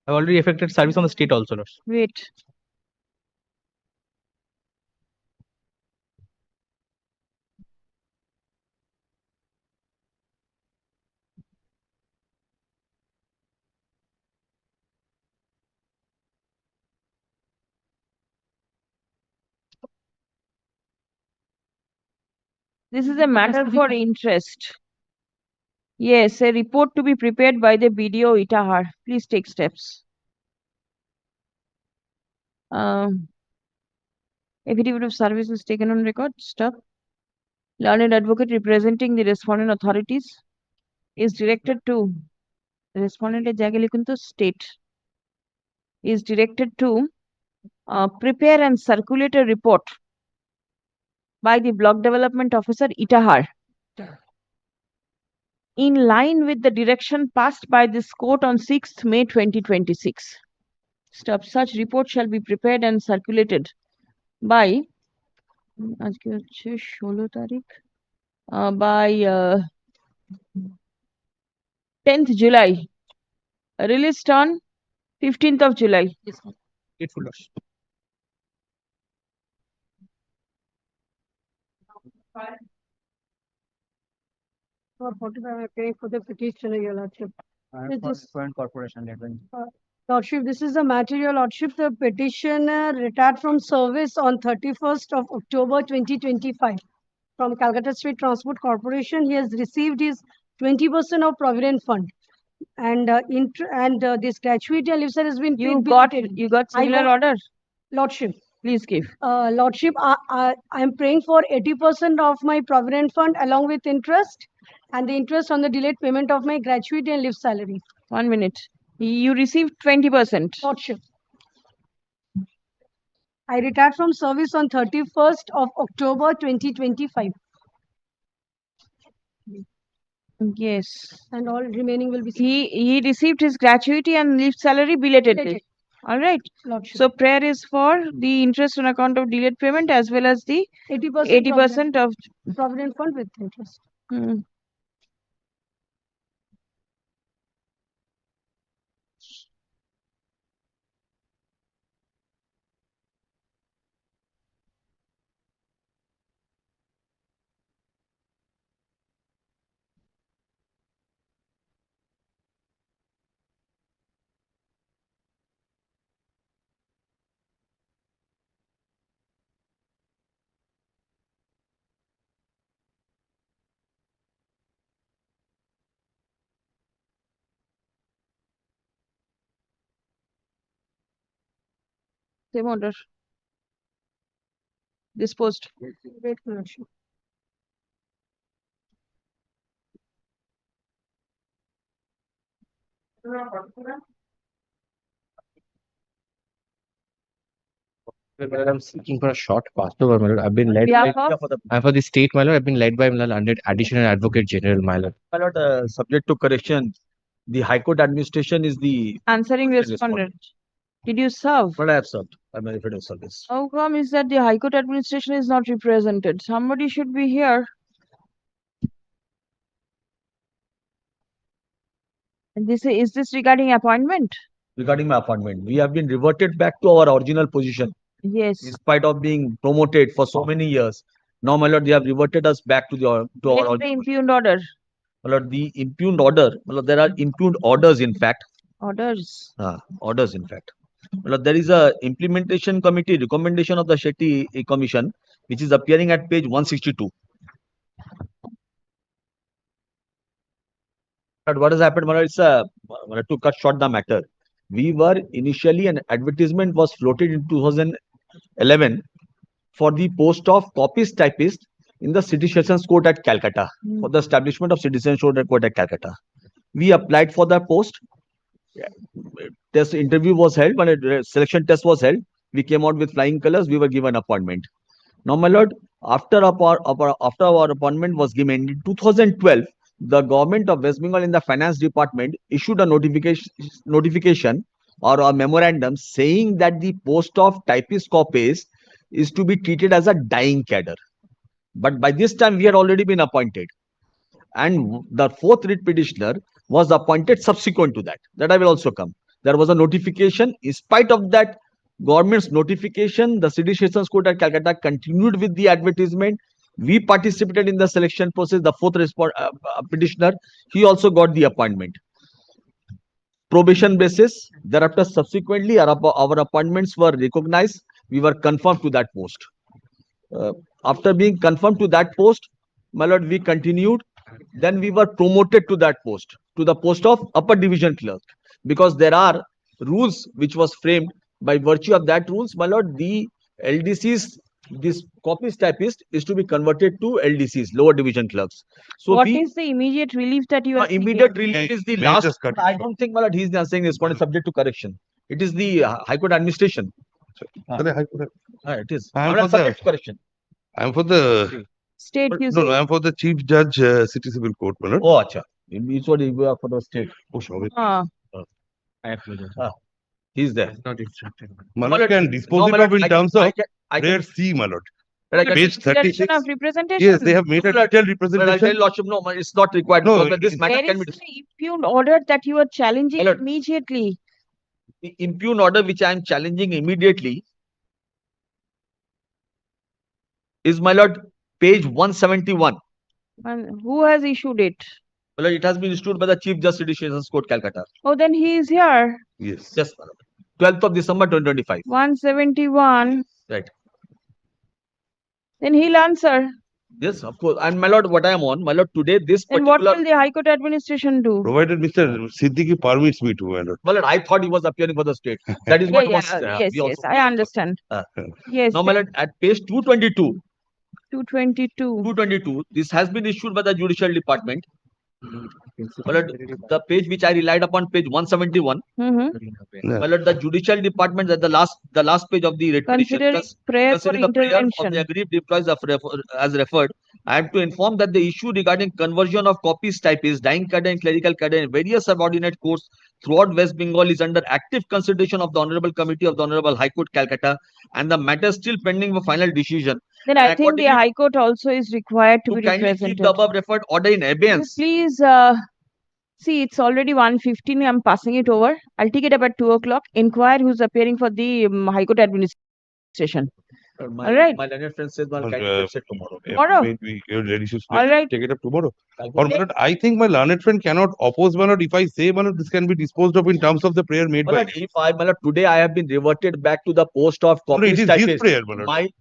I've already effected service on the state also, lordship. Wait. This is a matter for interest. Yes, a report to be prepared by the BDO Itahar. Please take steps. Affidavit of service is taken on record. Stop. Learned advocate representing the respondent authorities is directed to respondent state is directed to prepare and circulate a report by the block development officer Itahar in line with the direction passed by this court on 6th May 2026. Stop. Such report shall be prepared and circulated by by 10th July, released on 15th of July. For 45, I'm paying for the petitioner, Your Lordship. Is this- corporation letter. Lordship, this is the matter, Your Lordship. The petitioner retired from service on 31st of October 2025 from Calcutta State Transport Corporation. He has received his 20% of Provident Fund. And this gratuity and leave service has been You paid got belated. similar order? Lordship. Please give. Lordship, I'm paying for 80% of my Provident Fund along with interest and the interest on the delayed payment of my gratuity and leave salary. 1 minute. You received 20%. Lordship. I retired from service on 31st of October 2025. Yes. And all remaining will be. He received his gratuity and leave salary belatedly. All right. Lordship. So prayer is for the interest on account of delayed payment as well as the 80% of Provident Fund with interest. same order. Disposed. Wait, Lordship. I'm seeking for a short passover, my lord. I've been led by, I'm for the state, my lord. I've been led by my lord, under additional advocate general, my lord. My lord, subject to correction, the High Court administration is the Answering respondent. Did you serve? But I have served. I'm a referred of service. How come is that the High Court administration is not represented? Somebody should be here. And is this regarding appointment? Regarding my appointment, we have been reverted back to our original position. Yes. In spite of being promoted for so many years, now, my lord, they have reverted us back to our Where is the impugned order? My lord, the impugned order. My lord, there are impugned orders, in fact. Orders. Orders, in fact. My lord, there is a implementation committee recommendation of the Shetty Commission, which is appearing at page 162. But what has happened, my lord, it's to cut short the matter. We were initially, an advertisement was floated in 2011 for the post of copyist typist in the City Sessions Court at Calcutta, for the establishment of Citizen Court at Calcutta. We applied for that post. Test interview was held, when a selection test was held. We came out with flying colors. We were given appointment. Now, my lord, after our appointment was given in 2012, the government of West Bengal in the finance department issued a notification or a memorandum saying that the post of typist copyist is to be treated as a dying cadre. But by this time, we had already been appointed. And the fourth writ petitioner was appointed subsequent to that. That I will also come. There was a notification. In spite of that government's notification, the City Sessions Court at Calcutta continued with the advertisement. We participated in the selection process. The fourth petitioner, he also got the appointment. Probation basis. Thereafter, subsequently, our appointments were recognized. We were confirmed to that post. After being confirmed to that post, my lord, we continued. Then we were promoted to that post, to the post of upper division clerk, because there are rules which was framed. By virtue of that rules, my lord, the LDCs, this copyist typist is to be converted to LDCs, lower division clerks. So what is the immediate relief that you are immediate relief is the last. I don't think, my lord, he is saying this point is subject to correction. It is the High Court administration. It is. I'm Subject to correction. for the state. No, I'm for the Chief Judge, City Civil Court, my lord. Oh, acha. It's what you are for the state. Oh, sorry. He's there. Not instructed. My lord can dispose it of in terms of rare C, my lord. Page 36. Of representation. Yes, they have made a detailed representation. I'll tell Lordship, no, it's not required. No, This matter There can is be the impugned order that you are challenging immediately. the impugned order which I am challenging immediately is, my lord, page 171. And who has issued it? Well, it has been issued by the Chief Justice Sessions Court, Calcutta. Oh, then he is here. Yes. Yes, madam. 12th of December 2025. 171. Right. Then he'll answer. Yes, of course. And my lord, what I am on, my lord, today this Then particular. what will the High Court administration do? Provided Mr. Siddiqui permits me to, my lord. My lord, I thought he was appearing for the state. That is what was. Yes, yes, I understand. Yes. Now, my lord, at page 222. 222. This has been issued by the Judicial Department. My lord, the page which I relied upon, page 171. My lord, the Judicial Department at the last page of the petition, Considering prayer for considering the prayer intervention. of the aggrieved employees as referred, I am to inform that the issue regarding conversion of copies, typists, dying cadre and clerical cadre in various subordinate courts throughout West Bengal is under active consideration of the Honorable Committee of the Honorable High Court, Calcutta, and the matter is still pending for final decision. Then I think the High Court also is required to be kindly represented. keep the above referred order in abeyance. Please, see, it's already 1:15. I'm passing it over. I'll take it up at 2 o'clock. Inquire who's appearing for the High Court administration. All right. My learned friend says, well, kindly let's say tomorrow. Tomorrow? Maybe you're ready to All right. take it up tomorrow. Or, my lord, I think my learned friend cannot oppose, my lord. If I say, my lord, this can be disposed of in terms of the prayer made by. My lord, today I have been reverted back to the post of copy. It is his prayer, my lord.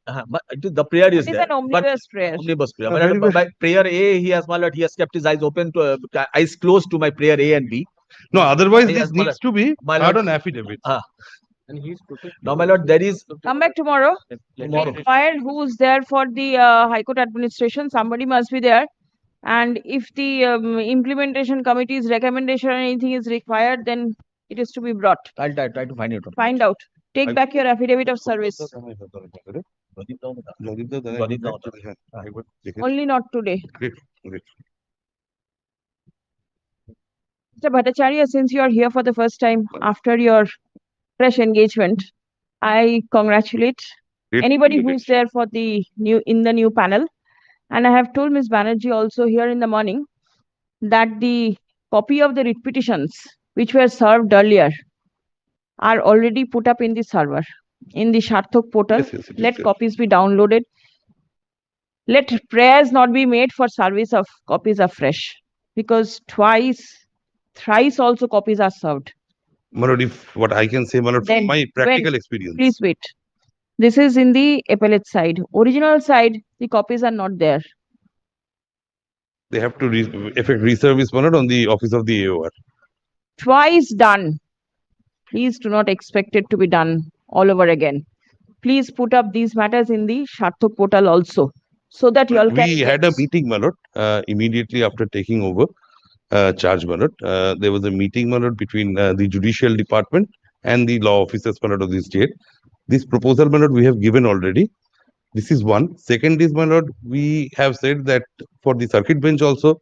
The prayer is It's there. an omnibus prayer. Omnibus prayer. My lord, by prayer A, he has, my lord, he has kept his eyes open to eyes closed to my prayer A and B. No, otherwise this needs to be heard on affidavit. Now, my lord, there is. Come back tomorrow. Inquire who's there for the High Court administration. Somebody must be there. And if the implementation committee's recommendation or anything is required, then it is to be brought. I'll try to find it. Find out. Take back your affidavit of service. Only not today. Great. Mr. Bhattacharya, since you are here for the first time after your fresh engagement, I congratulate anybody who's there for the new panel. And I have told Ms. Banerjee also here in the morning that the copy of the writ petitions which were served earlier are already put up in the server, in the Sharthok portal. Let copies be downloaded. Let prayers not be made for service of copies afresh, because thrice also copies are served. My lord, if what I can say, my lord, from my practical experience. Please wait. This is in the appellate side. Original side, the copies are not there. They have to effect reservice, my lord, on the office of the AOR. Twice done. Please do not expect it to be done all over again. Please put up these matters in the Sharthok portal also, so that you all can. We had a meeting, my lord, immediately after taking over charge, my lord. There was a meeting, my lord, between the judicial department and the law officers, my lord, of the state. This proposal, my lord, we have given already. This is one. Second is, my lord, we have said that for the circuit bench also,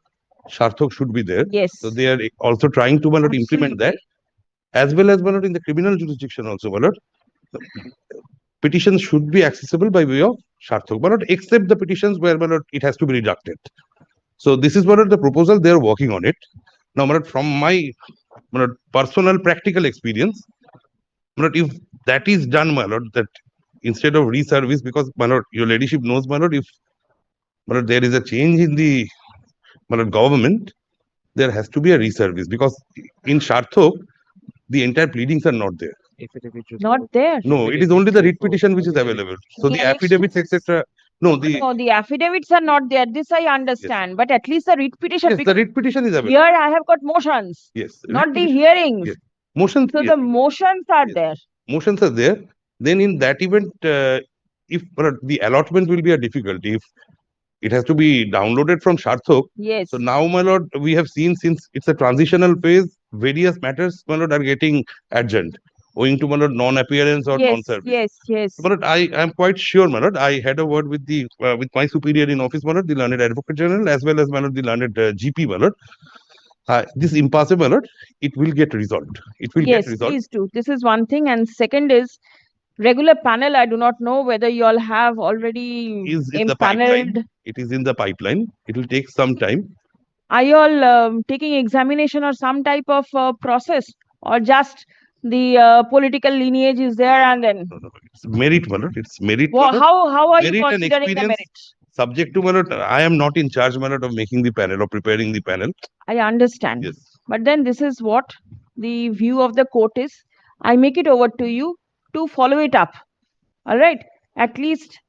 Sharthok should be there. Yes. So they are also trying to, my lord, implement that. As well as, my lord, in the criminal jurisdiction also, my lord, petitions should be accessible by way of Sharthok, my lord, except the petitions where, my lord, it has to be rejected. So this is, my lord, the proposal. They are working on it. Now, my lord, from my lord, personal practical experience, my lord, if that is done, my lord, that instead of reservice, because, my lord, your ladyship knows, my lord, if, my lord, there is a change in the, my lord, government, there has to be a reservice, because in Sharthok, the entire pleadings are not there. Not there. No, it is only the writ petition which is available. So the affidavits, etc. No, the affidavits are not there. This I understand. But at least the writ petition. Yes, the writ petition is available. Here I have got motions. Yes. Not the hearings. Yes. Motions. So the motions are there. Motions are there. Then in that event, if the allotment will be a difficulty, if it has to be downloaded from Sharthok. Yes. So now, my lord, we have seen, since it's a transitional phase, various matters, my lord, are getting adjourned, owing to, my lord, non-appearance or non-service. Yes. My lord, I am quite sure, my lord, I had a word with the with my superior in office, my lord, the learned Advocate General, as well as, my lord, the learned GP, my lord. This impasse, my lord, it will get resolved. It will get resolved. Yes, please do. This is one thing. And second is, regular panel, I do not know whether you all have already impaneled. It is in the pipeline. It will take some time. Are you all taking examination or some type of process, or just the political lineage is there and then? It's merit, my lord. It's merit. Well, how are you merit and considering the experience. merit? subject to, my lord, I am not in charge, my lord, of making the panel or preparing the panel. I understand. Yes. But then this is what the view of the court is. I make it over to you to follow it up. All right. At least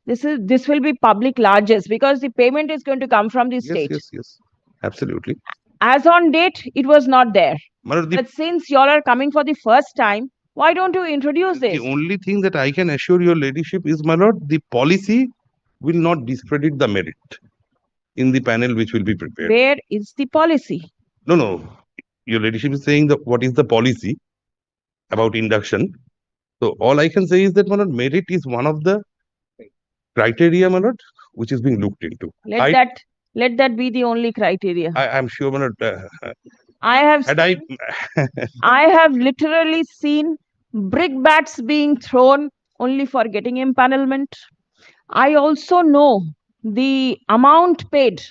this will be public largesse because the payment is going to come from the state. Yes. Absolutely. As on date, it was not there. My lord, But since you all are coming for the first time, why don't you introduce the this? only thing that I can assure your ladyship is, my lord, the policy will not discredit the merit in the panel which will be prepared. Where is the policy? No. Your ladyship is saying that what is the policy about induction. So all I can say is that, my lord, merit is one of the criteria, my lord, which is being looked into. Let that be the only criteria. I am sure, my lord. I have literally seen brickbats being thrown only for getting empanelment. I also know the amount paid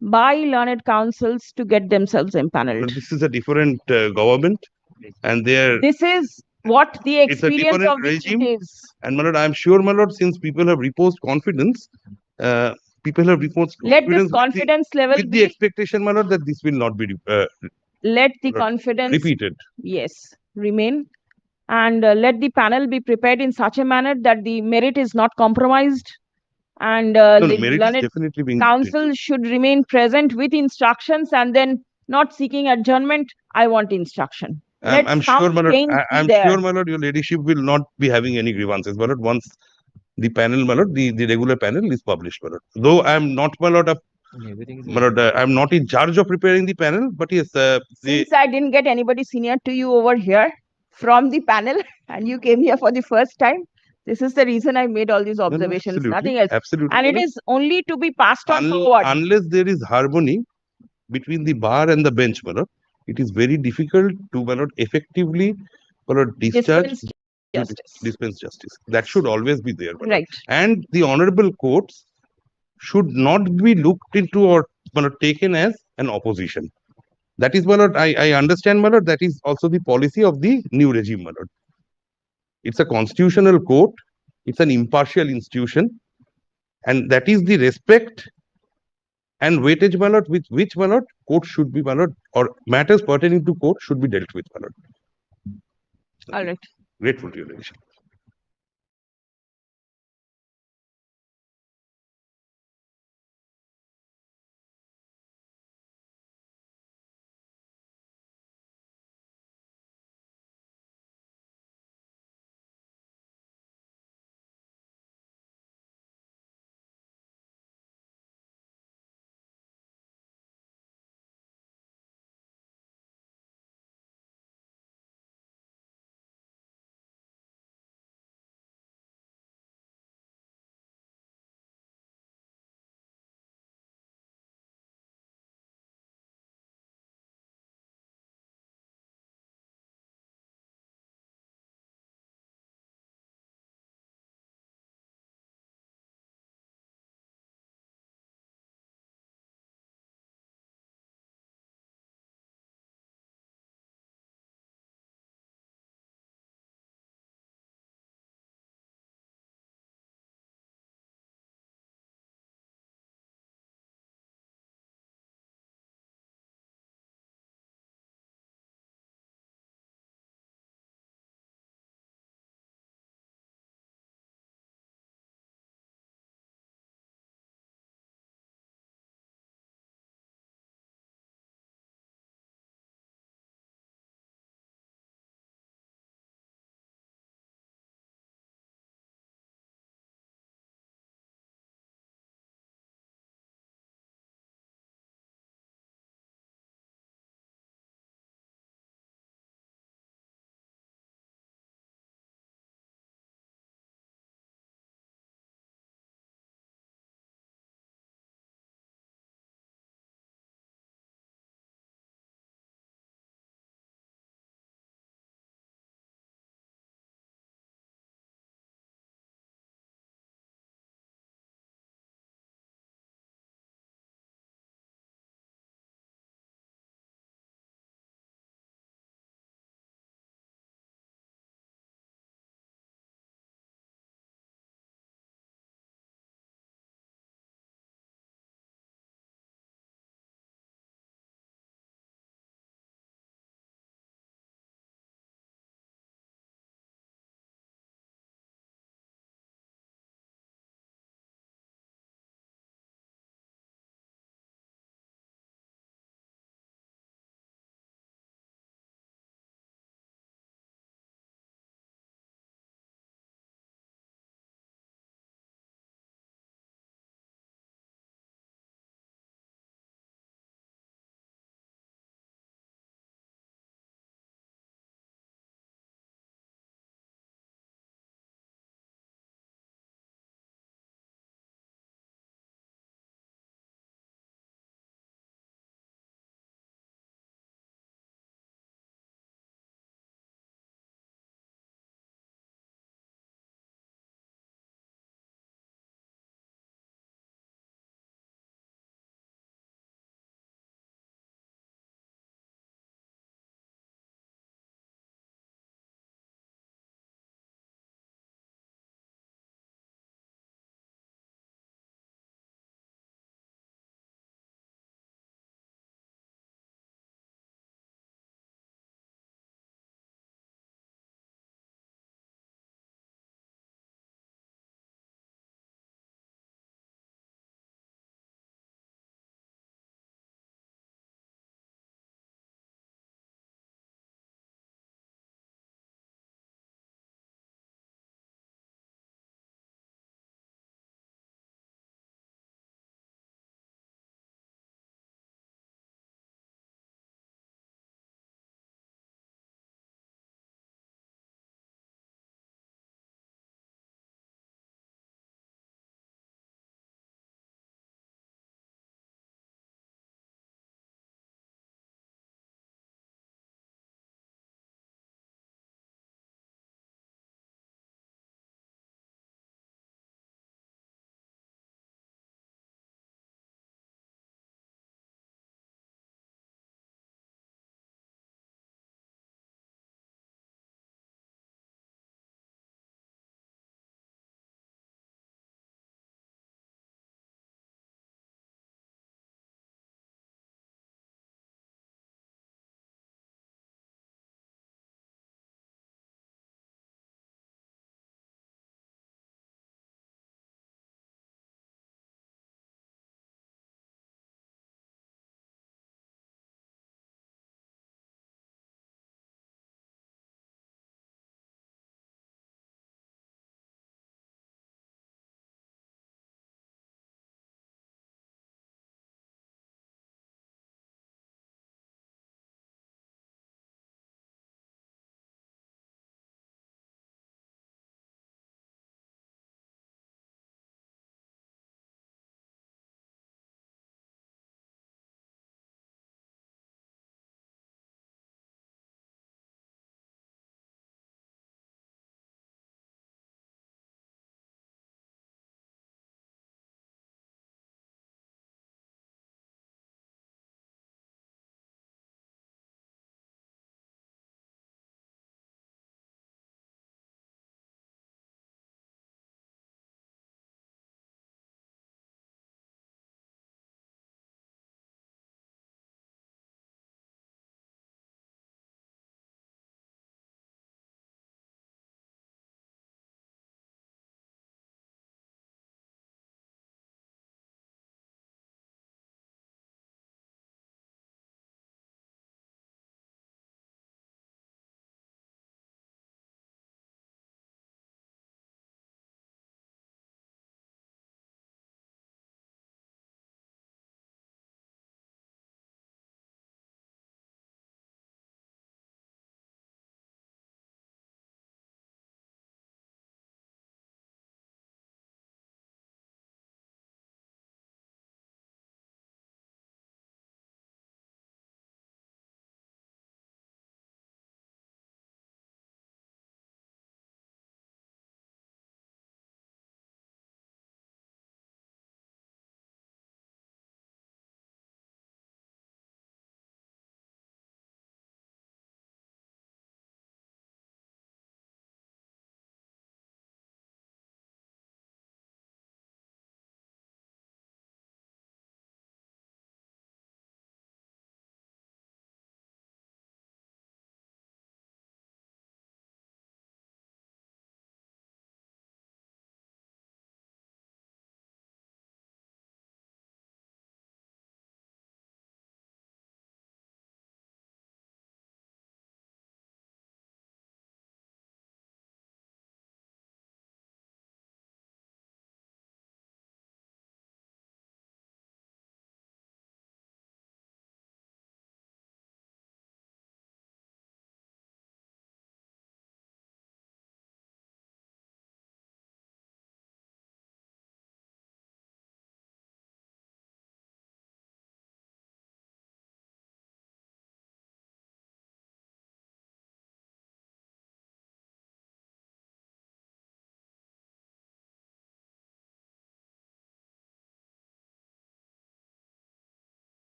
by learned councils to get themselves empaneled. This is a different government, and this is what the experience of which it is. And, my lord, I am sure, my lord, since people have reposed confidence, people have reposed Let this confidence level with the expectation, my lord, that this will not be let the confidence repeated. Yes, remain, and let the panel be prepared in such a manner that the merit is not compromised, and the merit is learned definitely being council should remain present with instructions and then not seeking adjournment. I want instruction. I'm sure, my lord. I'm there. sure, my lord, your ladyship will not be having any grievances, my lord, once the panel, my lord, the regular panel is published, my lord. Though I am not, my lord, my lord, I'm not in charge of preparing the panel, but yes, Since I didn't get anybody senior to you over here from the panel, and you came here for the first time, this is the reason I made all these observations. Nothing else. Absolutely. And it is only to be passed on forward. Unless there is harmony between the bar and the bench, my lord, it is very difficult to, my lord, effectively, my lord, dispense justice. That should always be there, my lord. Right. And the honorable courts should not be looked into or, my lord, taken as an opposition. That is, my lord, I understand, my lord, that is also the policy of the new regime, my lord. It's a constitutional court, it's an impartial institution, and that is the respect and weightage, my lord, with which, my lord, court should be, my lord, or matters pertaining to court should be dealt with, my lord. All right. Grateful to your ladyship.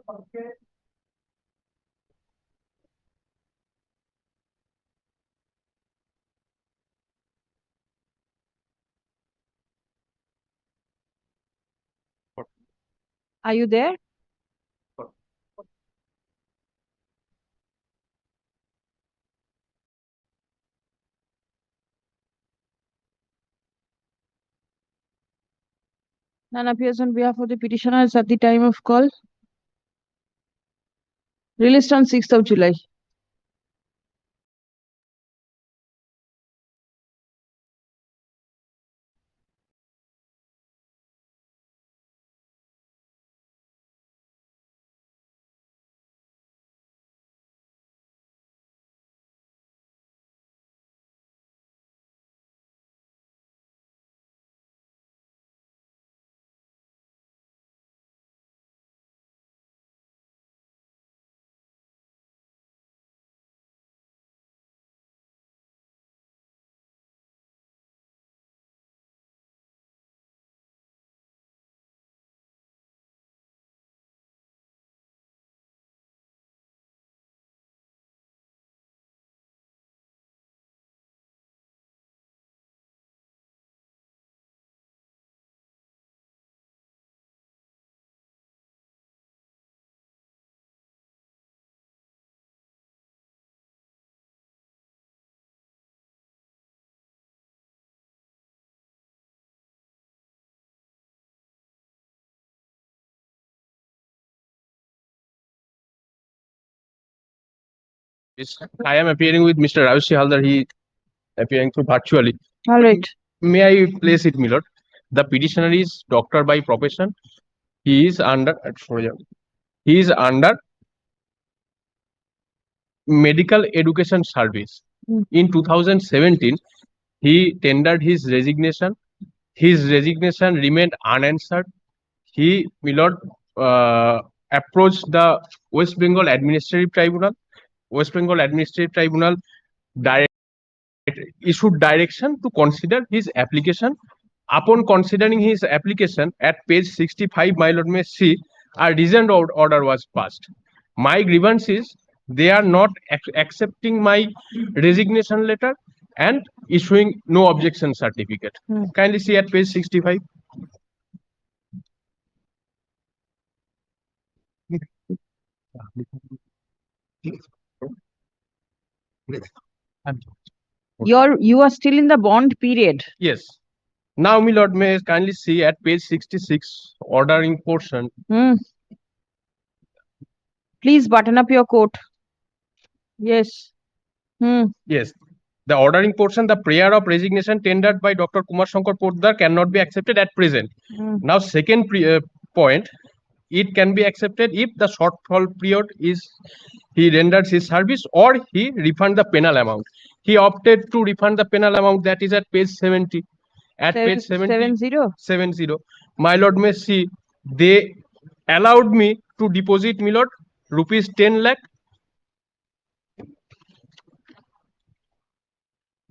Are you there? None appears on behalf of the petitioners at the time of call. Released on 6th of July. Yes, I am appearing with Mr. Ravish Haldar. He appearing through virtually. All right. May I place it, my lord? The petitioner is doctor by profession. He is under medical education service. In 2017, he tendered his resignation. His resignation remained unanswered. He, my lord, approached the West Bengal Administrative Tribunal. West Bengal Administrative Tribunal issued direction to consider his application. Upon considering his application at page 65, my lord may see a reasoned order was passed. My grievance is they are not accepting my resignation letter and issuing no objection certificate. Kindly see at page 65. You are still in the bond period. Yes. Now, my lord, may kindly see at page 66, ordering portion. Please button up your coat. Yes. Yes. The ordering portion, the prayer of resignation tendered by Dr. Kumar Shankar Poddar cannot be accepted at present. Now, second point, it can be accepted if the shortfall period is he renders his service or he refund the penal amount. He opted to refund the penal amount, that is at page 70. At page 70, my lord may see they allowed me to deposit, my lord, rupees 10 lakh.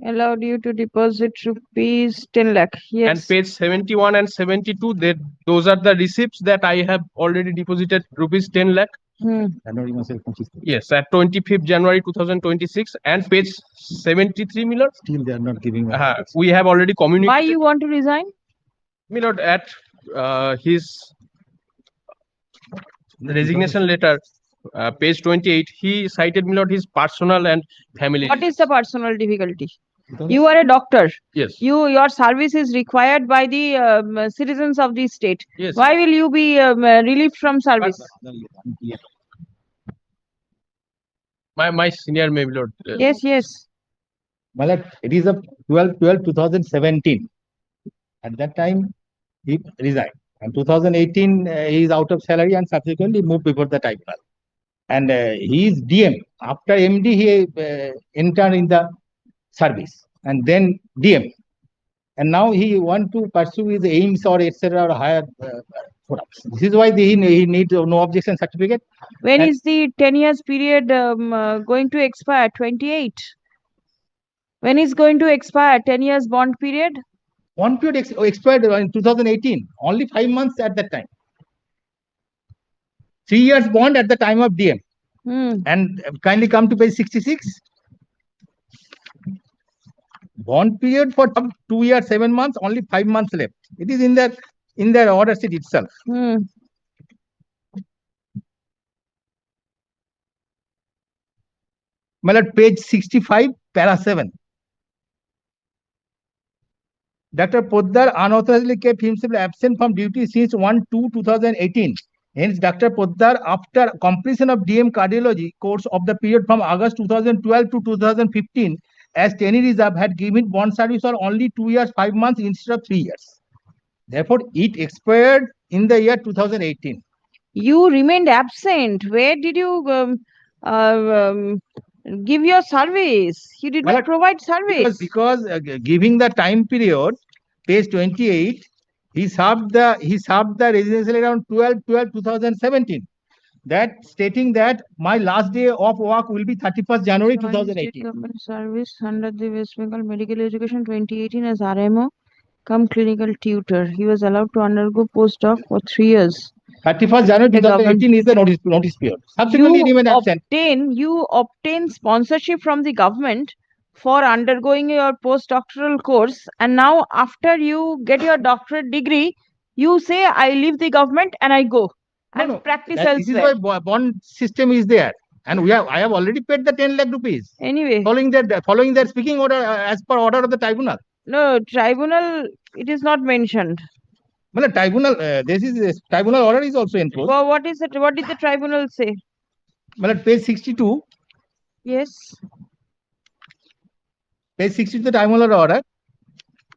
Allowed you to deposit rupees 10 lakh. Yes. And page 71 and 72, those are the receipts that I have already deposited rupees 10 lakh. Yes, at 25th January 2026. And page 73, my lord. Still, they are not giving. We have already communicated. Why you want to resign? My lord, at his resignation letter, page 28, he cited, my lord, his personal and family. What is the personal difficulty? You are a doctor. Yes. Your service is required by the citizens of the state. Yes. Why will you be relieved from service? My senior, my lord. Yes, yes. Well, it is a 12/12/2017. At that time, he resigned. And 2018, he is out of salary and subsequently moved before the tribunal. And he is DM. After MD, he entered in the service and then DM. And now he want to pursue his aims or etc. or higher products. This is why he needs no objection certificate. When is the 10 years period going to expire? 28. When is going to expire? 10 years bond period? Bond period expired in 2018. Only 5 months at that time. 3 years bond at the time of DM. Hmm. And kindly come to page 66. Bond period for 2 years, 7 months, only 5 months left. It is in their order sheet itself. Hmm. Well, at page 65, para 7. Dr. Poddar unauthorizedly kept himself absent from duty since 1/2/2018. Hence, Dr. Poddar, after completion of DM cardiology course of the period from August 2012 to 2015, as trainee reserve, had given bond service for only 2 years, 5 months instead of 3 years. Therefore, it expired in the year 2018. You remained absent. Where did you give your service? You did not provide service. Because giving the time period, page 28, he served the residency around 12/12/2017. That stating that my last day of work will be 31st January 2018. Government service under the West Bengal Medical Education 2018 as RMO, come clinical tutor. He was allowed to undergo postdoc for 3 years. 31st January 2018 is the notice period. Subsequently, he remained absent. You obtain sponsorship from the government for undergoing your postdoctoral course, and now after you get your doctorate degree, you say, I leave the government and I go and practice This is elsewhere. why bond system is there, and I have already paid the 10 lakh rupees. Anyway, following their speaking order as per order of the tribunal. No, tribunal, it is not mentioned. Well, tribunal, tribunal order is also enforced. Well, what is it? What did the tribunal say? Well, at page 62. Yes. Page 62, the tribunal order.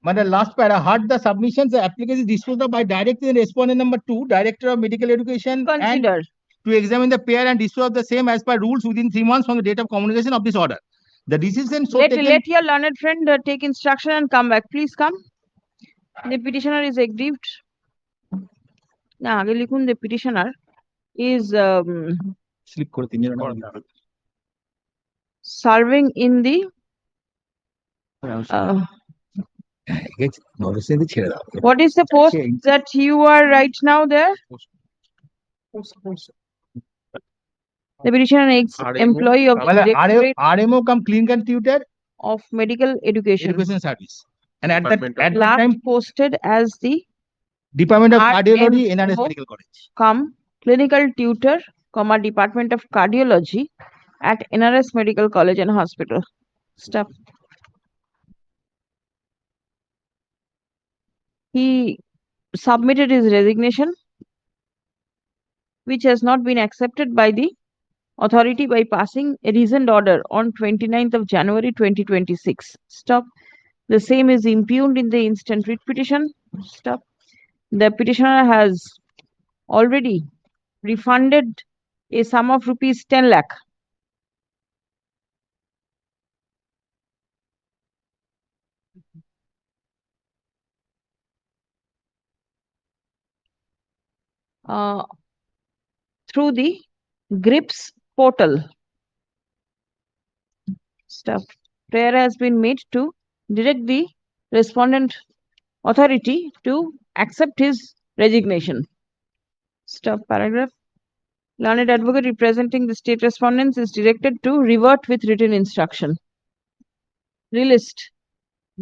But the last para, heard the submissions, the application is disposed of by director and respondent number 2, Director of Medical Education, Consider. and to examine the pair and dispose of the same as per rules within 3 months from the date of communication of this order. The decision so taken. Let your learned friend take instruction and come back. Please come. The petitioner is aggrieved. Now, the petitioner is serving in the what is the post that you are right now there? The petitioner is employee of the Directorate RMO come clinical tutor of Medical Education Service. And at that last time posted as the Department of Cardiology, NRS Medical College. Come clinical tutor, Department of Cardiology at NRS Medical College and Hospital. Stop. He submitted his resignation, which has not been accepted by the authority by passing a reasoned order on 29th of January 2026. Stop. The same is impugned in the instant writ petition. Stop. The petitioner has already refunded a sum of rupees 10 lakh. Through the GRIPS portal. Stuff. Prayer has been made to direct the respondent authority to accept his resignation. Stop paragraph. Learned advocate representing the state respondents is directed to revert with written instruction. Released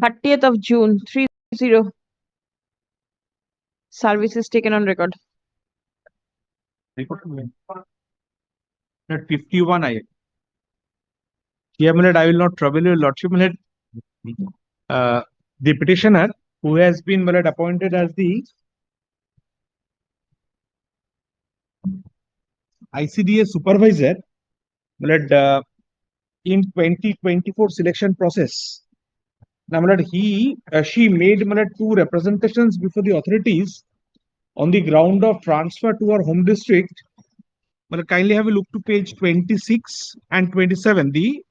30th of June 30. Services taken on record. At 51 I. Here, I will not trouble your lordship. The petitioner who has been appointed as the ICDA supervisor in 2024 selection process. Now, she made 2 representations before the authorities on the ground of transfer to her home district. Kindly have a look to page 26 and 27, the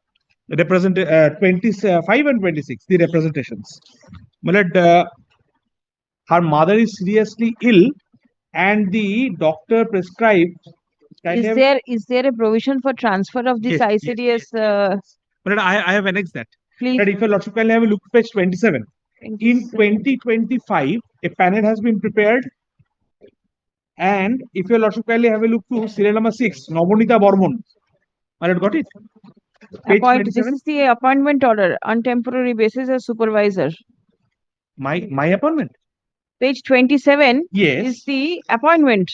25 and 26, the representations. Her mother is seriously ill and the doctor prescribed. Is there a provision for transfer of this ICDS? I have annexed that. Please. But if your lordship can have a look at page 27. In 2025, a panel has been prepared And if your lordship kindly have a look to serial number 6, Nobonita Bormon. My lord, got it? Page Appoint, this 27. is the appointment order on temporary basis as supervisor. My appointment. Page 27 Yes. is the appointment.